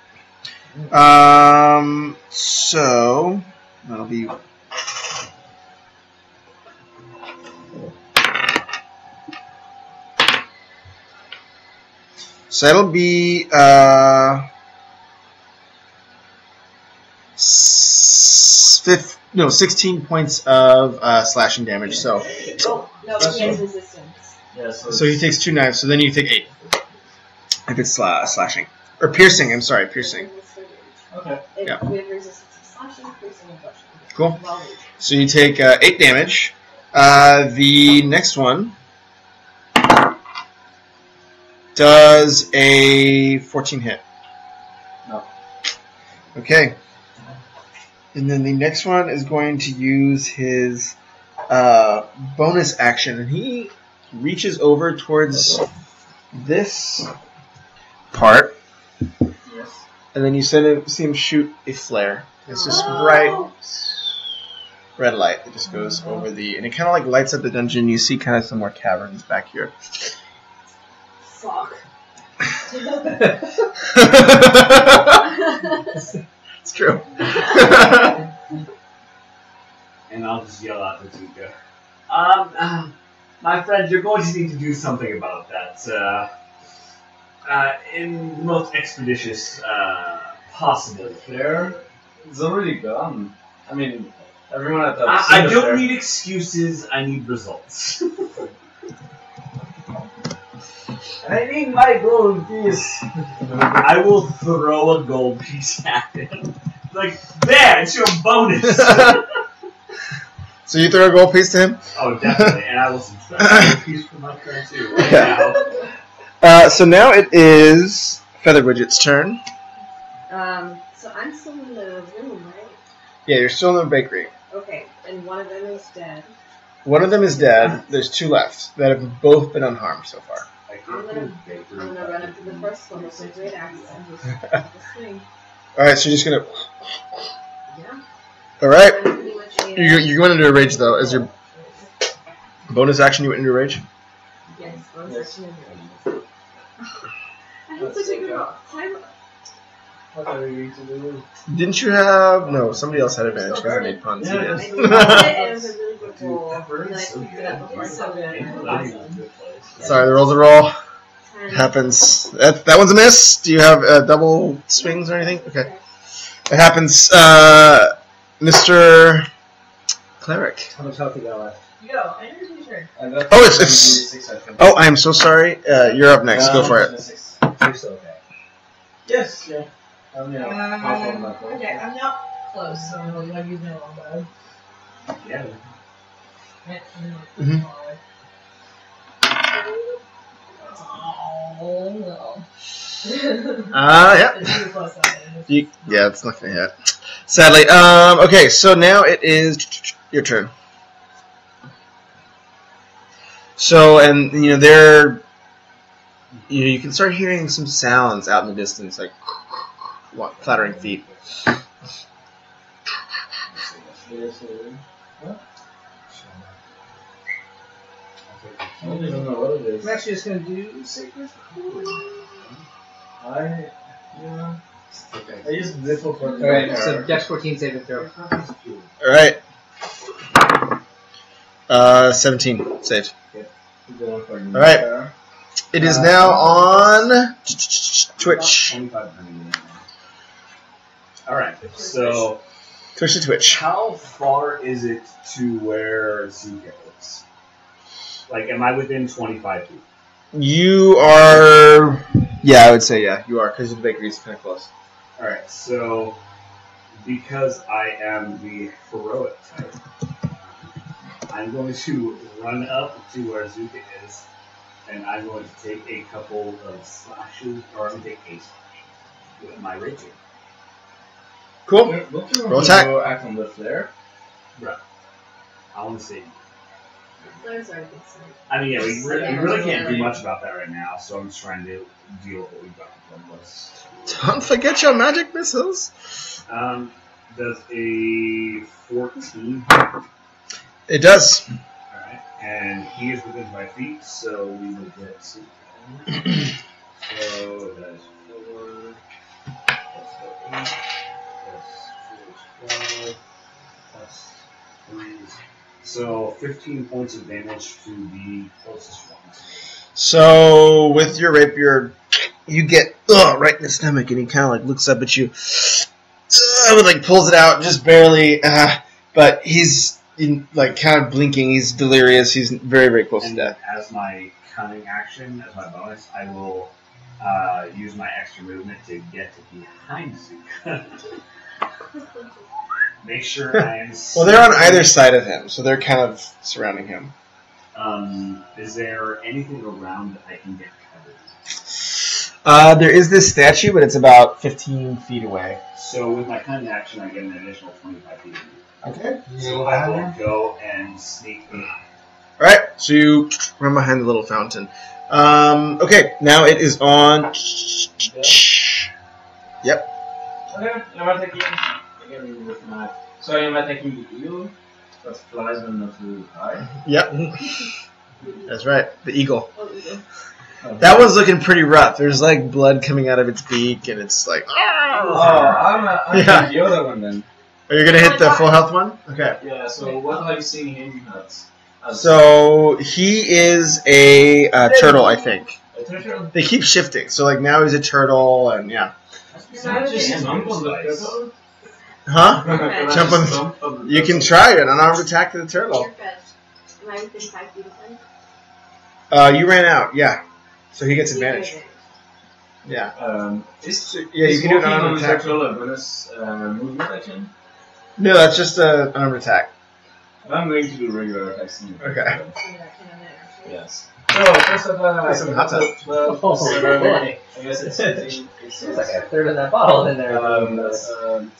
Speaker 1: So that'll be. So that'll be 16 points of slashing damage. So
Speaker 3: No, he has resistance.
Speaker 6: Yeah,
Speaker 1: so he takes 2 knives. So then you take 8 if it's slashing or piercing. I'm sorry, piercing.
Speaker 6: Okay.
Speaker 1: Yeah.
Speaker 3: We have resistance to slashing, piercing, and brushing.
Speaker 1: Cool. So you take 8 damage. The next one does a 14 hit.
Speaker 6: No.
Speaker 1: Okay. And then the next one is going to use his bonus action, and he reaches over towards this part,
Speaker 6: Yes.
Speaker 1: and then you see him shoot a flare. It's just bright red light that just goes over and it kind of like lights up the dungeon. You see kind of some more caverns back here.
Speaker 3: Fuck.
Speaker 1: It's true.
Speaker 4: And I'll just yell out to Tuka. My friend, you're going to need to do something about that. In the most expeditious possible.
Speaker 6: Flare? It's already gone. I mean, everyone at that.
Speaker 4: I don't need excuses, I need results.
Speaker 6: I need my gold piece.
Speaker 4: I will throw a gold piece at him. Like, there, it's your bonus!
Speaker 1: So you throw a gold piece to him?
Speaker 4: Oh, definitely, and I will subtract a gold piece from my friend too, right
Speaker 1: Yeah. So now it is Featherwidget's turn.
Speaker 3: So I'm still in the room, right?
Speaker 1: Yeah, you're still in the bakery.
Speaker 3: Okay, and one of them is dead.
Speaker 1: One of them is dead. There's 2 left that have both been unharmed so far.
Speaker 3: I'm gonna run up to the first one with my great axe and just swing.
Speaker 1: Alright, so you're just gonna.
Speaker 3: Yeah.
Speaker 1: Alright.
Speaker 3: I'm pretty much a,
Speaker 1: You're going into a rage though. As your bonus action, you went into a rage?
Speaker 3: yes, bonus action is ready. I had such a good time.
Speaker 6: What are we going to do?
Speaker 1: Didn't you have. No, somebody else had advantage because I made puns.
Speaker 6: Yeah,
Speaker 1: You
Speaker 3: I
Speaker 1: did.
Speaker 3: did it, and it was a really good roll. And then I picked it up before I saw it.
Speaker 1: Sorry, the roll's a roll.
Speaker 3: 10.
Speaker 1: Happens. That one's a miss. Do you have double swings or anything? Okay. It happens. Mr. Cleric.
Speaker 2: How much health you got left?
Speaker 5: Yo, I know your turn.
Speaker 1: Oh, it's. Oh, I am so sorry. You're up next. Go for it.
Speaker 2: You're still okay.
Speaker 6: Yes, yeah. Yeah.
Speaker 5: Okay, I'm not close, so I'm going to use my longbow.
Speaker 4: Yeah.
Speaker 1: Mhm.
Speaker 5: Oh, no.
Speaker 1: Yeah.
Speaker 5: It's too close, though.
Speaker 1: Yeah, it's not gonna hit. Sadly. Okay, so now it is your turn. So, and you can start hearing some sounds out in the distance, like clattering feet.
Speaker 6: I don't even know what it is.
Speaker 2: I'm actually just going to do Sacred Coin.
Speaker 6: I used little for.
Speaker 2: Alright, so Dex 14 saving throw.
Speaker 1: Alright. 17 saved. Alright. It is now on Twitch.
Speaker 4: Alright, so
Speaker 1: Twitch to Twitch.
Speaker 4: how far is it to where Zuka is? Like, am I within 25 feet?
Speaker 1: You are. Yeah, I would say yeah, you are, because the bakery's kind of close.
Speaker 4: Alright, so because I am the heroic type, I'm going to run up to where Zuka is, and I'm going to take a couple of slashes, or I'm going to take a slash with my rapier.
Speaker 1: Cool. Roll attack.
Speaker 6: Act on the flare.
Speaker 4: Right. I want to save you.
Speaker 3: Those are a good sign.
Speaker 4: I mean, yeah, we really can't do much about that right now, so I'm just trying to deal with what we've got in front of us.
Speaker 1: Don't forget your magic missiles.
Speaker 4: Does a 14?
Speaker 1: It does.
Speaker 4: Alright, and he is within 5 feet, so we will get. So that is 4 plus 8 plus 4 is 12 plus 3 is. So 15 points of damage to the closest ones.
Speaker 1: So with your rapier, you get right in the stomach, and he kind of like looks up at you, and like pulls it out just barely. But he's like kind of blinking. He's delirious. He's very, very close to death.
Speaker 4: As my cunning action, as my bonus, I will use my extra movement to get behind Zuka. Make sure I am.
Speaker 1: Well, they're on either side of him, so they're kind of surrounding him.
Speaker 4: Is there anything around that I can get covered?
Speaker 1: There is this statue, but it's about 15 feet away.
Speaker 4: So with my cunning action, I get an additional 25 feet.
Speaker 1: Okay.
Speaker 4: So I will go and sneak behind.
Speaker 1: Alright, so you run behind the little fountain. Okay, now it is on... Yep.
Speaker 6: Okay, I'm attacking again with my. So I'm attacking the eagle. That flies but not too high.
Speaker 1: Yep. That's right, the eagle.
Speaker 3: Oh, eagle.
Speaker 1: That one's looking pretty rough. There's like blood coming out of its beak, and it's like...
Speaker 6: Oh, I'm
Speaker 1: Yeah.
Speaker 6: the other one then.
Speaker 1: Are you going to hit the full health one? Okay.
Speaker 6: Yeah, so what are you seeing him as?
Speaker 1: So, he is a turtle, I think.
Speaker 6: A turtle?
Speaker 1: They keep shifting, so like now he's a turtle, and yeah.
Speaker 6: Just jump on the turtle?
Speaker 1: Huh?
Speaker 3: Okay.
Speaker 1: Jump on the... You can try it, an unarmed attack to the turtle.
Speaker 3: You're fetched. Am I within 5 feet of him?
Speaker 1: You ran out, yeah. So he gets advantage. Yeah. Yeah, you can do an unarmed attack.
Speaker 6: A bonus movement action?
Speaker 1: No, that's just an unarmed attack.
Speaker 6: I'm going to do regular attacks.
Speaker 1: Okay.
Speaker 6: Yes. So, first of all, I
Speaker 1: Some hot tub.
Speaker 6: 12
Speaker 2: Oh,
Speaker 6: plus 7.
Speaker 2: boy.
Speaker 6: I guess it's 15.
Speaker 2: There's like a third of that bottle in there.
Speaker 6: That's
Speaker 3: Doesn't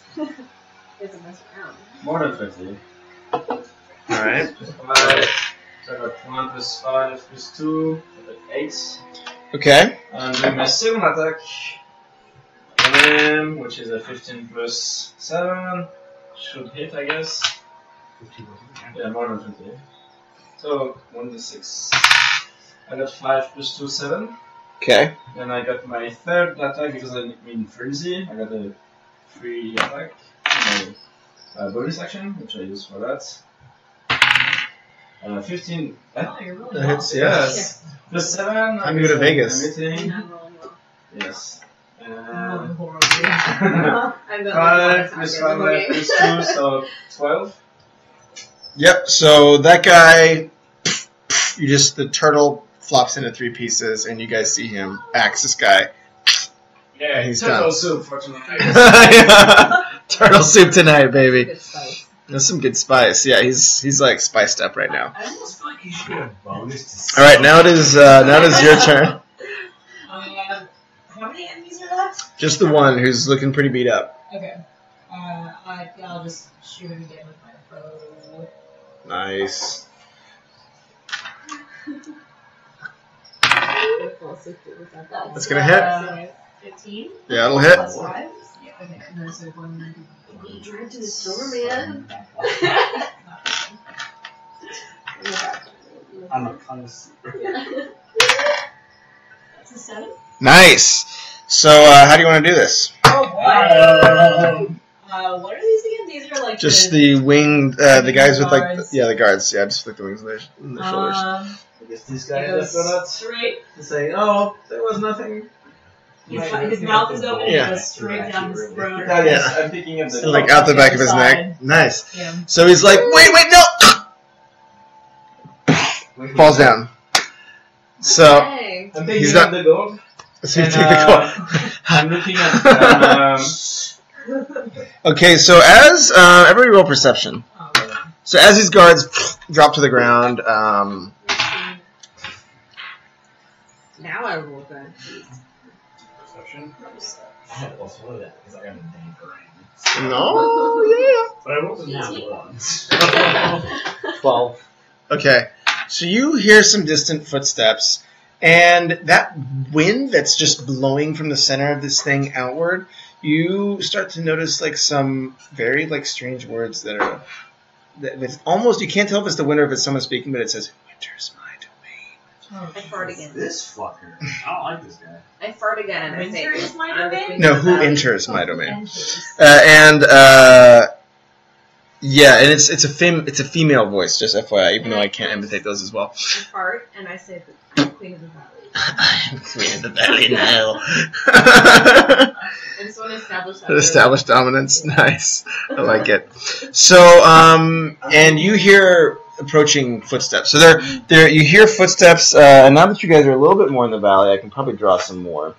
Speaker 3: mess around.
Speaker 6: more than 20.
Speaker 1: Alright.
Speaker 6: 5. So I got 1 plus 5 plus 2. I got 8.
Speaker 1: Okay.
Speaker 6: And then my second attack, which is a 15 plus 7, should hit, I guess.
Speaker 4: 15
Speaker 6: Yeah, more than 20. So 1d6. I got 5 plus 2, 7.
Speaker 1: Okay.
Speaker 6: Then I got my third attack because I'm in frenzy. I got a free attack. My bonus action, which I use for that. 15.
Speaker 5: Oh, you're really
Speaker 1: That hits,
Speaker 5: well.
Speaker 1: yes.
Speaker 6: Plus 7.
Speaker 1: I'm good at Vegas.
Speaker 6: I'm hitting.
Speaker 3: I'm rolling well.
Speaker 6: Yes.
Speaker 5: I'm rolling horribly.
Speaker 3: I've got
Speaker 6: 5 plus 5 plus 2, so 12.
Speaker 1: Yep, so that guy, the turtle flops into 3 pieces, and you guys see him axe this guy.
Speaker 6: Yeah,
Speaker 1: he's
Speaker 6: turtle
Speaker 1: done.
Speaker 6: soup for tonight.
Speaker 1: Turtle soup tonight, baby.
Speaker 3: Good spice.
Speaker 1: That's some good spice. Yeah, he's like spiced up right now.
Speaker 4: I almost feel like you should get a bonus to
Speaker 1: Alright, now it is your turn.
Speaker 5: How many enemies are left?
Speaker 1: Just the one who's looking pretty beat up.
Speaker 5: Okay. I'll just shoot him again with my bow.
Speaker 1: Nice. That's gonna hit.
Speaker 5: 15?
Speaker 1: Yeah, it'll hit.
Speaker 3: Plus 5?
Speaker 5: Yeah, okay. And then so 1.
Speaker 3: You drink to the storm, man.
Speaker 4: I'm a connoisseur.
Speaker 5: That's a 7?
Speaker 1: Nice. So, how do you want to do this?
Speaker 5: Oh boy! What are these again? These are like
Speaker 1: Just the winged, the guys with like,
Speaker 5: guards.
Speaker 1: the guards. Yeah, just like the wings on their shoulders.
Speaker 6: I guess these
Speaker 5: It
Speaker 6: guys
Speaker 5: goes
Speaker 6: have got
Speaker 5: straight.
Speaker 6: to say, oh, there was nothing.
Speaker 5: His mouth is open.
Speaker 1: Yeah.
Speaker 5: It goes straight down his throat.
Speaker 1: Yeah.
Speaker 6: I'm thinking of the.
Speaker 1: Like out the back of his
Speaker 5: Side.
Speaker 1: neck. Nice.
Speaker 5: Yeah.
Speaker 1: So he's like, wait, no! Falls down. So,
Speaker 3: Hey.
Speaker 6: I'm
Speaker 1: He's
Speaker 6: thinking
Speaker 1: not-
Speaker 6: of the gold.
Speaker 1: so you
Speaker 6: And,
Speaker 1: take the call.
Speaker 6: I'm looking at.
Speaker 1: Okay, so as everybody roll perception.
Speaker 5: Oh,
Speaker 1: So as these guards drop to the ground,
Speaker 3: Now I roll good.
Speaker 4: Perception? I had plus 1 of that because I got a dang brain.
Speaker 1: no, yeah.
Speaker 4: But I rolled a nat once.
Speaker 2: 12.
Speaker 1: Okay, So you hear some distant footsteps, and that wind that's just blowing from the center of this thing outward, you start to notice like some very like strange words that are that it's almost, you can't tell if it's the wind or if it's someone speaking, but it says, "Winter's my domain."
Speaker 3: I fart again.
Speaker 4: This fucker. I don't like this guy.
Speaker 3: I fart again. And I say,
Speaker 5: Winter is my
Speaker 3: "I'm the
Speaker 5: domain?"
Speaker 3: queen
Speaker 1: No,
Speaker 3: of the
Speaker 1: who
Speaker 3: valley."
Speaker 1: enters my domain?
Speaker 5: Enters.
Speaker 1: Yeah, and it's a female voice, just FYI, even though I can't imitate those as well.
Speaker 3: I fart and I say, "I'm the queen of the valley."
Speaker 1: I'm queen of the valley now.
Speaker 3: I just want to establish that.
Speaker 1: Establish dominance. Nice. I like it. So, and you hear approaching footsteps. So there. You hear footsteps, and now that you guys are a little bit more in the valley, I can probably draw some more.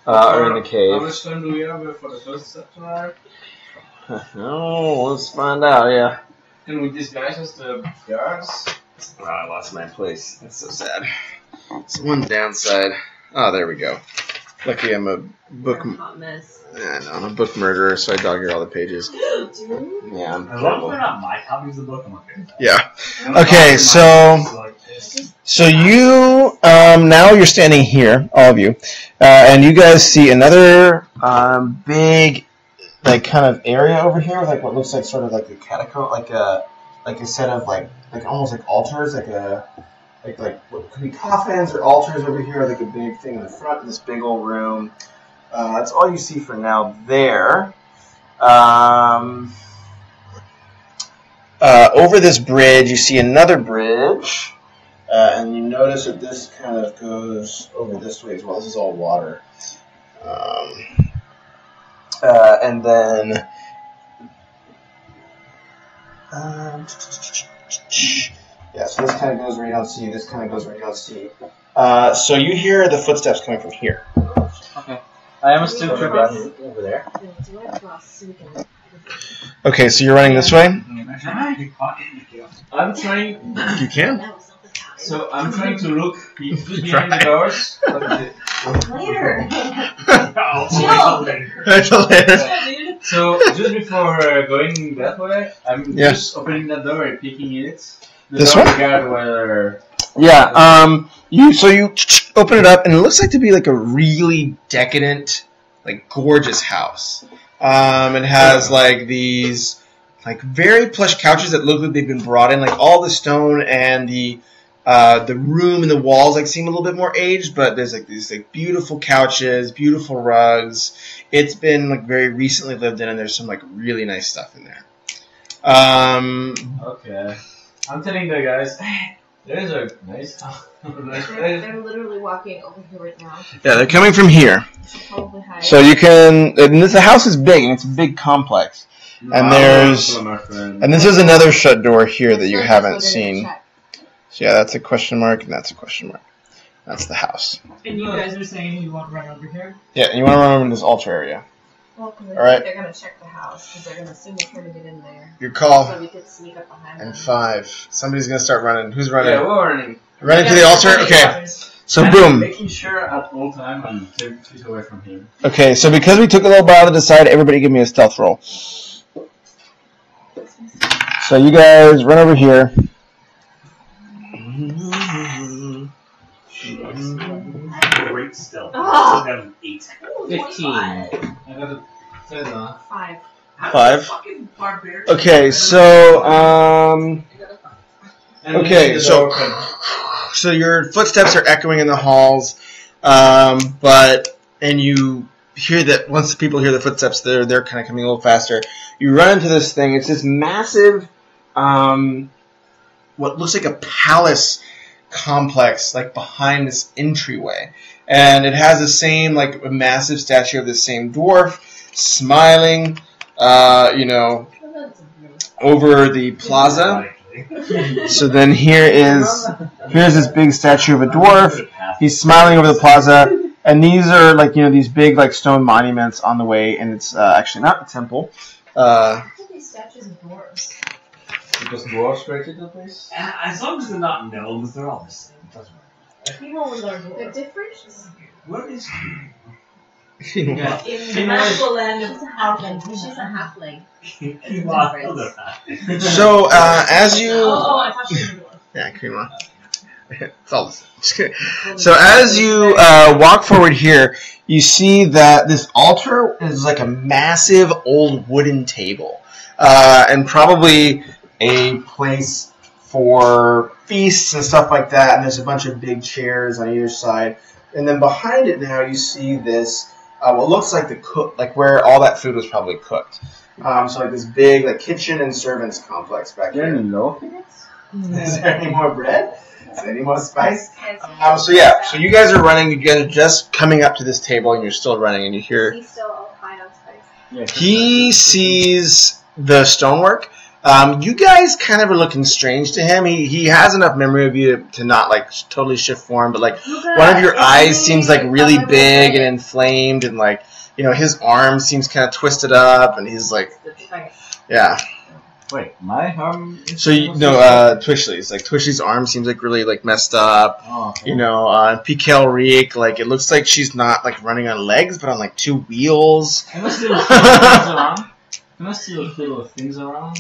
Speaker 1: Or in the
Speaker 6: How
Speaker 1: cave.
Speaker 6: much time do we have for the first step tonight?
Speaker 1: Oh, let's find out. Yeah.
Speaker 6: Can we disguise as the guards?
Speaker 1: Oh, I lost my place. That's so sad. It's one downside. Oh, there we go. Lucky I'm a book.
Speaker 3: You're a hot mess.
Speaker 1: Yeah, no, I'm a book murderer, so I dog ear all the pages.
Speaker 3: Dude.
Speaker 1: Yeah, I'm
Speaker 4: As long as
Speaker 1: terrible.
Speaker 4: they're not my copies of the book, I'm okay.
Speaker 1: Yeah.
Speaker 4: I'm
Speaker 1: Okay,
Speaker 4: not
Speaker 1: so-
Speaker 4: my copies like this.
Speaker 1: So you now you're standing here, all of you, and you guys see another big, like kind of area over here with like what looks like sort of like a catacomb, like a set of like almost like altars, like what could be coffins or altars over here, like a big thing in the front in this big old room. That's all you see for now there. Over this bridge, you see another bridge, and you notice that this kind of goes over this way as well. This is all water. And then... yeah, so this kind of goes where you don't see, this kind of goes where you don't see. So you hear the footsteps coming from here.
Speaker 2: Okay. I am still over there.
Speaker 3: Do I cross so we can...
Speaker 1: Okay, so you're running this way?
Speaker 6: I'm trying.
Speaker 1: You can.
Speaker 3: Now is not the time.
Speaker 6: So I'm trying to look behind the doors.
Speaker 3: Later.
Speaker 4: Oh, later.
Speaker 6: So just before going that way, I'm
Speaker 1: Yeah.
Speaker 6: just opening that door and peeking in it. The
Speaker 1: This
Speaker 6: door
Speaker 1: one?
Speaker 6: guard where
Speaker 1: Yeah, you open it up, and it looks like to be like a really decadent, like gorgeous house. It has like these like very plush couches that look like they've been brought in, like all the stone and the room and the walls like seem a little bit more aged, but there's like these like beautiful couches, beautiful rugs. It's been like very recently lived in, and there's some like really nice stuff in there.
Speaker 6: Okay. I'm telling the guys, there's a nice house.
Speaker 3: They're literally walking over here right now.
Speaker 1: Yeah, they're coming from here.
Speaker 3: Should probably hide.
Speaker 1: So you can, and the house is big, and it's a big complex. And there's, and this is another shut door here that you
Speaker 3: So
Speaker 1: haven't
Speaker 3: that's what they're
Speaker 1: seen.
Speaker 3: gonna check.
Speaker 1: So yeah, that's a question mark, and that's a question mark. That's the house.
Speaker 5: And you guys are saying you want right over here?
Speaker 1: Yeah, and you want to run over in this altar area.
Speaker 3: Well, 'cause I
Speaker 1: All right.
Speaker 3: think they're gonna check the house because they're gonna assume we're trying to get in there.
Speaker 1: Your call.
Speaker 3: So we could sneak up behind them.
Speaker 1: And 5. Somebody's gonna start running. Who's running?
Speaker 6: Yeah, we're running.
Speaker 1: Running to the altar? Okay. So
Speaker 6: And
Speaker 1: boom.
Speaker 6: Making sure at all time I'm 10 feet away from him.
Speaker 1: Okay, so because we took a little while to decide, everybody give me a stealth roll. So you guys run over here.
Speaker 4: Great stealth.
Speaker 3: Ah!
Speaker 4: So that was an 8.
Speaker 3: Ooh,
Speaker 2: 15.
Speaker 3: 25.
Speaker 6: I got a 10 now.
Speaker 3: 5.
Speaker 1: 5.
Speaker 4: Fucking barbarian.
Speaker 1: Okay, so
Speaker 6: And
Speaker 1: okay,
Speaker 6: the
Speaker 1: so
Speaker 6: door open.
Speaker 1: so your footsteps are echoing in the halls, and you hear that once the people hear the footsteps, they're kind of coming a little faster. You run into this thing. It's this massive, what looks like a palace complex, like behind this entryway, and it has the same like a massive statue of the same dwarf, smiling, over the plaza. So then here's this big statue of a dwarf. He's smiling over the plaza, and these are like these big like stone monuments on the way, and it's actually not a temple.
Speaker 3: How are these statues of dwarves?
Speaker 6: Because dwarves created the place?
Speaker 4: As long as they're not gnomes, they're all the same. It doesn't matter.
Speaker 5: People with our
Speaker 3: The
Speaker 5: dwarves.
Speaker 3: difference?
Speaker 4: What is
Speaker 6: Yeah.
Speaker 5: In the magical land
Speaker 3: She's
Speaker 5: of
Speaker 3: a halfling.
Speaker 5: Alphen.
Speaker 3: She's a halfling.
Speaker 4: you lost other
Speaker 1: So as you
Speaker 5: Oh, I thought she was a dwarf.
Speaker 1: Yeah, Creamlaw. It's all the same. So as you walk forward here, you see that this altar is like a massive old wooden table, and probably a place for feasts and stuff like that. And there's a bunch of big chairs on either side. And then behind it now, you see this what looks like the cook, like where all that food was probably cooked. So like this big like kitchen and servants complex back here. Is there any more bread? Is there any more spice? So yeah, so you guys are running. You guys are just coming up to this table, and you're still running, and you hear.
Speaker 3: He's still all high on spice.
Speaker 6: Yeah,
Speaker 1: He sees the stonework. You guys kind of are looking strange to him. He has enough memory of you to not like totally shift form, but like one of your eyes seems like really big and inflamed, and like his arm seems kind of twisted up, and he's like, yeah.
Speaker 6: Wait, my arm?
Speaker 1: So Twitchley's Twitchley's arm seems like really like messed up.
Speaker 6: Oh, okay.
Speaker 1: Pikel Reek, like it looks like she's not like running on legs, but on like two wheels.
Speaker 6: Can I still feel things around? Can I still feel things around?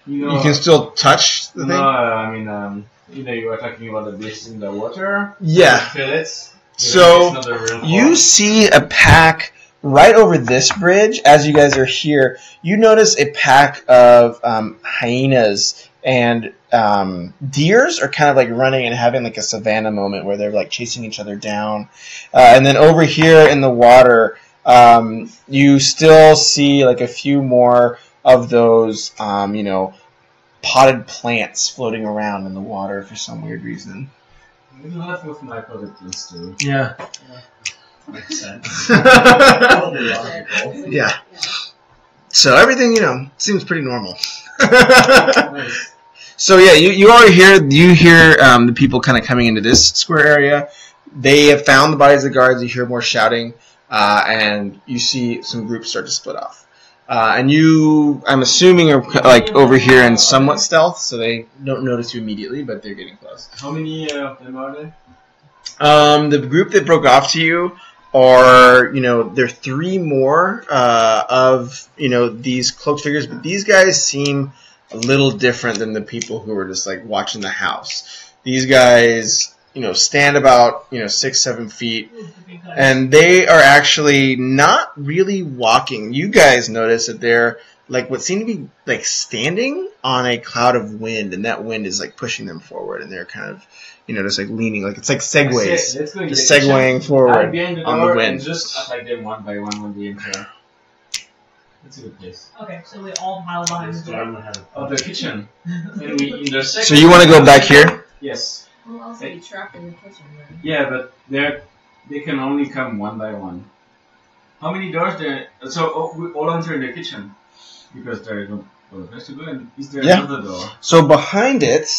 Speaker 1: You can still touch the thing?
Speaker 6: No, I mean, you were talking about the beast in the water.
Speaker 1: Yeah.
Speaker 6: Feel it.
Speaker 1: So
Speaker 6: it's not a real
Speaker 1: you
Speaker 6: form.
Speaker 1: see a pack right over this bridge. As you guys are here, you notice a pack of hyenas and deers are kind of like running and having like a savannah moment where they're like chasing each other down. And then over here in the water, you still see like a few more of those, potted plants floating around in the water for some weird reason.
Speaker 6: We do have with my politics too.
Speaker 1: Yeah.
Speaker 6: Makes sense.
Speaker 1: Yeah. So everything, seems pretty normal.
Speaker 6: Nice.
Speaker 1: So yeah, you hear the people kind of coming into this square area. They have found the bodies of the guards. You hear more shouting, and you see some groups start to split off. And you, I'm assuming, are like over here in somewhat stealth, so they don't notice you immediately, but they're getting close.
Speaker 6: How many of them are there?
Speaker 1: The group that broke off to you are, there are three more of, these cloaked figures, but these guys seem a little different than the people who were just like watching the house. These guys, stand about, 6-7 feet, and they are actually not really walking. You guys notice that they're like what seem to be like standing on a cloud of wind, and that wind is like pushing them forward, and they're kind of, just like leaning, like it's like segways,
Speaker 6: Let's go in
Speaker 1: just
Speaker 6: the kitchen,
Speaker 1: segwaying forward
Speaker 6: hide behind the
Speaker 1: on the
Speaker 6: door
Speaker 1: wind.
Speaker 6: and just attack them one by one when they enter. That's a good place.
Speaker 5: Okay, so we all pile behind the door.
Speaker 6: Oh, the kitchen. And we intersect.
Speaker 1: So you want to go back here?
Speaker 6: Yes.
Speaker 3: We'll also be trapped in the kitchen then.
Speaker 6: Yeah, but they can only come one by one. How many doors there? So we all enter in the kitchen because there is no place to go. And is there another door?
Speaker 1: So behind it,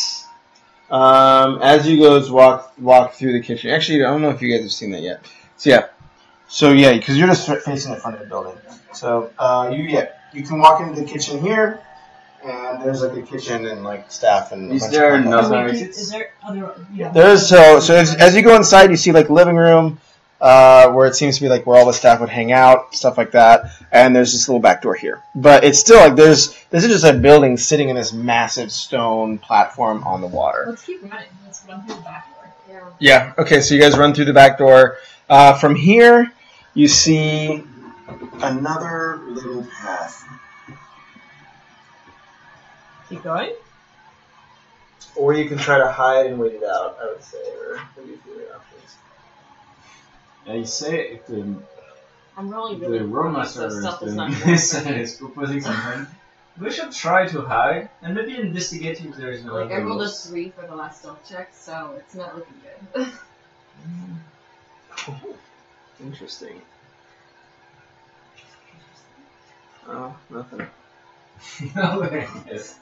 Speaker 1: as you guys walk through the kitchen. Actually, I don't know if you guys have seen that yet. So yeah, because you're just facing the front of the building. So you can walk into the kitchen here, and there's like a kitchen and like staff and.
Speaker 6: Is there another?
Speaker 5: Is there other? Yeah.
Speaker 1: There's so as you go inside, you see like living room, where it seems to be like where all the staff would hang out, stuff like that. And there's this little back door here, but it's still like this is just a building sitting in this massive stone platform on the water.
Speaker 5: Let's keep running. Let's run through the back door.
Speaker 3: Yeah.
Speaker 1: Yeah. Okay. So you guys run through the back door. From here, you see another little path.
Speaker 5: Keep going.
Speaker 1: Or you can try to hide and wait it out, I would say, or maybe a few other options.
Speaker 6: I say if the
Speaker 5: I'm rolling really
Speaker 6: roadmaster
Speaker 5: so stuff that's not
Speaker 6: is proposing something, we should try to hide and maybe investigate if there is no
Speaker 3: Like
Speaker 6: other
Speaker 3: I rolled a
Speaker 6: doors.
Speaker 3: 3 for the last stealth check, so it's not looking good.
Speaker 1: Interesting. Oh, nothing.
Speaker 6: No, yes.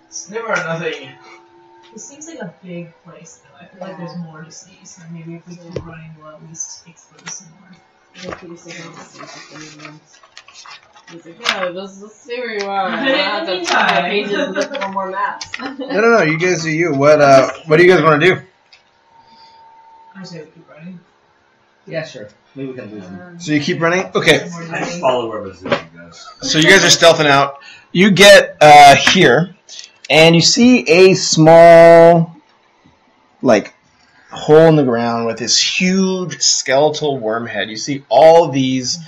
Speaker 6: It's never nothing.
Speaker 5: This seems like a big place, though. I feel like there's more to see, so maybe if we keep running, we'll at least explore some more.
Speaker 3: Yeah, Peter said he wants to see if there's any rooms. He's like, yeah, just see where you are. I have to turn my pages and look for more maps.
Speaker 1: No. You guys do you. What do you guys want to do?
Speaker 5: I say we keep running.
Speaker 2: Yeah, sure. Maybe we can lose them.
Speaker 1: So you keep running? Okay.
Speaker 5: More
Speaker 4: I just
Speaker 5: things.
Speaker 4: follow wherever Zuki goes.
Speaker 1: So you guys are stealthing out. You get here, and you see a small, like, hole in the ground with this huge skeletal worm head. You see all these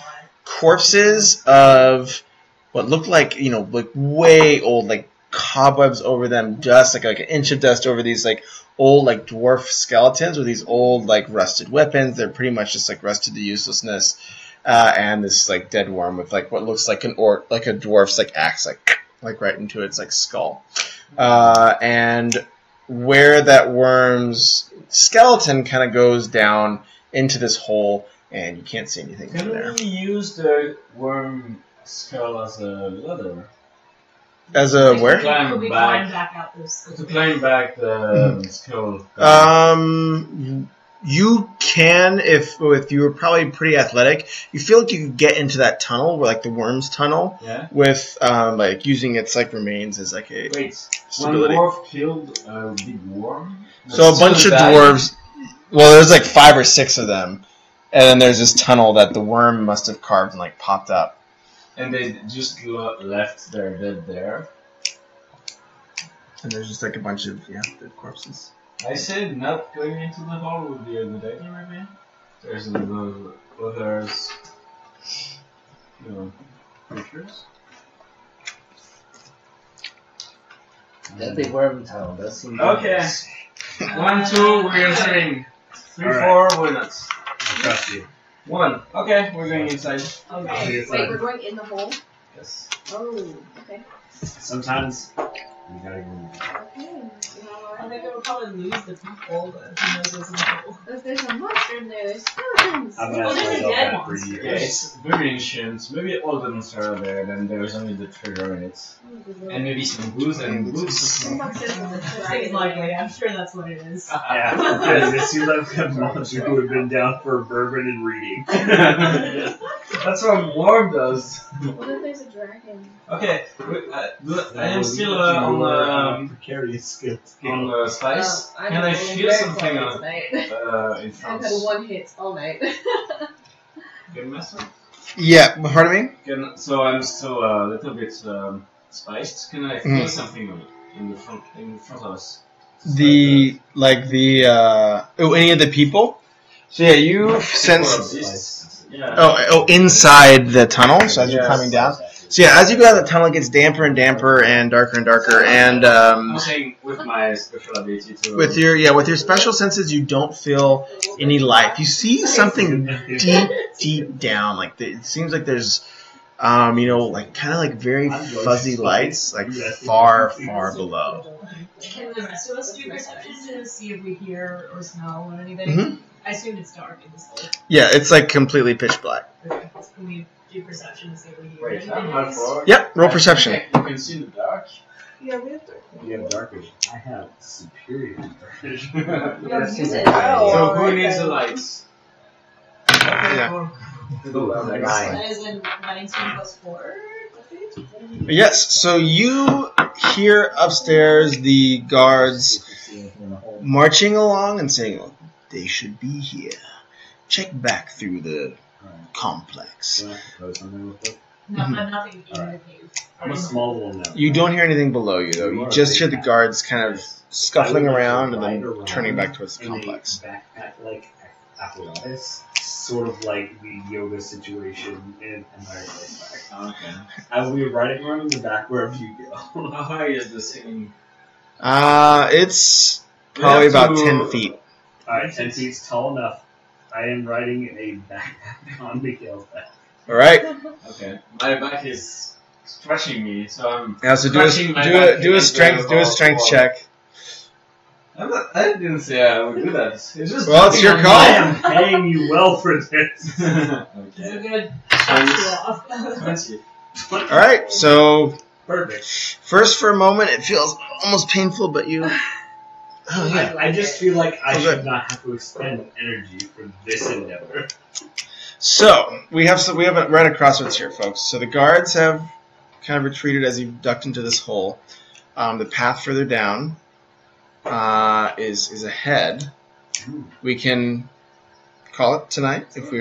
Speaker 1: corpses of what look like, like way old, like cobwebs over them, dust, like an inch of dust over these like old like dwarf skeletons with these old like rusted weapons. They're pretty much just like rusted to uselessness, and this like dead worm with like what looks like a dwarf's like axe like right into its like skull, and where that worm's skeleton kind of goes down into this hole, and you can't see anything from there.
Speaker 6: Can we use the worm skull as a ladder?
Speaker 1: As a where?
Speaker 5: Could we climb back out this?
Speaker 6: To climb back the skull.
Speaker 1: You can if you were probably pretty athletic. You feel like you could get into that tunnel, where like the worm's tunnel, with like using its like remains as like a stability.
Speaker 6: One dwarf killed a big worm.
Speaker 1: So a bunch of dwarves. Well, there's like 5 or 6 of them, and then there's this tunnel that the worm must have carved and like popped up.
Speaker 6: And they just left their dead there.
Speaker 1: And there's just like a bunch of dead corpses.
Speaker 6: I said not going into the hole would be a good idea, maybe. There's no others, creatures.
Speaker 2: That big worm tunnel does seem
Speaker 6: Okay.
Speaker 2: nice.
Speaker 6: 1, 2, we're entering. 3, 4, we're not.
Speaker 4: Trust you.
Speaker 6: 1. Okay, we're going inside.
Speaker 3: Okay. Wait, we're going in the hole?
Speaker 6: Yes.
Speaker 3: Oh, okay.
Speaker 4: Sometimes you gotta go.
Speaker 3: Okay.
Speaker 5: I think we'll probably lose the people, but who knows what's in the hole.
Speaker 3: If there's a monster in there, there's skeletons.
Speaker 4: I've
Speaker 5: Well,
Speaker 4: asked
Speaker 5: there's a
Speaker 4: myself
Speaker 5: dead
Speaker 4: that for
Speaker 5: monster.
Speaker 4: years.
Speaker 6: Yeah, it's very ancient. Maybe all the monsters are there, then there's only the trigger in it. And maybe some booze and boots.
Speaker 5: Seems likely. I'm sure that's what it is.
Speaker 4: Yeah, because it seems like a monster who had been down for bourbon and reading.
Speaker 6: That's what Worm does.
Speaker 3: What if there's a dragon?
Speaker 6: Okay, I am still on
Speaker 4: precarious skills.
Speaker 6: the spice.
Speaker 3: I'm
Speaker 6: Can I
Speaker 3: rolling
Speaker 6: feel
Speaker 3: very
Speaker 6: something
Speaker 3: poorly
Speaker 6: on
Speaker 3: tonight.
Speaker 6: in
Speaker 3: I've
Speaker 6: front?
Speaker 3: had 1 hit all night.
Speaker 6: Can mess up?
Speaker 1: Yeah, pardon me?
Speaker 6: So I'm still a little bit spiced. Can I feel something in front of us?
Speaker 1: Any of the people? So yeah, you sense.
Speaker 6: Yeah.
Speaker 1: Oh, inside the tunnel. So as you're climbing down. So yeah, as you go down the tunnel, it gets damper and damper and darker, and
Speaker 6: I'm saying with my special ability to.
Speaker 1: with your special senses, you don't feel any life. You see something deep down. Like it seems like there's, like kind of like very fuzzy lights, like far below.
Speaker 5: Can the rest of us do perception to see if we hear or smell anything?
Speaker 1: Mhm.
Speaker 5: I assume it's dark in this hole.
Speaker 1: Yeah, it's like completely pitch black.
Speaker 5: Okay. Can we do perception to see if we hear
Speaker 6: Wait,
Speaker 5: anything?
Speaker 6: I'm not for.
Speaker 1: Yep, roll perception.
Speaker 6: Okay, you can see the dark.
Speaker 3: Yeah, we have to.
Speaker 4: You have dark vision. I have superior dark vision.
Speaker 3: Yeah,
Speaker 2: That seems
Speaker 3: use
Speaker 2: like
Speaker 3: it.
Speaker 2: a
Speaker 3: Oh,
Speaker 6: So who
Speaker 3: okay.
Speaker 6: needs the lights?
Speaker 1: Yeah.
Speaker 2: Nine.
Speaker 5: That is a 19 plus 4.
Speaker 1: Yes, so you hear upstairs the guards marching along and saying, "Oh, they should be here. Check back through the complex."
Speaker 4: Can I propose something real quick?
Speaker 5: No, but nothing in the cave.
Speaker 4: I'm a small little now.
Speaker 1: You don't hear anything below you, though. You just hear the guards kind of scuffling around and then turning back towards the complex.
Speaker 4: Backpack like apparatus, sort of like the yoga situation in Empire Strikes Back.
Speaker 6: Okay.
Speaker 4: As we were riding around in the back wherever you go.
Speaker 6: How high is the singing?
Speaker 1: It's probably
Speaker 6: We have
Speaker 1: about
Speaker 6: to-
Speaker 1: 10 feet.
Speaker 4: Alright, 10 feet's tall enough. I am riding a backpack on Miguel's back.
Speaker 1: All right.
Speaker 6: Okay. My back is stretching me, so I'm.
Speaker 1: Now, so do a strength check.
Speaker 6: I didn't say I would do that. It's just.
Speaker 1: Well, it's your
Speaker 4: I
Speaker 1: call.
Speaker 4: am paying you well for this.
Speaker 5: It's a
Speaker 6: Okay.
Speaker 5: good off.
Speaker 6: 20.
Speaker 1: All right. So
Speaker 4: Perfect.
Speaker 1: first, for a moment, it feels almost painful, but you. Oh yeah.
Speaker 4: I just feel like I
Speaker 1: Oh,
Speaker 4: should
Speaker 1: good.
Speaker 4: not have to expend energy for this endeavor.
Speaker 1: So we have it right at crossroads here, folks. So the guards have kind of retreated as you've ducked into this hole. The path further down is ahead. We can call it tonight if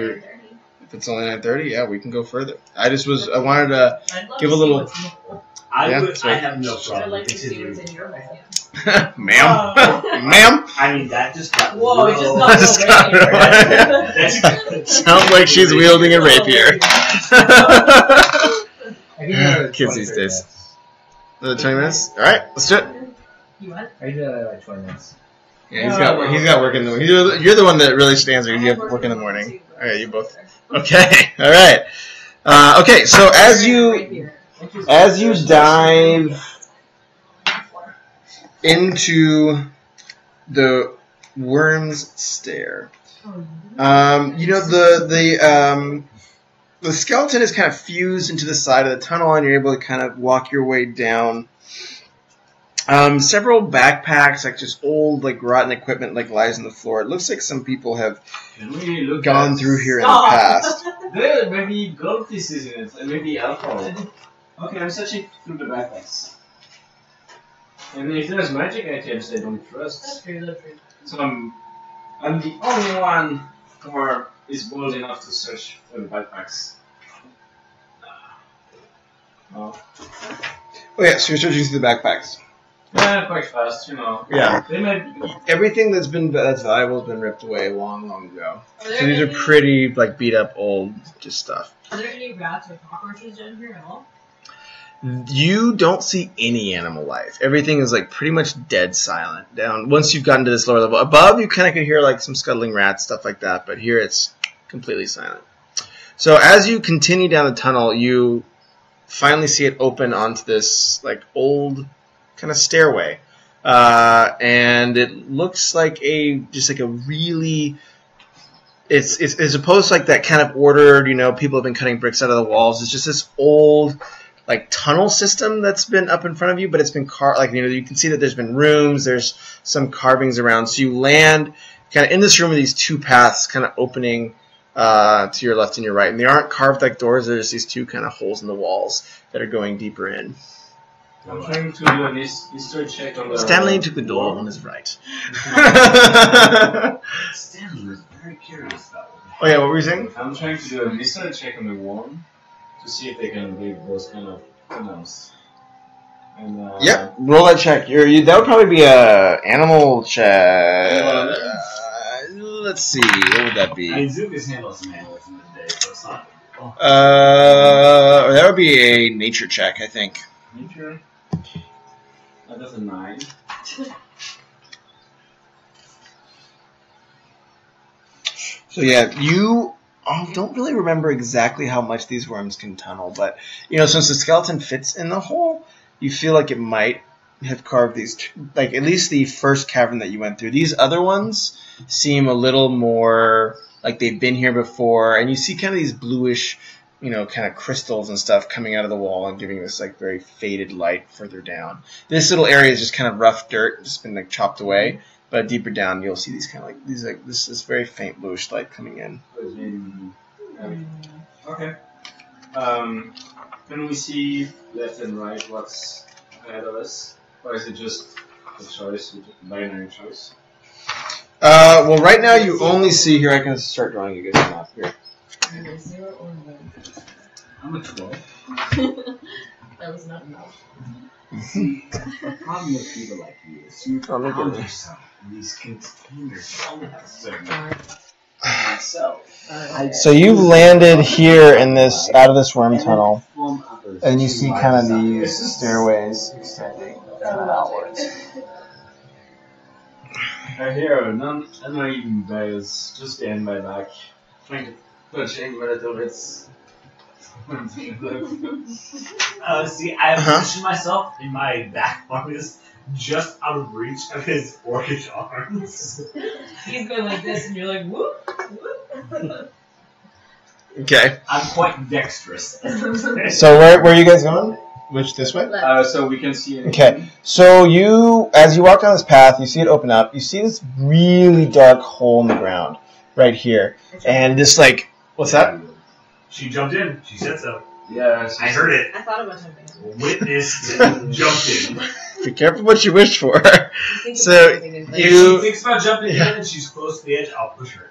Speaker 1: it's only 9:30. Yeah, we can go further. I wanted to
Speaker 5: I'd love
Speaker 1: give
Speaker 5: to
Speaker 1: a
Speaker 5: see
Speaker 1: little.
Speaker 5: what's in the hole.
Speaker 4: I
Speaker 1: Yeah,
Speaker 4: would.
Speaker 1: that's right.
Speaker 4: I have no
Speaker 3: I'd
Speaker 4: problem
Speaker 3: like to see what's
Speaker 4: continuing.
Speaker 3: in your hand.
Speaker 1: Ma'am, ma'am.
Speaker 4: I mean, that just got.
Speaker 5: Whoa, it just
Speaker 4: real-
Speaker 5: got
Speaker 1: Just
Speaker 5: real
Speaker 1: got
Speaker 5: rapier.
Speaker 4: That's-
Speaker 1: Sounds like she's wielding a rapier.
Speaker 2: I can do another
Speaker 1: Kids
Speaker 2: 20,
Speaker 1: these
Speaker 2: 30
Speaker 1: days.
Speaker 2: minutes.
Speaker 1: Another 20 minutes. All right, let's do it.
Speaker 5: You what?
Speaker 2: I can do another like 20 minutes.
Speaker 1: Yeah, he's got work in the morning. You're the one that really stands there. You have work in the morning. All right, you both. Okay, all right. Okay, so as you dive into the worm's stare, you know the skeleton is kind of fused into the side of the tunnel, and you're able to kind of walk your way down. Several backpacks, like just old, like rotten equipment, like lies on the floor. It looks like some people have
Speaker 6: Can we look
Speaker 1: gone
Speaker 6: at-
Speaker 1: through here in the
Speaker 5: Stop.
Speaker 1: past.
Speaker 6: There, maybe gold pieces in it, and maybe alcohol. Okay, I'm searching through the backpacks. And if there's magic items I don't
Speaker 5: That's
Speaker 6: trust,
Speaker 5: true, that's true.
Speaker 6: so I'm the only one who is bold enough to search for the backpacks. Oh.
Speaker 1: Oh yeah, so you're searching through the backpacks.
Speaker 6: Yeah, quite fast, you know.
Speaker 1: Yeah.
Speaker 6: They might be.
Speaker 1: Everything that's valuable has been ripped away long, long ago.
Speaker 5: Are there
Speaker 1: So these are
Speaker 5: any-
Speaker 1: pretty like beat up old just stuff.
Speaker 5: Are there any rats or cockroaches down here at all?
Speaker 1: You don't see any animal life. Everything is like pretty much dead silent down. Once you've gotten to this lower level, above you kind of could hear like some scuttling rats, stuff like that. But here it's completely silent. So as you continue down the tunnel, you finally see it open onto this like old kind of stairway, and it looks like just like a really. It's as opposed to like that kind of ordered, you know, people have been cutting bricks out of the walls. It's just this old, like tunnel system that's been up in front of you, but it's been like, you know, you can see that there's been rooms, there's some carvings around. So you land kind of in this room with these two paths kind of opening to your left and your right, and they aren't carved like doors. There's these two kind of holes in the walls that are going deeper in.
Speaker 6: I'm trying to do an history check on the.
Speaker 1: Stanley took the door on his right.
Speaker 4: Stanley was very curious about what
Speaker 1: Oh yeah, what were you saying?
Speaker 6: I'm trying to do a history check on the worm to see if they can read those kind of tunnels. And,
Speaker 1: Yep, roll that check. That would probably be a animal check. Let's see, what would that
Speaker 4: I
Speaker 1: be?
Speaker 4: mean, Zukas handles some animals in the day, so it's not.
Speaker 1: That would be a nature check, I think.
Speaker 6: Nature. That's a 9.
Speaker 1: So yeah, you don't really remember exactly how much these worms can tunnel, but you know, since the skeleton fits in the hole, you feel like it might have carved these, like at least the first cavern that you went through. These other ones seem a little more like they've been here before, and you see kind of these bluish, you know, kind of crystals and stuff coming out of the wall and giving this like very faded light further down. This little area is just kind of rough dirt, just been like chopped away. But deeper down, you'll see these kind of like these like this very faint bluish light coming in.
Speaker 6: Okay. Can we see left and right what's ahead of us? Or is it just a choice, a binary choice?
Speaker 1: Well, right now you only see here. I can start drawing you guys a map here.
Speaker 3: Either 0 or 1.
Speaker 4: I'm a 12.
Speaker 3: That was not enough.
Speaker 4: See, the problem with people like you is you
Speaker 1: Oh, look at
Speaker 4: found
Speaker 1: this.
Speaker 4: yourself in these containers. You only have a certain
Speaker 3: 5.
Speaker 4: myself.
Speaker 1: So you've landed here in this out of this worm tunnel, and you see kind of these stairways extending outwards.
Speaker 6: I hear uneven bells just behind my back, trying to touch any little bits.
Speaker 4: See, I positioned myself in my back arms just out of reach of his orcish arms.
Speaker 5: He's going like this, and you're like, whoop, whoop.
Speaker 1: Okay.
Speaker 4: I'm quite dexterous.
Speaker 1: So where are you guys going? Which this way?
Speaker 6: So we can see anything.
Speaker 1: Okay. So as you walk down this path, you see it open up. You see this really dark hole in the ground right here, and this like what's that?
Speaker 4: She jumped in. She said so.
Speaker 6: Yeah,
Speaker 4: I heard it.
Speaker 3: I thought about jumping.
Speaker 4: Witnessed and jumped in.
Speaker 1: Be careful what you wish for.
Speaker 3: Think
Speaker 1: So,
Speaker 3: about jumping in, but-
Speaker 4: If
Speaker 1: You-
Speaker 4: she thinks about jumping
Speaker 1: Yeah.
Speaker 4: in and she's close to the edge, I'll push her.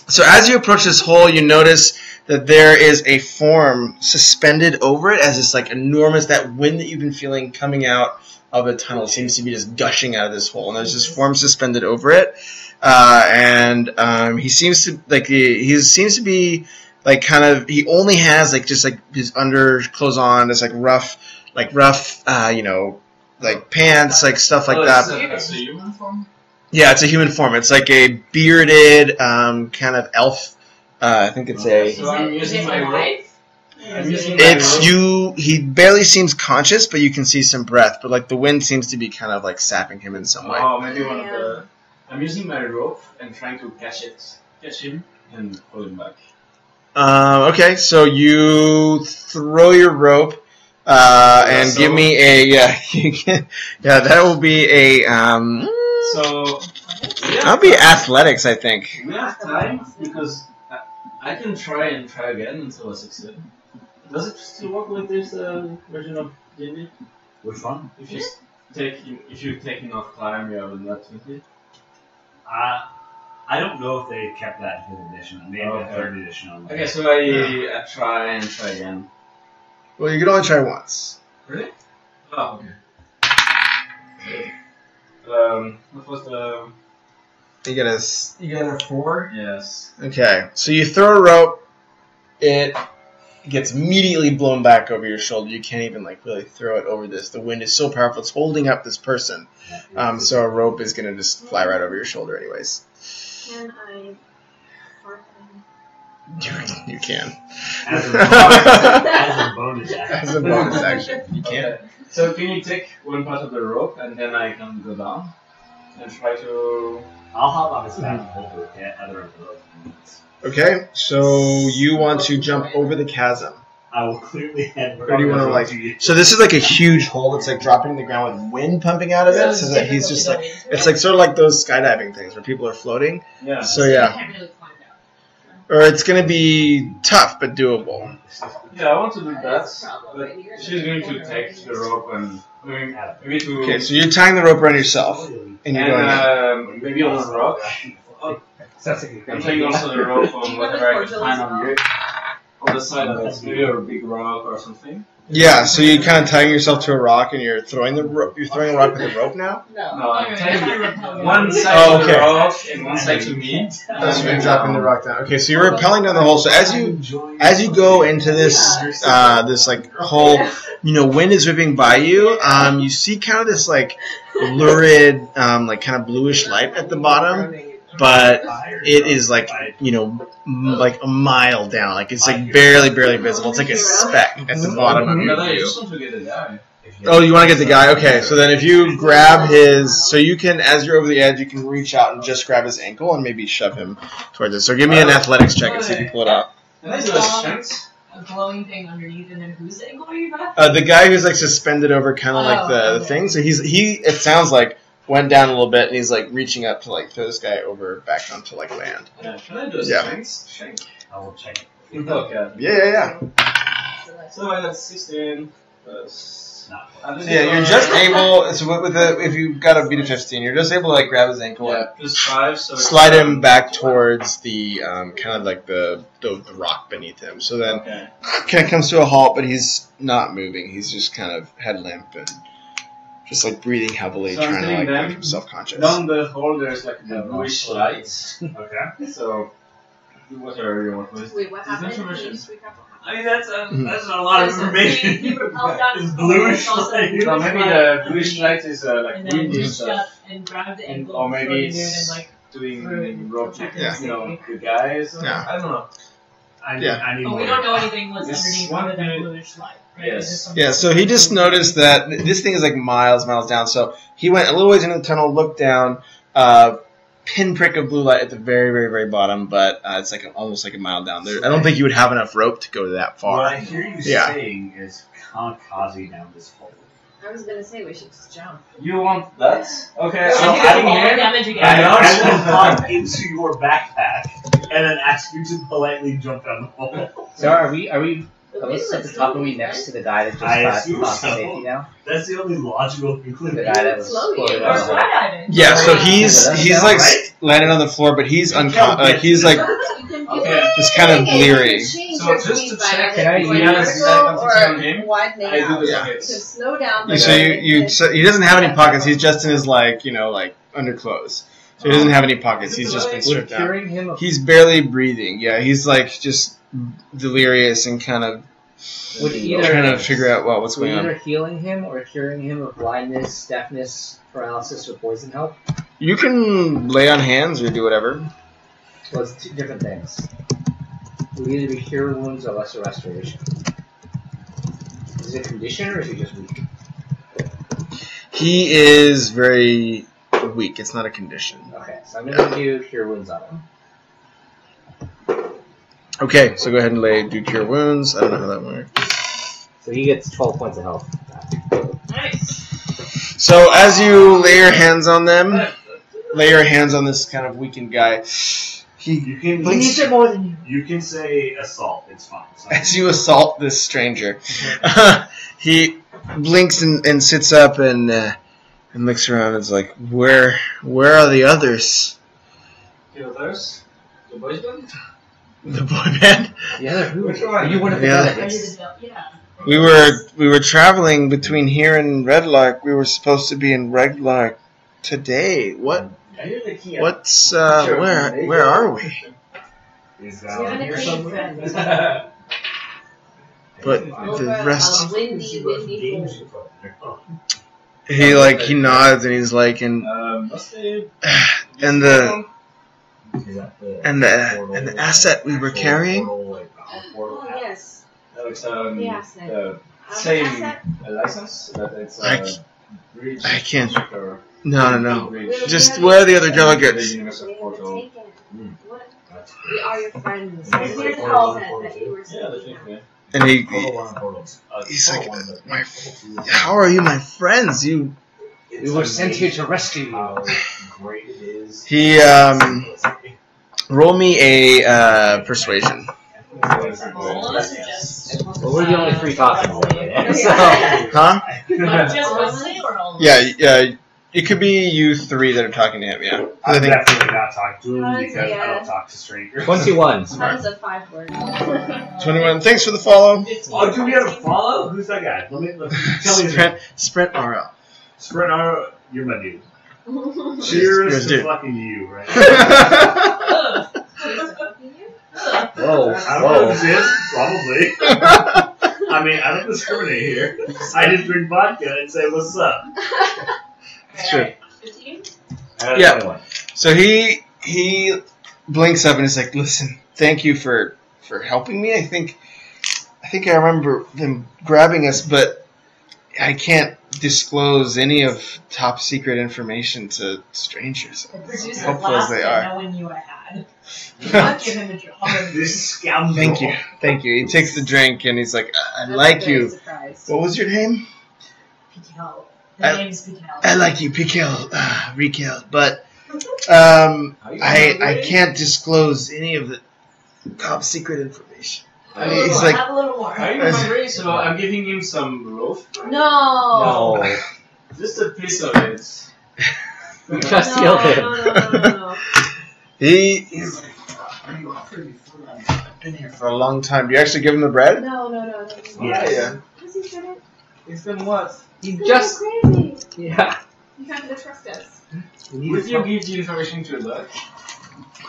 Speaker 1: So as you approach this hole, you notice that there is a form suspended over it as this like enormous, that wind that you've been feeling coming out of the tunnel seems to be just gushing out of this hole, and there's this form suspended over it, and he seems to be like kind of, he only has like just like his underclothes on, this like rough like pants, like stuff like that.
Speaker 6: It's a human form?
Speaker 1: Yeah, it's a human form. It's like a bearded kind of elf. I think it's a.
Speaker 6: So I'm using my rope.
Speaker 1: He barely seems conscious, but you can see some breath. But like the wind seems to be kind of like sapping him in some way.
Speaker 6: Oh, maybe one of the. I'm using my rope and trying to catch him, and pull him back.
Speaker 1: Okay, so you throw your rope, and give me a that will be a
Speaker 6: So
Speaker 1: that'll be athletics, I think.
Speaker 6: we have time because I can try again until I succeed. Does it still work with this version of D&D?
Speaker 4: Which one?
Speaker 6: If you take enough time, you have enough to.
Speaker 4: I don't know if they kept that in 5th edition. Maybe a 3rd edition.
Speaker 6: Okay, so I try again.
Speaker 1: Well, you can only try once.
Speaker 6: Really? Oh, okay. What was the?
Speaker 1: You get a 4.
Speaker 6: Yes.
Speaker 1: Okay, so you throw a rope. It gets immediately blown back over your shoulder. You can't even like really throw it over this. The wind is so powerful; it's holding up this person. So a rope is gonna just fly right over your shoulder, anyways.
Speaker 3: Can I fart him?
Speaker 1: You can.
Speaker 4: As a bonus action.
Speaker 1: As a bonus action, you can.
Speaker 6: Okay. So can you take one part of the rope and then I can go down and try to?
Speaker 4: I'll hop on his back and hold the other end of the rope.
Speaker 1: Okay, so you want to jump over the chasm.
Speaker 4: I will clearly head.
Speaker 1: Or do you want to like? So this is like a huge hole that's like dropping to the ground with wind pumping out of it, so that he's just like, it's like sort of like those skydiving things where people are floating.
Speaker 6: Yeah.
Speaker 1: So yeah,
Speaker 5: can't really climb down.
Speaker 1: or it's gonna be tough but doable.
Speaker 6: Yeah, I want to do that. But she's going to take the rope and maybe to.
Speaker 1: Okay, so you're tying the rope around yourself, and you're going.
Speaker 6: Maybe on a rock. I'm taking also the rope on whatever I can find on the side of it, maybe a big rock or something.
Speaker 1: Yeah, so you're kind of tying yourself to a rock, and you're throwing the rope. You're throwing a rock with a rope now.
Speaker 6: No, I'm tying one side to the rock and one side to me.
Speaker 1: So you're dropping the rock down. Okay, so you're rappelling down the hole. So as you go into this this like hole, wind is whipping by you. You see kind of this like lurid, like kind of bluish light at the bottom. But it is like, like a mile down. Like it's like barely visible. It's like a speck at the bottom of your view. Oh, you want to get the guy? Okay, so then if you grab his, so you can, as you're over the edge, you can reach out and just grab his ankle and maybe shove him towards it. So give me an athletics check and see if you pull it out.
Speaker 5: A glowing thing underneath, and then whose ankle are you back?
Speaker 1: The guy who's like suspended over kind of like the thing. So it sounds like, went down a little bit, and he's like reaching up to like throw this guy over back onto like land.
Speaker 6: Yeah, can I do a strength?
Speaker 4: I will check it.
Speaker 6: Okay.
Speaker 1: Yeah.
Speaker 6: So I got 16 plus.
Speaker 1: Yeah, you're just able. So if you've got a beat of 15, you're just able to like grab his ankle and
Speaker 6: plus 5, so
Speaker 1: slide him back towards the kind of like the rock beneath him. So then kind of comes to a halt, but he's not moving. He's just kind of head limp and just like breathing heavily,
Speaker 6: so
Speaker 1: trying to like make him self-conscious.
Speaker 6: Down the hole, there's like the bluish lights.
Speaker 4: Okay.
Speaker 6: So whatever you want with.
Speaker 3: Wait, what happened?
Speaker 6: Information.
Speaker 4: I mean, that's a lot of information.
Speaker 5: You repelled down
Speaker 4: It's bluish light.
Speaker 6: So maybe the bluish light is like
Speaker 5: and then
Speaker 6: windy
Speaker 5: reached
Speaker 6: stuff.
Speaker 5: up and grabbed the ankle,
Speaker 6: Or maybe
Speaker 5: and
Speaker 6: it's
Speaker 5: like
Speaker 6: doing rope check,
Speaker 1: Yeah.
Speaker 6: the guys.
Speaker 1: Yeah.
Speaker 6: I don't know.
Speaker 4: I need
Speaker 5: but
Speaker 4: more.
Speaker 5: we don't know anything what's
Speaker 6: This
Speaker 5: underneath
Speaker 6: one
Speaker 5: other than
Speaker 6: minute-
Speaker 5: bluish light, right?
Speaker 6: Yes.
Speaker 5: It's just something-
Speaker 1: Yeah, so he just noticed that this thing is like miles down. So he went a little ways into the tunnel, looked down, pinprick of blue light at the very bottom, but it's like almost like a mile down there. I don't think you would have enough rope to go that far.
Speaker 4: What I hear you saying is kamikaze down this hole.
Speaker 3: I was gonna say we should just jump.
Speaker 6: You want that? Okay,
Speaker 5: So
Speaker 6: I'm
Speaker 5: you
Speaker 6: adding
Speaker 5: get all the
Speaker 6: here.
Speaker 5: damage again.
Speaker 4: I will hop into your backpack and then ask you to politely jump down the hole.
Speaker 2: So are we close at the top? Are we next to the guy that just
Speaker 4: I
Speaker 2: got
Speaker 4: assume
Speaker 2: lost
Speaker 4: so.
Speaker 2: safety now?
Speaker 4: That's the only logical conclusion.
Speaker 2: The guy that was
Speaker 3: Slowly.
Speaker 2: floating
Speaker 5: Or
Speaker 2: down the hole.
Speaker 5: skydiving.
Speaker 1: Yeah, so he's like
Speaker 4: Right?
Speaker 1: landed on the floor, but he's like
Speaker 4: Right?
Speaker 1: he's like
Speaker 3: You can
Speaker 6: Okay.
Speaker 1: just kind of bleary.
Speaker 6: So just to check,
Speaker 2: can I
Speaker 6: if
Speaker 2: use
Speaker 6: he has
Speaker 3: vertical
Speaker 6: second
Speaker 3: or
Speaker 6: game,
Speaker 3: widening
Speaker 6: I do
Speaker 3: out.
Speaker 6: the
Speaker 1: Yeah.
Speaker 6: pockets.
Speaker 3: To slow down.
Speaker 1: Yeah, so he doesn't have any pockets. He's just in his like underclothes. So he doesn't have any pockets. He's just been
Speaker 2: Would
Speaker 1: stripped down.
Speaker 2: curing him of
Speaker 1: He's barely breathing. Yeah, he's like just delirious and kind of
Speaker 2: would either
Speaker 1: trying to figure out what's
Speaker 2: would
Speaker 1: going
Speaker 2: either
Speaker 1: on.
Speaker 2: healing him or curing him of blindness, deafness, paralysis, or poison help?
Speaker 1: You can lay on hands or do whatever.
Speaker 2: Well, it's two different things. It would either be cure wounds or lesser restoration. Is it a condition or is he just weak?
Speaker 1: He is very weak. It's not a condition.
Speaker 2: Okay, so I'm going to do cure wounds on him.
Speaker 1: Okay, so go ahead and do cure wounds. I don't know how that works.
Speaker 2: So he gets 12 points of health.
Speaker 5: Nice.
Speaker 1: So as you lay your hands on them, lay your hands on this kind of weakened guy.
Speaker 4: You can
Speaker 2: He needs it more than you.
Speaker 4: you can say assault. It's fine. It's fine.
Speaker 1: As you assault this stranger, he blinks and sits up and looks around and is like, "Where are the others?
Speaker 6: The others? The boys band?
Speaker 1: The boy band?
Speaker 2: The other who?
Speaker 6: Which one?
Speaker 2: Are you one of the
Speaker 1: Yeah.
Speaker 2: delegates?
Speaker 5: Yeah.
Speaker 1: We were traveling between here and Red Lark. We were supposed to be in Red Lark today. What's where are we?
Speaker 4: Is
Speaker 5: Here somewhere.
Speaker 1: But the rest,
Speaker 3: Windy hole.
Speaker 1: he nods and he's like, and the asset we were carrying.
Speaker 3: Oh, yes.
Speaker 6: It's
Speaker 3: The asset.
Speaker 6: the
Speaker 3: Same
Speaker 6: same license, but it's
Speaker 1: I can't.
Speaker 6: or
Speaker 1: No. Just where are the other
Speaker 6: the
Speaker 1: delegates?
Speaker 6: universal
Speaker 3: They haven't
Speaker 6: portal.
Speaker 3: taken. What? We are your friends.
Speaker 5: Yeah,
Speaker 3: Here's the
Speaker 5: the
Speaker 3: asset that you were
Speaker 6: Yeah, that's
Speaker 3: saying.
Speaker 6: it.
Speaker 1: And he's like, how are you my friends? You.
Speaker 2: We were sent here to rescue you.
Speaker 4: How great it is.
Speaker 1: He roll me a persuasion.
Speaker 5: Well, this is just.
Speaker 2: Well, we're the only three talking today. So,
Speaker 1: Huh?
Speaker 5: Like just Wesley or all of us?
Speaker 1: Yeah. It could be you three that are talking to him. Yeah. 'Cause I
Speaker 4: I'm
Speaker 1: think
Speaker 4: definitely not talking to him
Speaker 3: How's
Speaker 4: because
Speaker 3: the,
Speaker 4: I don't talk to strangers.
Speaker 2: 21.
Speaker 3: How does a 5 word?
Speaker 1: 21. Thanks for the follow.
Speaker 4: Oh, do we have a follow? Who's that guy? Let me tell me.
Speaker 1: Sprint RL.
Speaker 4: Sprint R, you're my dude.
Speaker 1: Yours
Speaker 4: Cheers
Speaker 1: dude.
Speaker 4: to fucking you, right?
Speaker 2: Whoa,
Speaker 4: I don't know what this is. Probably. I mean, I don't discriminate here. I just drink vodka and say, what's up?
Speaker 1: Sure.
Speaker 5: 15?
Speaker 1: Yeah.
Speaker 2: 21.
Speaker 1: So he blinks up and is like, "Listen, thank you for helping me. I think I remember them grabbing us, but I can't disclose any of top secret information to strangers.
Speaker 5: The producer
Speaker 1: Helpful as
Speaker 5: laughed
Speaker 1: they
Speaker 5: at
Speaker 1: are."
Speaker 5: knowing you I had. Not give him a job.
Speaker 4: This scoundrel.
Speaker 1: Thank you. He takes the drink and he's like, "I like you.
Speaker 3: Surprised.
Speaker 1: What was your name?"
Speaker 5: Pikel.
Speaker 1: I-
Speaker 5: His name is Pikel.
Speaker 1: I like you, Pikel, Rikel, but I can't disclose any of the top secret information. He's like,
Speaker 5: have a little more.
Speaker 6: Are you hungry? So I'm giving him some loaf.
Speaker 3: No.
Speaker 2: No.
Speaker 6: Just a piece of it.
Speaker 2: We just killed him.
Speaker 3: No.
Speaker 1: he's like, "Are you offering me food? I've been here for a long time. Do you actually give him the bread?"
Speaker 3: No.
Speaker 4: Yeah.
Speaker 3: Because he said it.
Speaker 6: It's been what?
Speaker 2: You
Speaker 3: It's
Speaker 2: just.
Speaker 3: crazy.
Speaker 2: Yeah.
Speaker 3: You have to trust us.
Speaker 6: Would you give the information to a duck?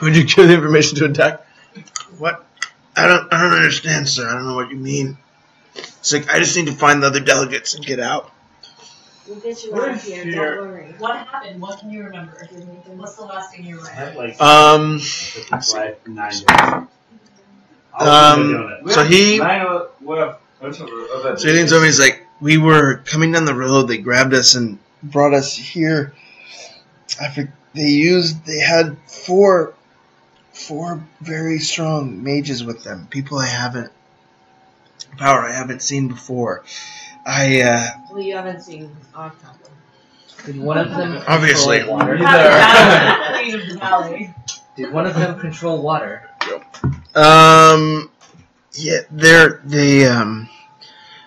Speaker 1: Would you give the information to a duck? What? I don't understand, sir. I don't know what you mean. It's like, I just need to find the other delegates and get out.
Speaker 3: We'll get you
Speaker 6: What
Speaker 3: out of
Speaker 6: if
Speaker 3: here.
Speaker 6: you're-
Speaker 3: Don't worry.
Speaker 5: What happened? What can you remember? What's the last thing you
Speaker 4: I
Speaker 5: read?
Speaker 4: had like
Speaker 1: Um,
Speaker 4: 9 days. I'll give you a donut.
Speaker 1: So he leans over and he's like, "We were coming down the road. They grabbed us and brought us here. They had four very strong mages with them. People I haven't seen before.
Speaker 3: Well, you haven't seen October.
Speaker 2: Did one of them
Speaker 1: Obviously.
Speaker 2: control water?
Speaker 5: Queen of the Valley.
Speaker 2: Did one of them control water?
Speaker 1: Yeah,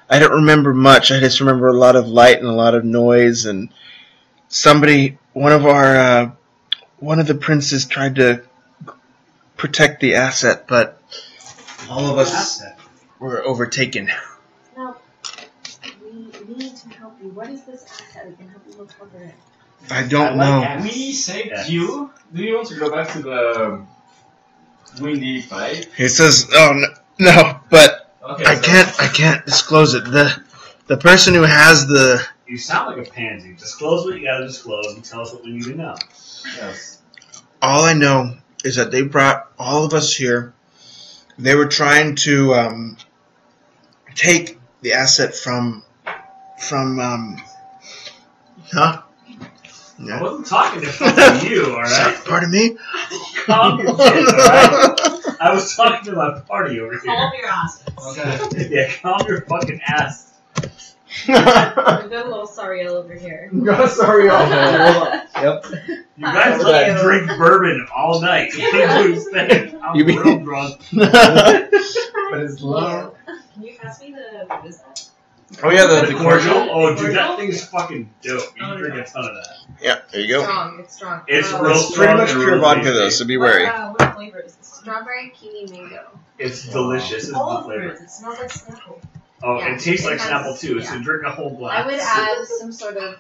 Speaker 1: I don't remember much. I just remember a lot of light and a lot of noise, and one of the princes tried to protect the asset, but all of us
Speaker 4: Asset.
Speaker 1: were overtaken.
Speaker 3: Now, we need to help you. What is this asset? We can help you recover it.
Speaker 1: I don't know.
Speaker 6: We saved you. Do you want to go back to the windy pipe?
Speaker 1: He says, "Oh no, but
Speaker 6: Okay,
Speaker 1: I can't disclose it. The person who has the
Speaker 4: You sound like a pansy. Disclose what you gotta disclose and tell us what we need to know.
Speaker 6: Yes.
Speaker 1: all I know is that they brought all of us here. They were trying to take the asset from huh?
Speaker 4: I
Speaker 1: No.
Speaker 4: wasn't talking to fucking you, alright?
Speaker 1: Pardon me?
Speaker 4: Calm your shit, alright? I was talking to my party over here.
Speaker 5: Calm your asses.
Speaker 6: Okay.
Speaker 4: Yeah, calm your fucking ass.
Speaker 3: We've got a little Sariel over here.
Speaker 1: Sorry,
Speaker 2: Yep.
Speaker 4: You guys let me drink bourbon all night. I'm
Speaker 1: You mean-
Speaker 4: real drunk.
Speaker 1: But it's low.
Speaker 5: Can you pass me the, what is that?
Speaker 1: Oh yeah, the
Speaker 4: Cordial?
Speaker 1: cordial.
Speaker 4: Oh, dude, that thing's fucking dope. You
Speaker 5: Oh,
Speaker 4: drink
Speaker 5: yeah.
Speaker 4: a ton of that.
Speaker 1: Yeah, there you go.
Speaker 3: Strong. It's strong.
Speaker 4: It's
Speaker 3: Oh,
Speaker 4: real
Speaker 1: It's pretty
Speaker 4: strong
Speaker 1: much
Speaker 4: and
Speaker 1: pure
Speaker 4: real
Speaker 1: vodka
Speaker 4: tasty.
Speaker 1: though, so be wary.
Speaker 5: What flavor is this?
Speaker 3: Strawberry, kiwi, mango.
Speaker 4: It's delicious. It's
Speaker 5: All
Speaker 4: the flavor.
Speaker 5: fruits. It smells like Snapple.
Speaker 4: Oh,
Speaker 3: Yeah,
Speaker 4: it tastes
Speaker 3: it
Speaker 4: like
Speaker 3: has-
Speaker 4: Snapple too,
Speaker 3: yeah.
Speaker 4: so drink a whole glass.
Speaker 3: I would add some sort of.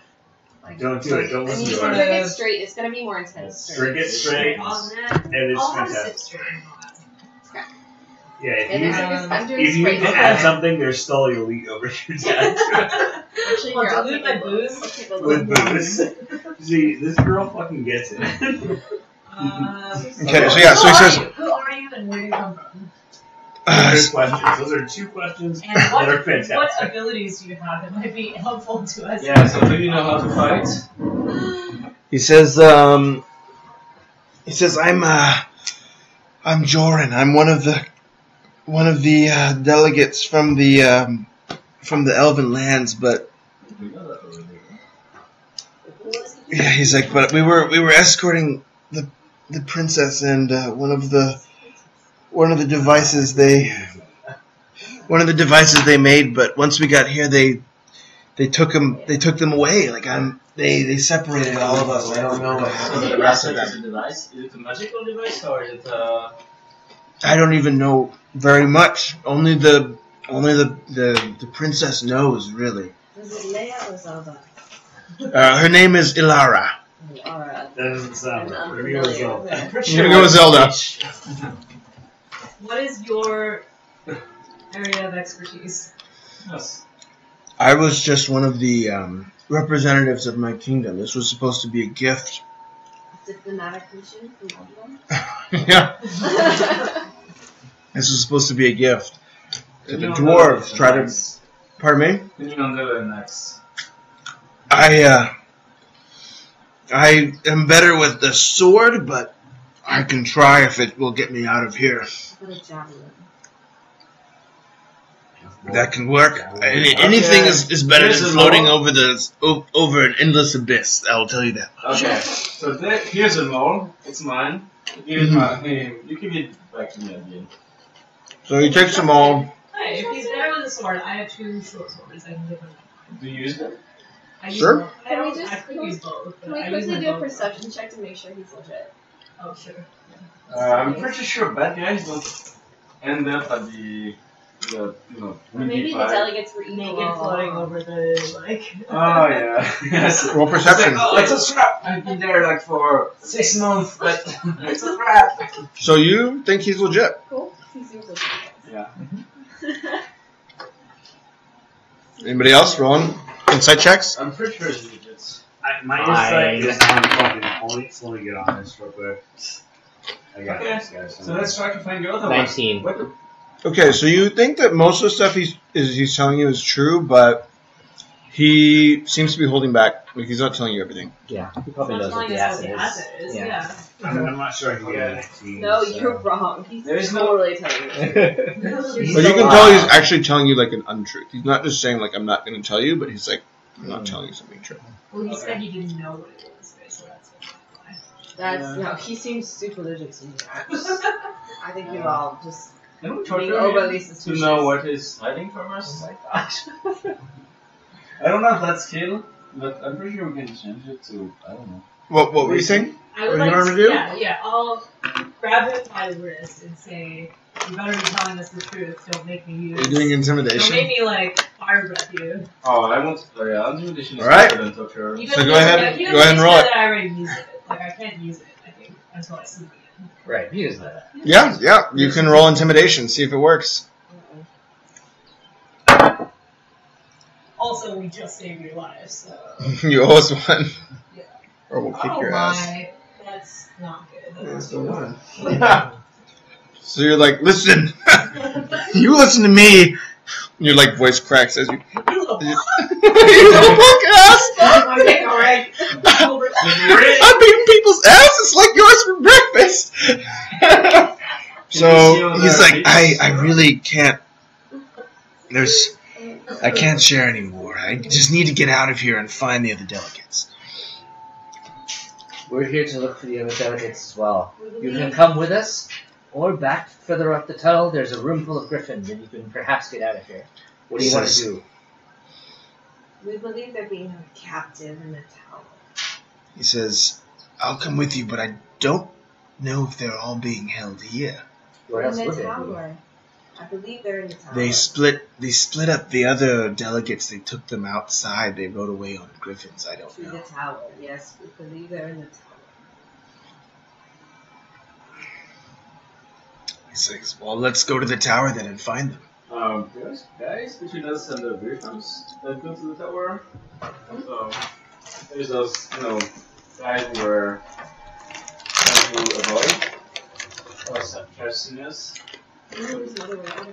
Speaker 3: Like,
Speaker 4: Don't do it. Don't
Speaker 3: I
Speaker 4: listen
Speaker 3: mean, you
Speaker 4: to
Speaker 3: can
Speaker 4: it.
Speaker 3: drink it straight. It's gonna be more intense.
Speaker 4: Drink it straight,
Speaker 5: On that,
Speaker 4: and it's
Speaker 5: I'll have a sip
Speaker 4: fantastic.
Speaker 5: straight.
Speaker 4: Yeah,
Speaker 3: And I'm doing
Speaker 4: if you
Speaker 3: straight
Speaker 4: need to
Speaker 3: now.
Speaker 4: add something, there's still elite over here to add to
Speaker 3: Actually,
Speaker 5: Well,
Speaker 3: here, I'll
Speaker 5: dilute
Speaker 3: take
Speaker 5: my
Speaker 3: a little-
Speaker 5: booze
Speaker 3: I'll take a
Speaker 4: it.
Speaker 3: little
Speaker 4: With
Speaker 3: more.
Speaker 4: booze. See, this girl fucking gets it.
Speaker 1: Okay, so yeah, so he says,
Speaker 5: Who are you and where do you come from?
Speaker 4: Good questions. Those are 2 questions
Speaker 5: And
Speaker 4: that are
Speaker 5: what
Speaker 4: fantastic.
Speaker 5: abilities do you have that might be helpful to us?
Speaker 6: Yeah, so do you know how to fight?
Speaker 1: he says, I'm Joran. I'm one of the delegates from the Elven lands, but
Speaker 6: We know that already.
Speaker 1: yeah, he's like, but we were escorting the princess, and one of the devices they made, but once we got here, they took them away. Like they separated all of us. I don't know what
Speaker 6: So
Speaker 1: happened to
Speaker 6: the
Speaker 1: the rest of
Speaker 6: asset is
Speaker 1: them.
Speaker 6: a device? Is it a magical device or is it
Speaker 1: I don't even know very much. Only the princess knows, really.
Speaker 3: Was it Leia or Zelda?
Speaker 1: Her name is Ilara.
Speaker 3: Alright.
Speaker 4: That doesn't sound right.
Speaker 3: I'm
Speaker 4: We're gonna go with Zelda.
Speaker 3: unfamiliar with
Speaker 6: pretty
Speaker 1: You're gonna go with Zelda.
Speaker 5: What is your area of expertise?
Speaker 6: Yes.
Speaker 1: I was just one of the representatives of my kingdom. This was supposed to be a gift.
Speaker 3: Diplomatic mission from London.
Speaker 1: Yeah, this was supposed to be a gift. The
Speaker 6: Can you
Speaker 1: dwarves
Speaker 6: undo
Speaker 1: try
Speaker 6: the
Speaker 1: to.
Speaker 6: next?
Speaker 1: Pardon me.
Speaker 6: Can you undo the next?
Speaker 1: I am better with the sword, but I can try if it will get me out of here.
Speaker 3: What a javelin.
Speaker 1: That can work. Anything is better
Speaker 6: Here's
Speaker 1: than
Speaker 6: a
Speaker 1: floating
Speaker 6: mole.
Speaker 1: over an endless abyss. I will tell you that.
Speaker 6: Okay. So here's a mole. It's mine. You give it back to me at the end.
Speaker 1: So he takes them all.
Speaker 5: Hey, if he's better with a sword, I have 2 short swords. I can give him.
Speaker 6: Do you use them?
Speaker 5: I use
Speaker 1: Sure.
Speaker 5: both. I
Speaker 3: Can we
Speaker 5: don't-
Speaker 3: just-
Speaker 5: I could use both.
Speaker 3: Can
Speaker 5: but
Speaker 3: we
Speaker 5: I use
Speaker 3: quickly
Speaker 5: my
Speaker 3: do a
Speaker 5: both.
Speaker 3: perception check to make sure he's legit?
Speaker 5: Oh, sure.
Speaker 6: I'm pretty sure bad guys don't end up at the
Speaker 3: Maybe the delegates were evil.
Speaker 5: Naked floating over the, like...
Speaker 6: Oh yeah. Yes.
Speaker 1: Roll perception.
Speaker 6: It's like, oh, it's a trap. I've been there like for 6 months, but it's a trap.
Speaker 1: So you think he's legit?
Speaker 3: Cool. He seems legit.
Speaker 6: Yeah.
Speaker 1: Anybody else rolling insight checks?
Speaker 6: I'm pretty sure it's legit.
Speaker 4: My insight is on fucking points. Let me get on this real quick. I got
Speaker 6: Okay.
Speaker 4: this, guys.
Speaker 6: So let's try to find the other one.
Speaker 2: 19.
Speaker 6: What the-
Speaker 1: Okay, so you think that most of the stuff he's telling you is true, but he seems to be holding back. Like he's not telling you everything.
Speaker 2: Yeah, he probably knows what
Speaker 5: telling
Speaker 2: the
Speaker 5: us what
Speaker 2: asset
Speaker 5: the
Speaker 2: is.
Speaker 5: asset is, yeah.
Speaker 4: I'm not sure I can get a 19.
Speaker 3: No,
Speaker 4: so-
Speaker 3: you're wrong. He's
Speaker 6: There is no-
Speaker 3: totally telling you.
Speaker 1: But you can tell he's actually telling you like an untruth. He's not just saying like I'm not going to tell you, but he's like I'm not telling you something true.
Speaker 5: Well, he said he didn't know what it was, so that's why.
Speaker 3: That's no. He seems super legit to me. I think you're all just
Speaker 6: Can we
Speaker 3: being
Speaker 6: torture
Speaker 3: overly
Speaker 6: him to
Speaker 3: suspicious.
Speaker 6: know what he's hiding from us? I don't know if that's skill, but I'm pretty sure we can change it to, I don't know.
Speaker 1: What were you saying?
Speaker 5: I would
Speaker 1: What do you
Speaker 5: like
Speaker 1: want to do?
Speaker 5: Yeah, I'll grab him by the wrist and say, you better be telling us the truth. Don't make me use.
Speaker 1: You're doing
Speaker 5: Don't
Speaker 1: intimidation.
Speaker 5: make me like fire breath you.
Speaker 6: Oh, I want. Oh yeah, intimidation is
Speaker 1: Alright.
Speaker 6: better than torture.
Speaker 5: He
Speaker 1: So
Speaker 5: doesn't
Speaker 1: go ahead-
Speaker 5: he
Speaker 1: go ahead and
Speaker 5: doesn't
Speaker 1: roll
Speaker 5: know
Speaker 1: it.
Speaker 5: that I already used it. Like I can't use it. I think until I sleep again.
Speaker 2: Right, he doesn't know that.
Speaker 1: Yeah. You can roll intimidation. See if it works.
Speaker 5: Also, we just saved your life, so.
Speaker 1: You owe us one.
Speaker 5: Yeah.
Speaker 1: Or we'll kick
Speaker 5: Oh
Speaker 1: your
Speaker 5: my,
Speaker 1: ass.
Speaker 5: that's not good.
Speaker 6: That's the one.
Speaker 1: So you're like, listen, you listen to me. Your like voice cracks as you.
Speaker 5: You little
Speaker 1: You little punk ass!
Speaker 5: my dick, alright.
Speaker 1: I'm beating people's ass. It's like yours for breakfast. So he's like, I really can't. I can't share anymore. I just need to get out of here and find the other delegates.
Speaker 2: We're here to look for the other delegates as well. You can come with us, or back further up the tunnel. There's a room full of griffins, and you can perhaps get out of here. What do you want to do?
Speaker 3: We believe they're being held captive in the tower.
Speaker 1: He says, I'll come with you, but I don't know if they're all being held here.
Speaker 2: Where else
Speaker 3: in
Speaker 2: would
Speaker 3: the
Speaker 2: they be?
Speaker 3: tower. I believe they're in the tower.
Speaker 1: They split up the other delegates. They took them outside. They rode away on griffins. I don't
Speaker 3: To
Speaker 1: know.
Speaker 3: the tower, yes. We believe they're in the tower.
Speaker 1: He says, well, let's go to the tower then and find them.
Speaker 6: There's guys between us and the griffins that go to the tower. So there's those, guys who were trying to avoid us catching us.
Speaker 3: There's another way out.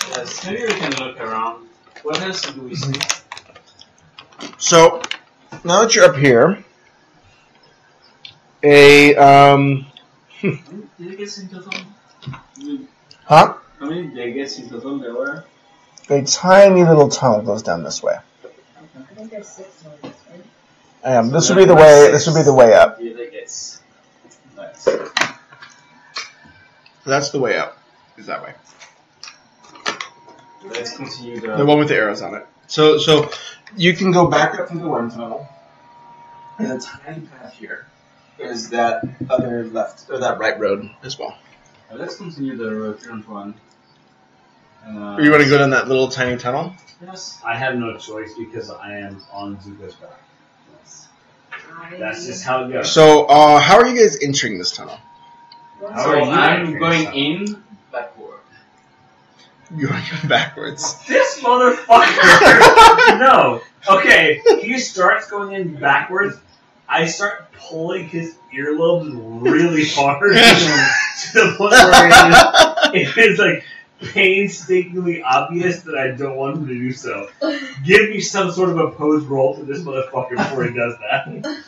Speaker 6: Yes, maybe we can look around. What else do we see?
Speaker 1: So, now that you're up here,
Speaker 6: Did you get in total?
Speaker 1: huh?
Speaker 6: How many delegates in total there were?
Speaker 1: A tiny little tunnel goes down this way.
Speaker 3: I think there's 6 ones, right?
Speaker 1: This would be the way. This would be the way up.
Speaker 6: Delegates. Nice.
Speaker 1: That's the way up. Is that way?
Speaker 6: Let's continue
Speaker 1: The one with the arrows on it. So you can go back up through the one tunnel, and a tiny path here is that other left or that right road as well.
Speaker 6: Let's continue the current one.
Speaker 1: Or you want to go down that little tiny tunnel?
Speaker 6: Yes.
Speaker 4: I have no choice because I am on Zuko's back. That's just how it goes.
Speaker 1: So how are you guys entering this tunnel?
Speaker 4: How
Speaker 6: So
Speaker 4: are you
Speaker 6: I'm
Speaker 4: entering
Speaker 6: going
Speaker 4: this
Speaker 6: in backward.
Speaker 1: You're going backwards.
Speaker 4: This motherfucker! No. Okay, he starts going in backwards. I start pulling his earlobes really hard to the point where it is like painstakingly obvious that I don't want him to do so. Give me some sort of opposed roll to this motherfucker before he does that.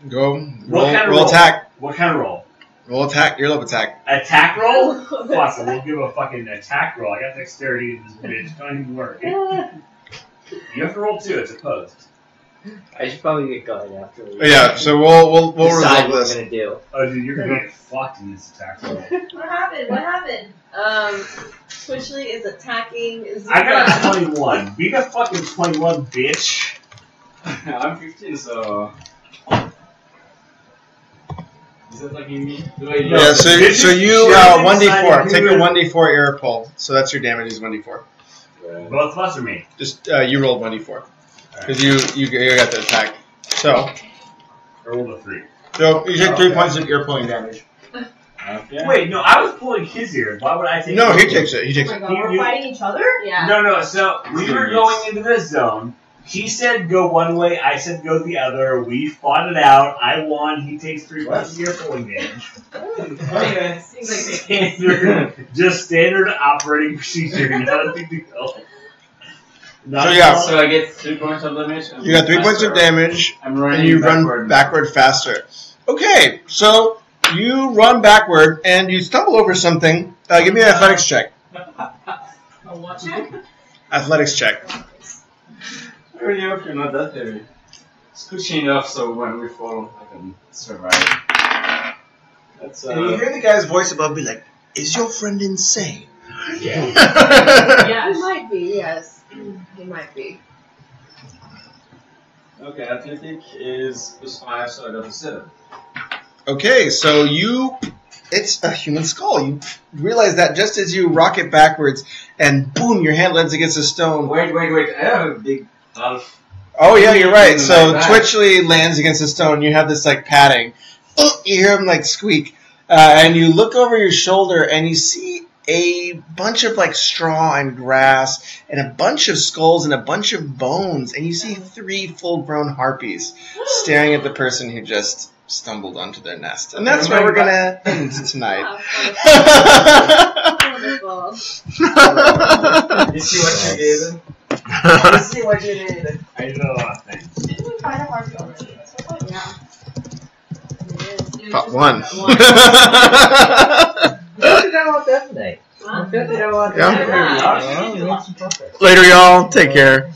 Speaker 1: Go
Speaker 4: What kind of
Speaker 1: roll
Speaker 4: roll?
Speaker 1: attack.
Speaker 4: What kind of roll?
Speaker 1: Roll attack. Earlobe attack.
Speaker 4: Attack roll? Fuck, I won't give a fucking attack roll. I got dexterity in this bitch. Don't even work. You have to roll 2. It's opposed.
Speaker 2: I should probably get going after we
Speaker 1: Yeah. So we'll
Speaker 2: decide
Speaker 1: resolve
Speaker 2: what we're
Speaker 1: this.
Speaker 2: gonna do.
Speaker 4: Oh, dude, you're gonna get fucked in this attack roll.
Speaker 3: What happened? What happened? Twitchley is attacking.
Speaker 4: I got a 21. Beat a fucking 21, bitch.
Speaker 6: I'm 15, so. Is that like me? Do I
Speaker 1: Yeah. So you 1d4. Take a 1d4 air pull. So that's your damage is 1d4.
Speaker 4: Both of us or me?
Speaker 1: Just you rolled 1d4 because you got the attack. So
Speaker 4: I rolled a 3.
Speaker 1: you take 3 points of ear pulling damage.
Speaker 6: Okay.
Speaker 4: Wait, no, I was pulling his ears. Why would I take
Speaker 1: No, he
Speaker 4: his
Speaker 1: takes
Speaker 4: ears?
Speaker 1: it. He takes
Speaker 5: Oh
Speaker 1: it.
Speaker 5: my god, we're fighting each other?
Speaker 3: Yeah.
Speaker 4: No, so we were going into this zone. He said go one way, I said go the other. We fought it out. I won. He takes 3 points of ear pulling damage.
Speaker 6: Okay.
Speaker 5: Seems like they
Speaker 4: Just standard operating procedure. Not a big deal.
Speaker 1: So yeah.
Speaker 6: So I get 3 points of damage. and
Speaker 1: You got 3 points of
Speaker 6: faster.
Speaker 1: damage,
Speaker 6: I'm running
Speaker 1: and you
Speaker 6: backward.
Speaker 1: run backward faster. Okay, so you run backward and you stumble over something. Give me an athletics check.
Speaker 5: Oh, watch it.
Speaker 1: Athletics check.
Speaker 6: I really hope you're not that heavy. Scooching enough so when we fall, I can survive. That's
Speaker 1: And you hear the guy's voice above me like, "Is your friend insane?"
Speaker 4: Yeah.
Speaker 3: He
Speaker 5: Yes.
Speaker 3: might be, yes. He might be.
Speaker 6: Okay, athletic is +5, so I got a 7.
Speaker 1: Okay, so it's a human skull. You realize that just as you rock it backwards, and boom, your hand lands against a stone.
Speaker 6: Wait, I have a big half.
Speaker 1: Oh yeah, you're right. So
Speaker 6: Like that.
Speaker 1: Twitchley lands against a stone. You have this like padding. You hear him like squeak, and you look over your shoulder and you see a bunch of like straw and grass and a bunch of skulls and a bunch of bones, and you see 3 full-grown harpies staring at the person who just stumbled onto their nest. And that's where we're gonna end tonight.
Speaker 3: Wonderful.
Speaker 6: You see what you did? You see what you did?
Speaker 4: I did a lot of things.
Speaker 5: Didn't we find a harpy already?
Speaker 3: Yeah. It is.
Speaker 1: Part 1.
Speaker 2: What did I want that tonight?
Speaker 3: Huh?
Speaker 2: What did I want
Speaker 1: Yeah.
Speaker 2: that?
Speaker 1: Later, y'all. Take care.